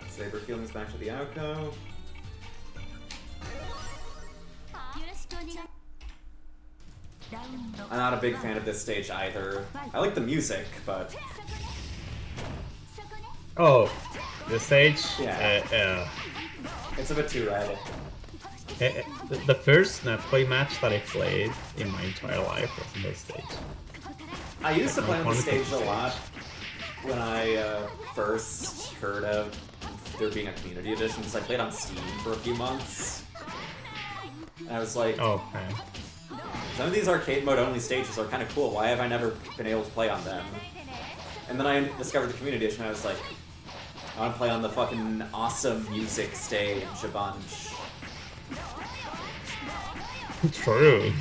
Saber feelings back to the Alco. I'm not a big fan of this stage either. I like the music, but Oh, the stage? Yeah. it's a bit too red. The first Netplay match that I played in my entire life was on this stage. I used to play on the Iconic stage a lot when I first heard of there being a community edition, because I played on Steam for a few months. And I was like, Oh, okay. some of these arcade mode only stages are kind of cool. Why have I never been able to play on them? And then I discovered the community edition, and I was like, I want to play on the fucking awesome music stage a bunch. True.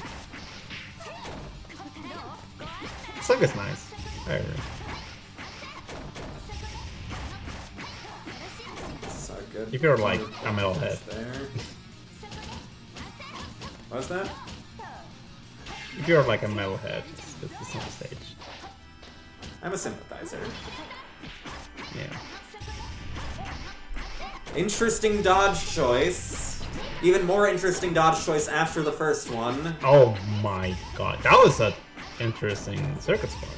The song is nice. I agree. So good. If you're like a metalhead. There. What was that? If you're like a metalhead, it's on the stage. I'm a sympathizer. Yeah. Interesting dodge choice. Even more interesting dodge choice after the first one. Oh my god, that was a interesting circuit spot.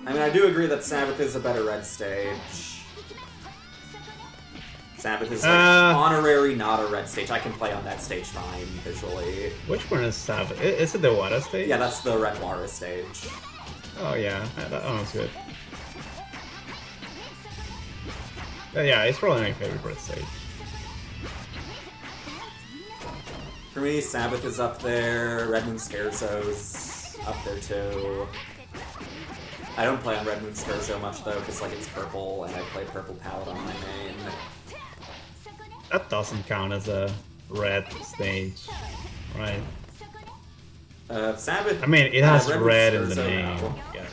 I mean, I do agree that Sabbath is a better red stage. Sabbath is like honorary, not a red stage. I can play on that stage fine, visually. Which one is Sabbath? Is it the Wada stage? Yeah, that's the red Wara stage. Oh yeah, that one's good. Yeah, it's probably my favorite red stage. For me, Sabbath is up there, Red Moon Scherzo's up there too. I don't play on Red Moon Scherzo much though, because like it's purple, and I play purple palette on my main. That doesn't count as a red stage, right? Sabbath. I mean, it has Red Moon red in the Scherzo, name, no. yes.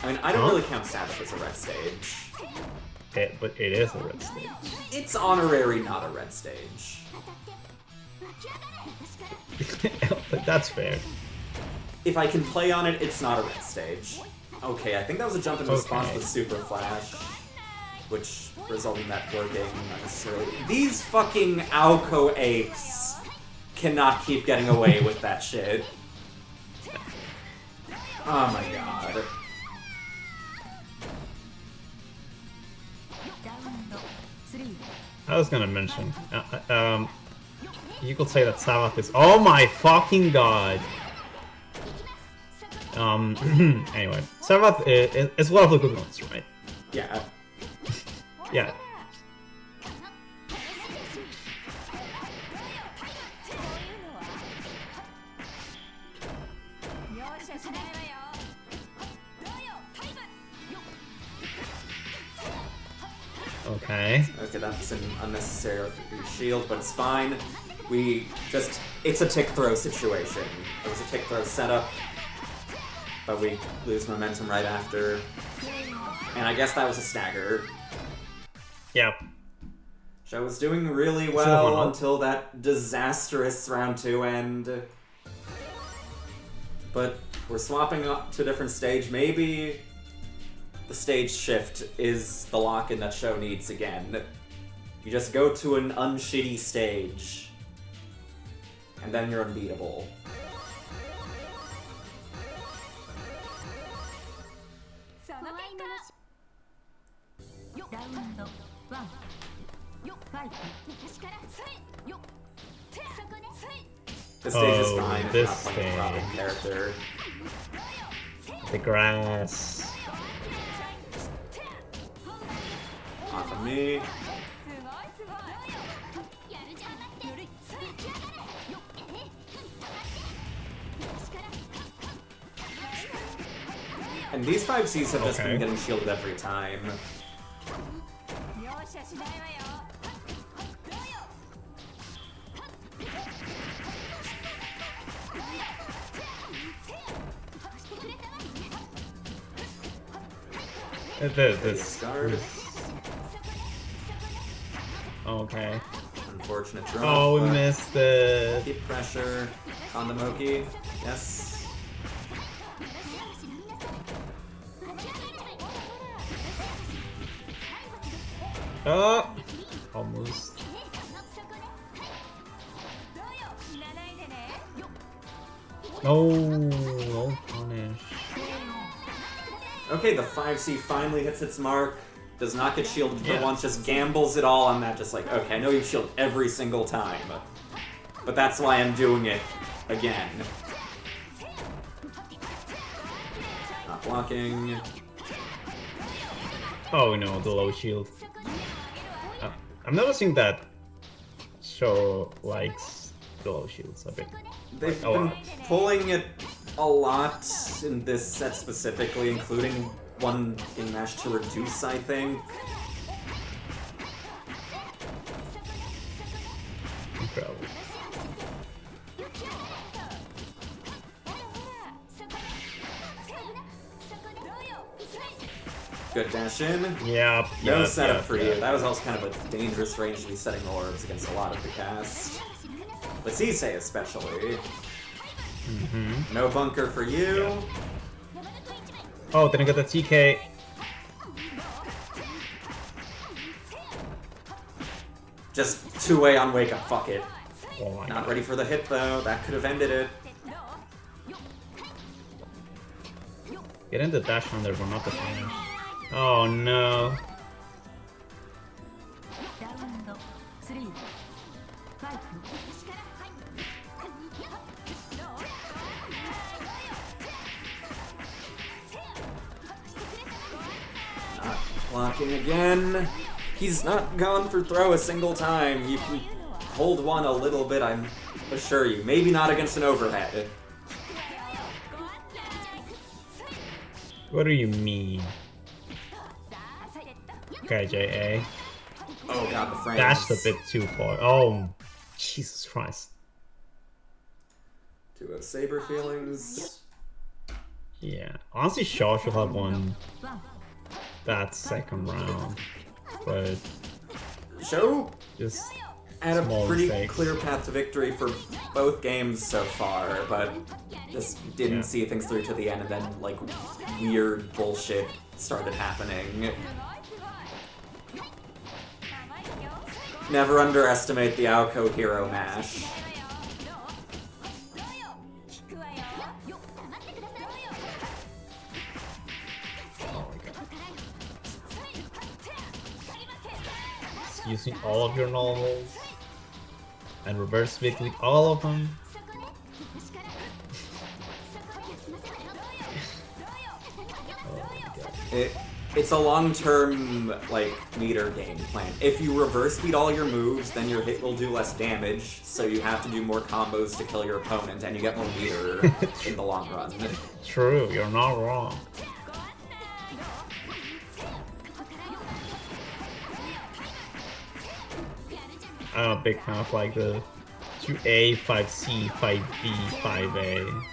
I mean, I don't Huh? really count Sabbath as a red stage. But it is a red stage. It's honorary, not a red stage. That's fair. If I can play on it, it's not a red stage. Okay, I think that was a jump in response Okay. with Super Flash, which resulted in that working unnecessarily. These fucking Alco apes cannot keep getting away with that shit. Oh my god. I was gonna mention. You could say that Savath is. Oh my fucking god! Anyway, Savath is one of the good ones, right? Yeah. Yeah. Okay. Okay, that's an unnecessary shield, but it's fine. It's a tick throw situation. It was a tick throw setup, but we lose momentum right after. And I guess that was a stagger. Yep. Show was doing really So well one up. until that disastrous round 2 end. But we're swapping up to a different stage. Maybe the stage shift is the lock-in that Show needs again. You just go to an unshitty stage, and then you're unbeatable. This stage is Oh, fine if this not playing a Robin stage. character. The grass. Off of me. And these 5Cs have just been Okay. getting shielded every time. This. Guard. Okay. Unfortunate drop. Oh, we but missed it. Keep pressure on the Moki. Yes. Oh, almost. No punish. Okay, the 5C finally hits its mark. Does not get shielded for Yeah. once, just gambles it all on that. Just like, okay, I know you shield every single time, but that's why I'm doing it again. Not blocking. Oh no, the low shield. I'm noticing that Show likes the low shields a bit. They've Oh, been wow. pulling it a lot in this set specifically, including one in match to reduce, I think. Incredible. Good dash in. Yep. No yep, setup yep, for yep. you. That was also kind of a dangerous range to be setting orbs against a lot of the cast. But Sisei especially. No bunker for you. Oh, didn't get the TK. Just two-way on wake up, fuck it. Oh my Not god. ready for the hit though, that could have ended it. Getting the dash on there, but not the punish. Oh no. Not blocking again. He's not gone for throw a single time. You can hold one a little bit, I'm assure you. Maybe not against an overhead. What do you mean? Okay, JA. Oh god, the frames. Dashed a bit too far. Oh, Jesus Christ. 2-0 Saber feelings. Yeah. Honestly, Shaw should have won that second round. But Show just... had a small pretty mistakes. clear path to victory for both games so far, but just didn't Yeah. see things through to the end, and then like weird bullshit started happening. Never underestimate the Aoko hero mash. Oh my god. Using all of your novels and reverse speed with all of them. Oh my god. It's a long-term, like, meter game plan. If you reverse speed all your moves, then your hit will do less damage, so you have to do more combos to kill your opponent, and you get more meter in the long run. True, you're not wrong. I'm a big fan of like the 2A, 5C, 5B, 5A.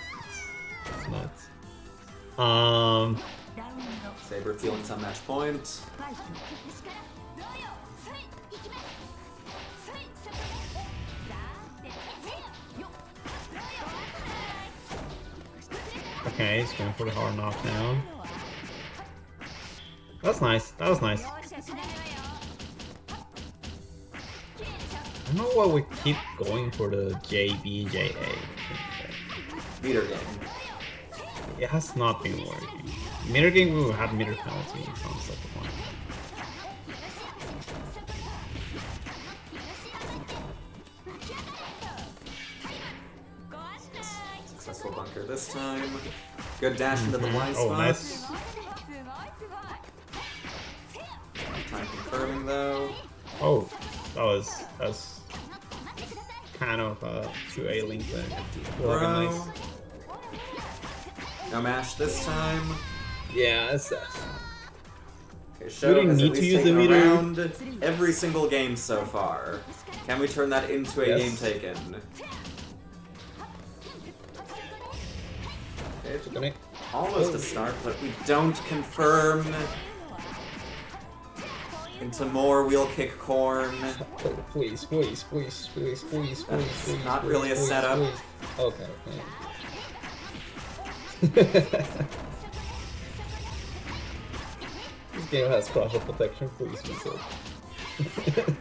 It's nuts. Saber feeling some match point. Okay, he's going for the hard knockdown. That's nice. That was nice. I don't know why we keep going for the JBJA. Meter game. It has not been working. Meter game will have meter penalties on second one. Successful bunker this time. Good dash into the blind Oh, spot. nice. Time confirming though. Oh, that's kind of a 2A link there. Bro. Nice. No mash this time. Yeah, it's Okay, Show didn't has need at to least use the taken meter. around every single game so far. Can we turn that into a Yes. game taken? Okay, Connect. almost a start, but we don't confirm. Into more wheel kick corn. Oh, please, please, please, please, please, please, That's please. not please, really a please, setup. please. Okay, okay. This game has crusher protection, please use it.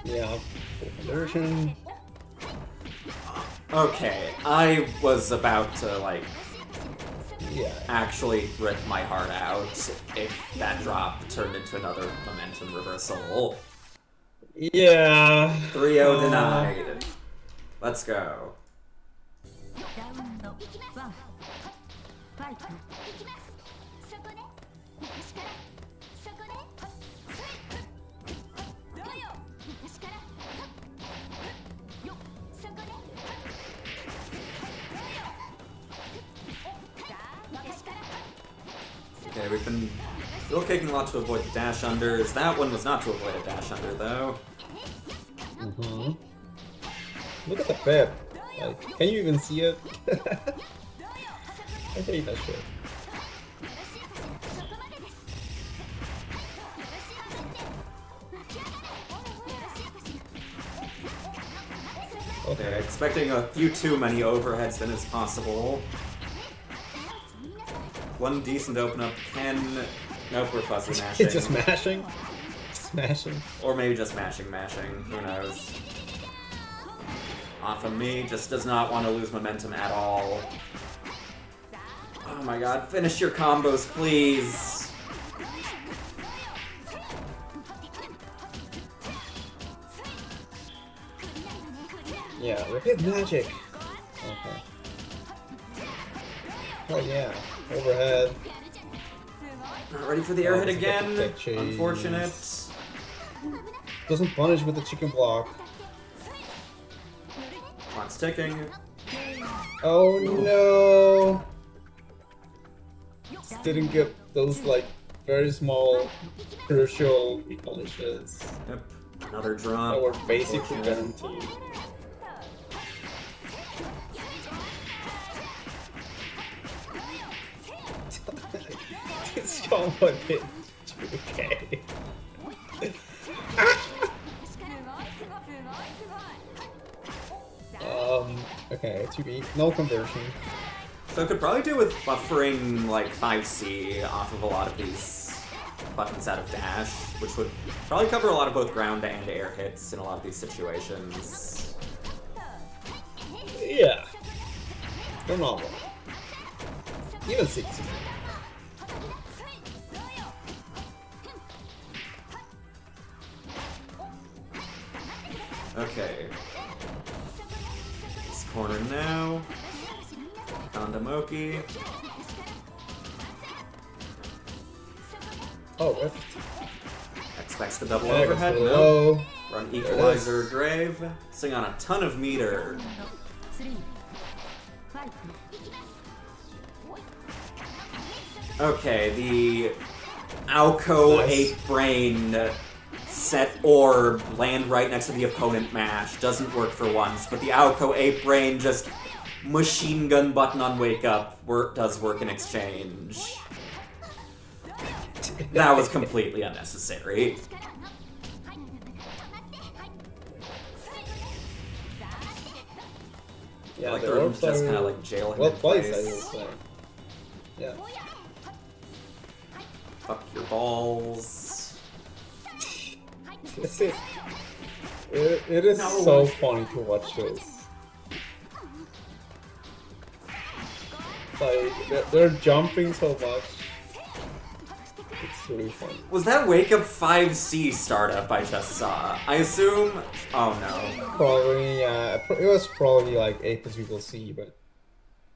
Yeah, full conversion. Okay, I was about to, like, Yeah. actually rip my heart out if that drop turned into another momentum reversal. Yeah. 3-0 denied. Let's go. Okay, we've been still kicking a lot to avoid the dash unders. That one was not to avoid a dash under, though. Mm-hmm. Look at the pip. Like, can you even see it? I hate that shit. Okay, expecting a few too many overheads then is possible. One decent open up can... Nope, we're fuzzy mashing. It's just mashing. Smashing. Or maybe just mashing. Who knows? Off of me, just does not want to lose momentum at all. Oh my god, finish your combos, please! Yeah, repeat magic. Okay. Oh yeah. Overhead. Not ready for the airhead doesn't get again. the cheese. Unfortunate. Doesn't punish with the chicken block. Clock's ticking. Oh no! Just didn't get those like very small crucial punishes Yep. Another drop. that were basically Unfortunate. guaranteed. This combo did 2k. Okay, 2B, no conversion. So it could probably do with buffering like 5C off of a lot of these buttons out of dash, which would probably cover a lot of both ground and air hits in a lot of these situations. Yeah. They're not wrong. Even 60. Okay. This corner now. Kondamoki. Oh, what? Expects the double Yeah, overhead, goes no. low. Run There it Equalizer is. Grave. Sing on a ton of meter. Okay, the Alco Nice. Ape Brain set orb land right next to the opponent mash. Doesn't work for once, but the Alco Ape Brain just machine gun button on wake up does work in exchange. That was completely unnecessary. Yeah, Like the the room orbs just are kind of like jail him well in placed, I would place. say. Yeah. Fuck your balls. This is. It is No. so funny to watch this. Like, they're jumping so much. It's really fun. Was that Wake Up 5C startup I just saw? I assume. Oh no. Probably, it was probably like A plus equals C, but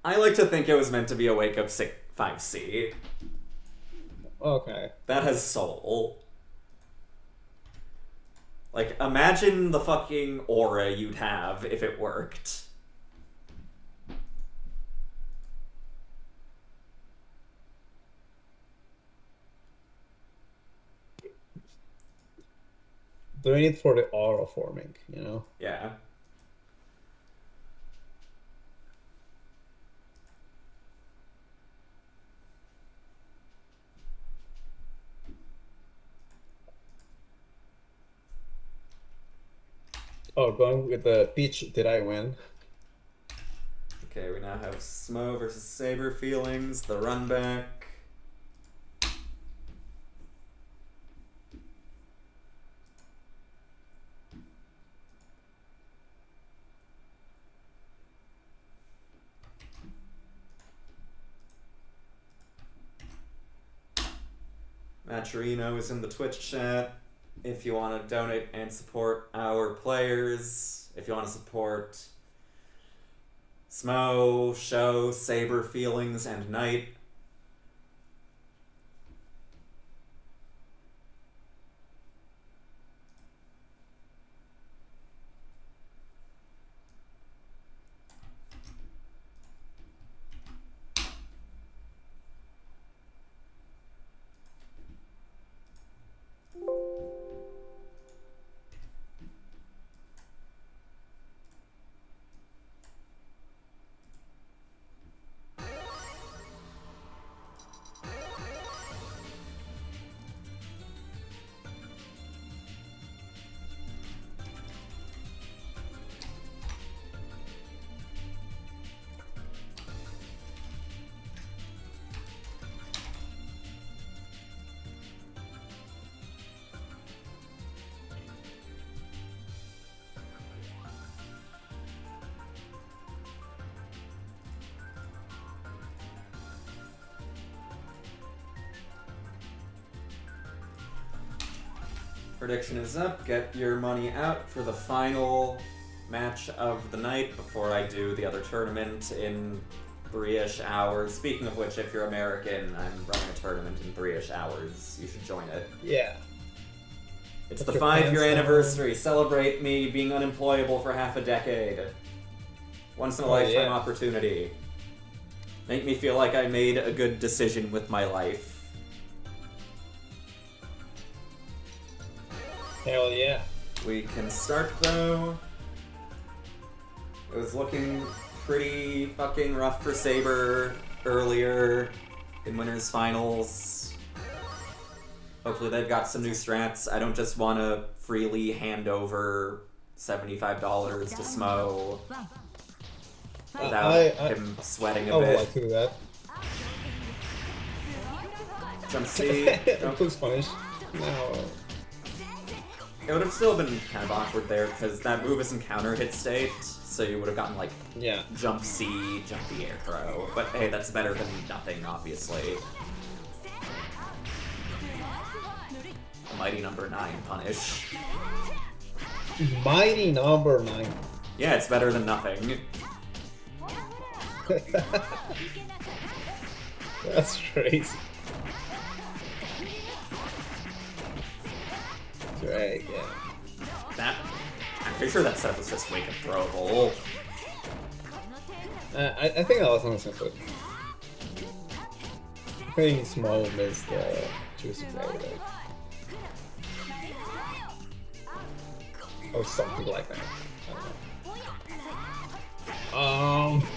I like to think it was meant to be a Wake Up 5C. okay. That has soul. Like, imagine the fucking aura you'd have if it worked. Doing it for the aura forming, you know? Yeah. Oh, going with the Peach, did I win? Okay, we now have Smo versus Saber Feelings, the run back. Maturino is in the Twitch chat. If you want to donate and support our players, if you want to support Smo, Show, Saber Feelings, and Knight. Prediction is up. Get your money out for the final match of the night before I do the other tournament in 3-ish hours. Speaking of which, if you're American, I'm running a tournament in 3-ish hours. You should join it. Yeah. It's Put the your 5-year pants down. anniversary. Celebrate me being unemployable for half a decade. Once in a Oh, lifetime yeah. opportunity. Make me feel like I made a good decision with my life. Hell yeah. We can start though. It was looking pretty fucking rough for Saber earlier in winners finals. Hopefully they've got some new strats. I don't just want to freely hand over $75 to Smo without him sweating a I would bit. like to do that. Jump C. Nope. Please punish. No. It would have still been kind of awkward there because that move isn't counter hit state, so you would have gotten like Yeah. jump C, jump the air throw. But hey, that's better than nothing, obviously. Mighty number 9 punish. Mighty number 9. Yeah, it's better than nothing. That's crazy. Great, yeah. That I'm pretty sure that setup was just wake up throwable. I think that was on simple. I think Small missed the juicy there. Like. Or something like that. I don't know.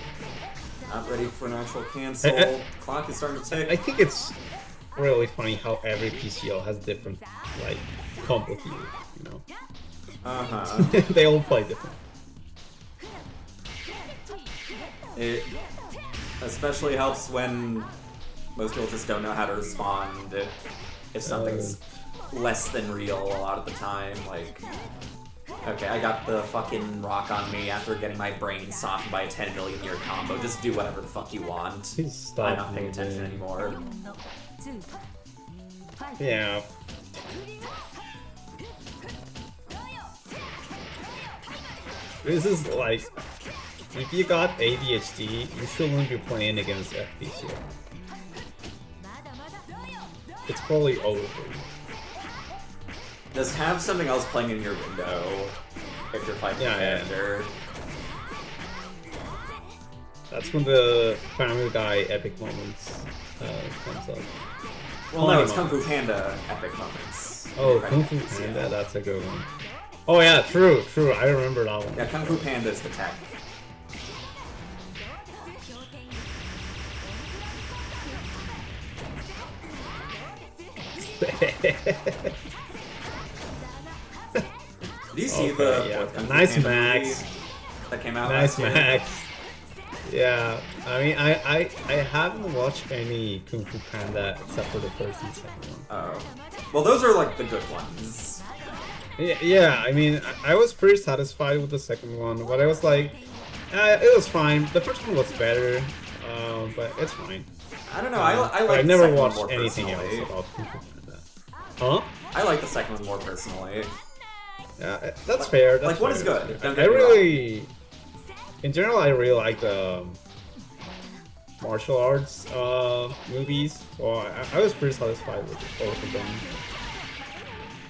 Not ready for an actual cancel. Clock is starting to tick. I think it's really funny how every PCO has different, like, comp with you, you know? Uh-huh. They all play different. It especially helps when most people just don't know how to respond if something's less than real a lot of the time. Like, okay, I got the fucking rock on me after getting my brain softened by a 10 million year combo. Just do whatever the fuck you want. Stop I'm not paying attention moving. anymore. Yeah. This is like, if you got ADHD, you shouldn't be playing against FPCO. It's probably over for you. Just have something else playing in your window if you're fighting a character. That's when the Family Guy epic moments comes up. Well, no, it's Kung Fu Panda epic moments. Oh, Kung Fu Panda, that's a good one. Oh yeah, true, I remember that one. Yeah, Kung Fu Panda is the tech. Did you see the fourth Kung Fu Nice Panda Max. movie that came out Nice last year? Max. Yeah, I mean, I haven't watched any Kung Fu Panda except for the first and second one. Oh. Well, those are like the good ones. Yeah, I mean, I was pretty satisfied with the second one, but I was like, it was fine. The first one was better, but it's fine. I don't know, I like I've the never second one watched more anything else personally. about Kung Fu Panda. Huh? I like the second one more personally. Yeah, that's fair. That's Like, one fair. is good. Don't I get me wrong. really, in general, I really like the martial arts movies. So I was pretty satisfied with both of them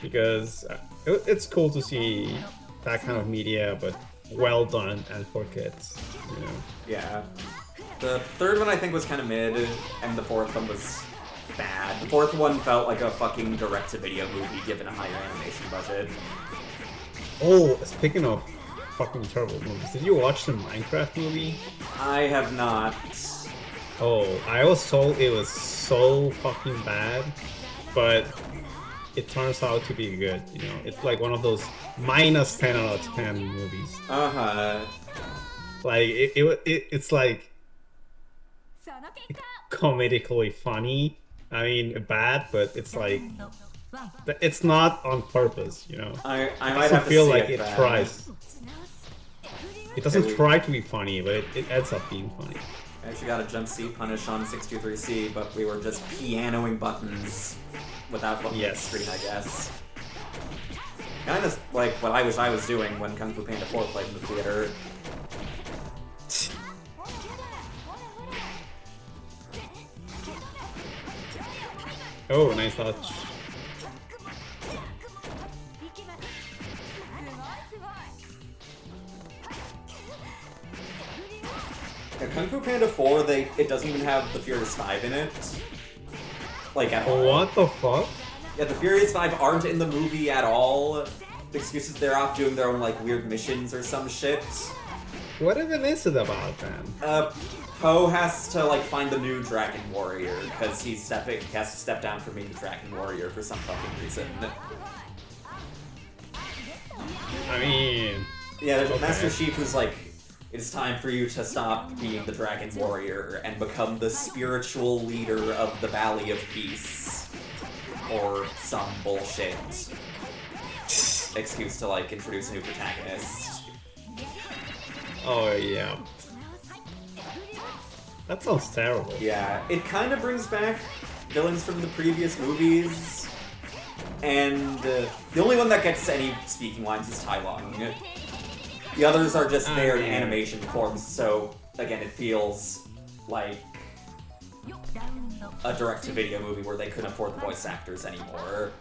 because it's cool to see that kind of media, but well done and for kids. You know. Yeah. The third one I think was kind of mid, and the fourth one was bad. The fourth one felt like a fucking direct-to-video movie given a higher animation budget. Oh, speaking of fucking terrible movies, did you watch the Minecraft movie? I have not. Oh, I was told it was so fucking bad, but it turns out to be good, you know? It's like one of those minus 10 out of 10 movies. Uh-huh. Like, it's like comedically funny. I mean, bad, but it's like, it's not on purpose, you know? I might doesn't have to feel see like it it then. tries. It doesn't Okay, try to be funny, but it ends up being funny. I actually got a jump C punish on 623C, but we were just pianoing buttons without looking at the Yes. screen, I guess. Kind of like what I wish I was doing when Kung Fu Panda 4 played in the theater. Oh, nice touch. Yeah, Kung Fu Panda 4, it doesn't even have the Furious 5 in it. Like, at all. What the fuck? Yeah, the Furious 5 aren't in the movie at all. The excuse is they're off doing their own, like, weird missions or some shit. What even is it about then? Poe has to like find the new Dragon Warrior because he has to step down from being the Dragon Warrior for some fucking reason. I mean, Yeah, there's Okay. Master Chief who's like, it's time for you to stop being the Dragon Warrior and become the spiritual leader of the Valley of Peace. Or some bullshit excuse to like introduce a new protagonist. oh yeah. That sounds terrible. Yeah, it kind of brings back villains from the previous movies. And the only one that gets any speaking lines is Tai Lung. The others are just there in animation forms, so again, it feels like a direct-to-video movie where they couldn't afford the voice actors anymore.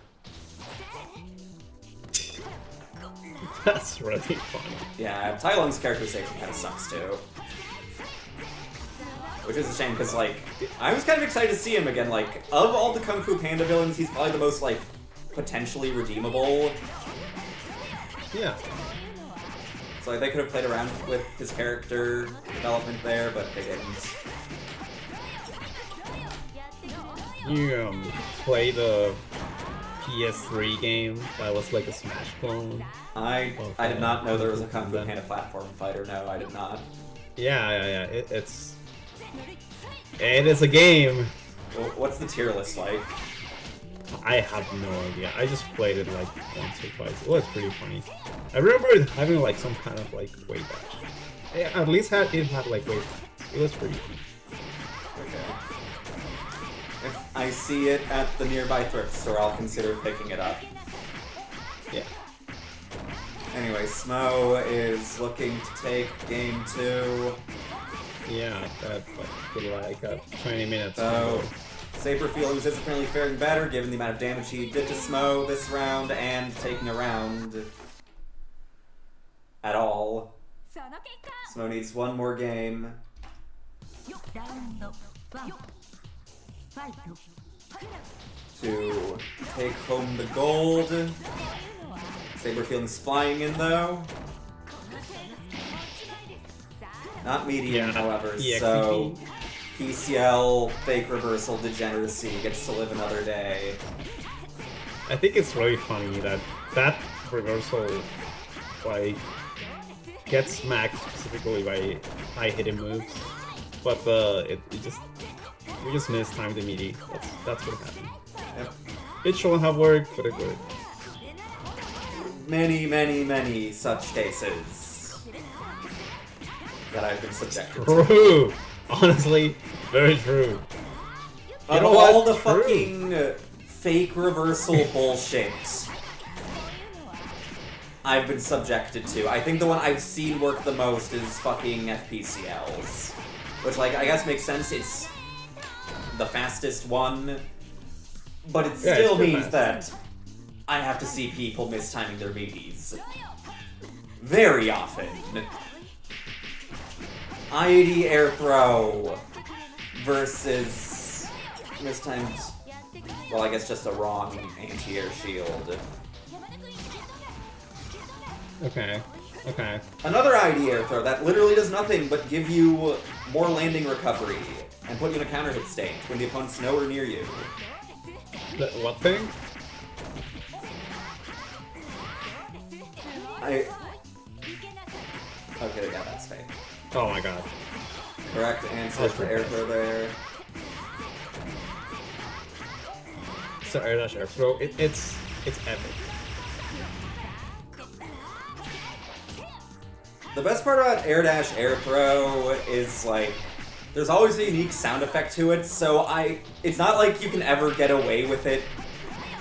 That's really funny. Yeah, Tai Lung's characterization kind of sucks too. Which is a shame, because, like, I was kind of excited to see him again. Like, of all the Kung Fu Panda villains, he's probably the most, like, potentially redeemable. Yeah. So like, they could have played around with his character development there, but they didn't. You play the PS3 game that was like a Smash clone. I did not know there was a Kung Fu Panda platform fighter. No, I did not. Yeah. It is a game. Well, what's the tier list like? I have no idea. I just played it like once or twice. It was pretty funny. I remember it having like some kind of like weight dash. Yeah, at least it had like weight dash. It was pretty funny. Okay. If I see it at the nearby thrift store, I'll consider picking it up. Yeah. Anyway, Smo is looking to take game 2. Yeah, that like 20 minutes. So, Saber Feelings is apparently faring better given the amount of damage he did to Smo this round and taking a round at all. その結果 Smo needs one more game. ラウンド1ファイト to take home the gold. Saber Feelings flying in though. Not medium, Yeah, however, EXP. so PCL, fake reversal degeneracy gets to live another day. I think it's really funny that that reversal like gets smacked specifically by high hitting moves, but we just missed time the meaty. That's what happened. Yep. It shouldn't have worked, but it worked. Many such cases that I've been subjected to. True! Honestly, very true. Of know all what? the True. fucking fake reversal bullshit I've been subjected to, I think the one I've seen work the most is fucking FPCLs. Which, like, I guess makes sense, it's the fastest one, but it Yeah, still it's pretty means fast. that I have to see people mistiming their meaties. Very often. IAD air throw versus mistimed, well, I guess just a wrong anti-air shield. Okay. Another IAD air throw that literally does nothing but give you more landing recovery and put you in a counter hit state when the opponent's nowhere near you. What thing? Okay, yeah, that's fake. Oh my god. Correct answer That's for air perfect. throw there. So air dash air throw, it's epic. The best part about air dash air throw is like there's always a unique sound effect to it, so it's not like you can ever get away with it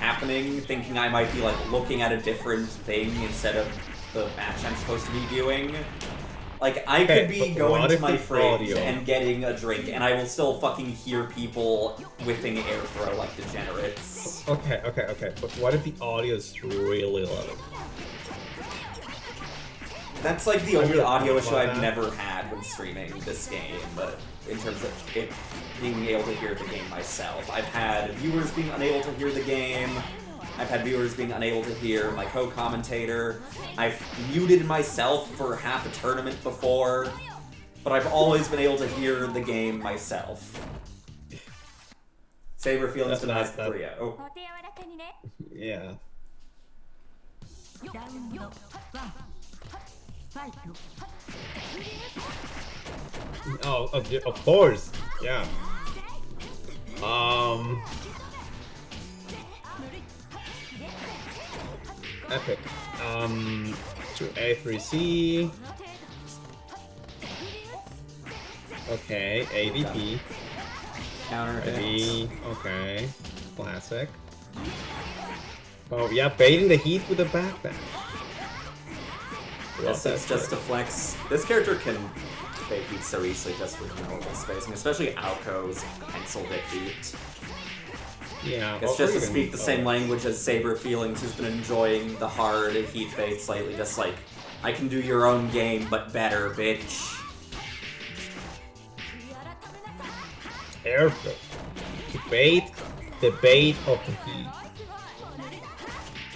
happening thinking I might be like looking at a different thing instead of the match I'm supposed to be viewing. Like I could Okay, be but going what to if my the fridge audio- and getting a drink and I will still fucking hear people whiffing air throw like degenerates. Okay, but what if the audio is really low? That's like the I only really audio thought issue about I've that. never had when streaming this game, but in terms of it being able to hear the game myself. I've had viewers being unable to hear the game, I've had viewers being unable to hear my co-commentator. I've muted myself for half a tournament before, but I've always been able to hear the game myself. Saber feelings to That's the 3-0. お手柔らかにね Yeah. ラウンド1ファイト Oh, of course. Yeah. Epic. To A3C. Okay, AVP. Counter hit. B. Okay. Classic. Oh yeah, baiting the heat with a backdash. This Love is that just a trick. flex. This character can fake heat so easily just with normal spacing, especially Aoko's pencil bit heat. Yeah. It's or just to even- speak the same language as Saber Feelings, who's been enjoying the hard heat fakes lately, just like, I can do your own game, but better, bitch. Air flip. To bait the bait of the heat.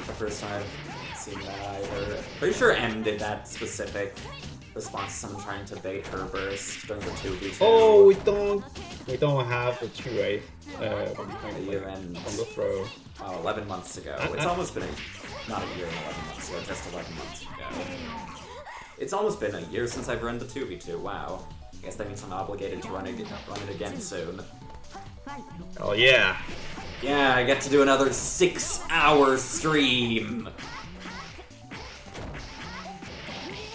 The first time I've seen that either. Pretty sure M did that specific response to someone trying to bait her burst during the 2v2. Oh, we don't have the 2-8 a year end. on the throw. Oh, 11 months ago. It's almost been not a year and 11 months ago, just 11 months ago. It's almost been a year since I've run the 2v2, wow. I guess that means I'm obligated to run it again soon. Oh yeah. Yeah, I get to do another 6-hour stream!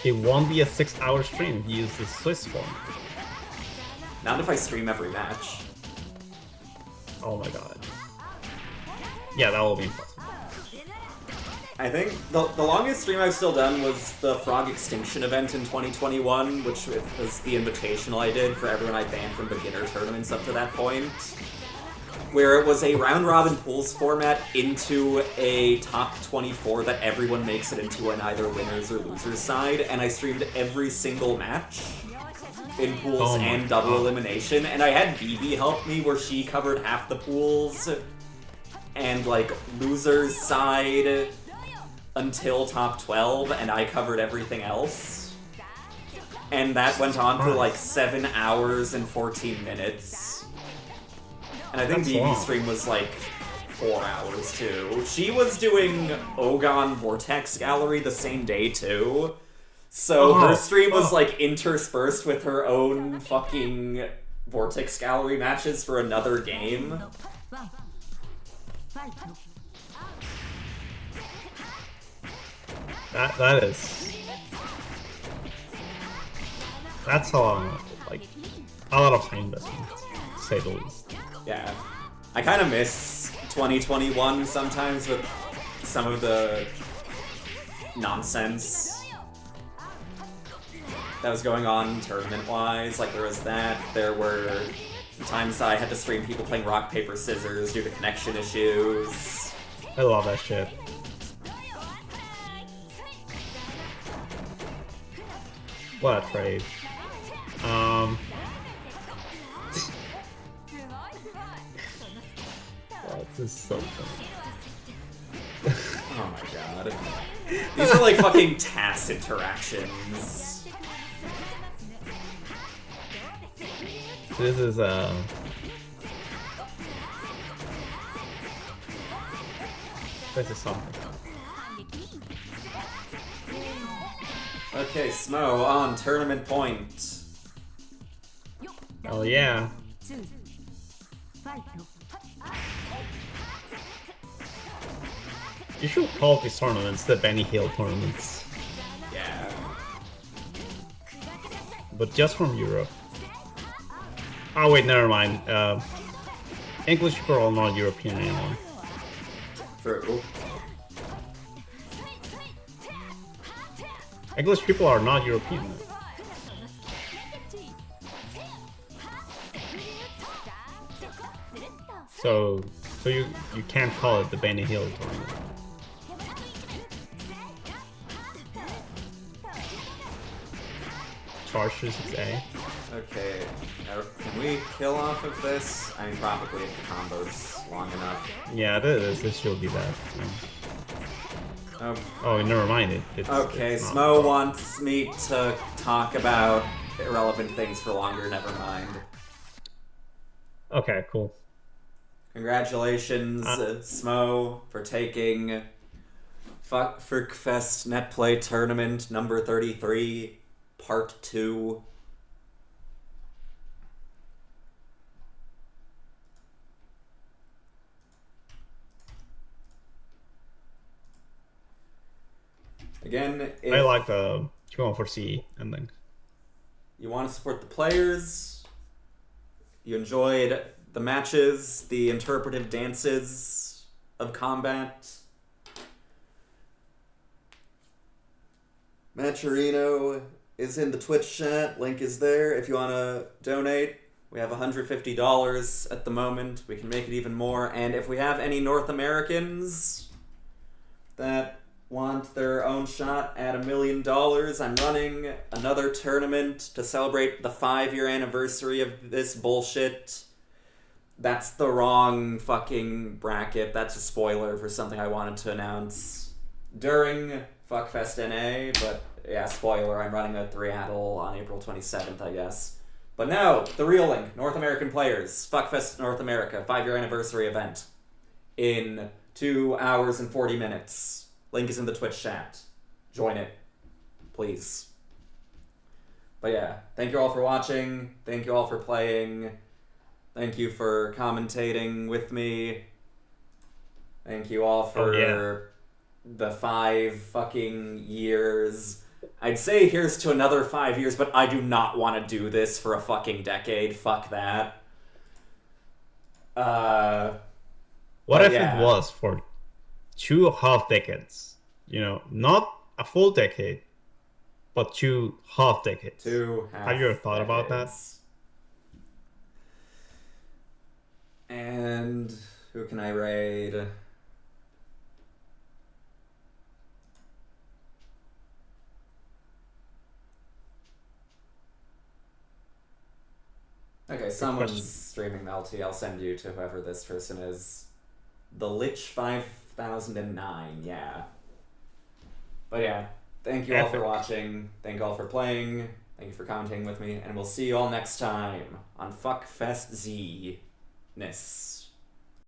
It won't be a 6-hour stream. He used the Swiss form. Not if I stream every match. Oh my god. Yeah, that will be impossible. I think the longest stream I've still done was the Frog Extinction event in 2021, which was the invitational I did for everyone I banned from beginner tournaments up to that point. Where it was a round-robin pools format into a top 24 that everyone makes it into an either winners or losers side, and I streamed every single match in pools Oh my and double God. elimination, and I had Vivi help me where she covered half the pools and like losers side until top 12, and I covered everything else. And that went on for like 7 hours and 14 minutes. And I think That's Vivi's long. stream was like 4 hours too. She was doing Ogon Vortex Gallery the same day too. So her stream was like interspersed with her own fucking Vortex Gallery matches for another game. ファイト That is. That's a lot of time investment, to say the least. Yeah. I kind of miss 2021 sometimes with some of the nonsense that was going on tournament-wise. Like, there was that. There were times I had to stream people playing rock, paper, scissors due to connection issues. I love that shit. What a trade. Oh, this is so funny. Oh my god. These are like fucking TAS interactions. This is something. Okay, Smo, on tournament point. Oh yeah. 2ファイト You should call these tournaments the Benny Hill tournaments. Yeah. But just from Europe. Oh wait, never mind. English people are not European anymore. True. English people are not European. So you can't call it the Benny Hill tournament. Charge 6A. Okay, can we kill off of this? I mean, probably if the combos long enough. Yeah, this should be that. Oh, never mind. Okay, it's not. Smo wants me to talk about irrelevant things for longer. Never mind. Okay, cool. Congratulations, Smo, for taking Fückfest Netplay Tournament number 33, Part 2. Again, if I like the 2-1-4C ending. you want to support the players, you enjoyed the matches, the interpretive dances of combat, Matcherino is in the Twitch chat. Link is there if you want to donate. We have $150 at the moment. We can make it even more. And if we have any North Americans that want their own shot at $1 million, I'm running another tournament to celebrate the 5-year anniversary of this bullshit. That's the wrong fucking bracket. That's a spoiler for something I wanted to announce during Fuckfest NA, but yeah, spoiler, I'm running a Threadle on April 27th, I guess. But no, the real link, North American players, Fuckfest North America, 5-year anniversary event in 2 hours and 40 minutes. Link is in the Twitch chat. Join it, please. But yeah, thank you all for watching, thank you all for playing, thank you for commentating with me, thank you all for the 5 fucking years. I'd say here's to another 5 years, but I do not want to do this for a fucking decade. Fuck that. What if it was for 2.5 decades? You know, not a full decade, but 2.5 decades. Have you ever thought about that? And who can I raid? Okay, someone's streaming LT. I'll send you to whoever this person is. The Lich 5009, yeah. But yeah, thank you all for watching. Thank you all for playing. Thank you for commenting with me. And we'll see you all next time on Fuckfest Z-ness.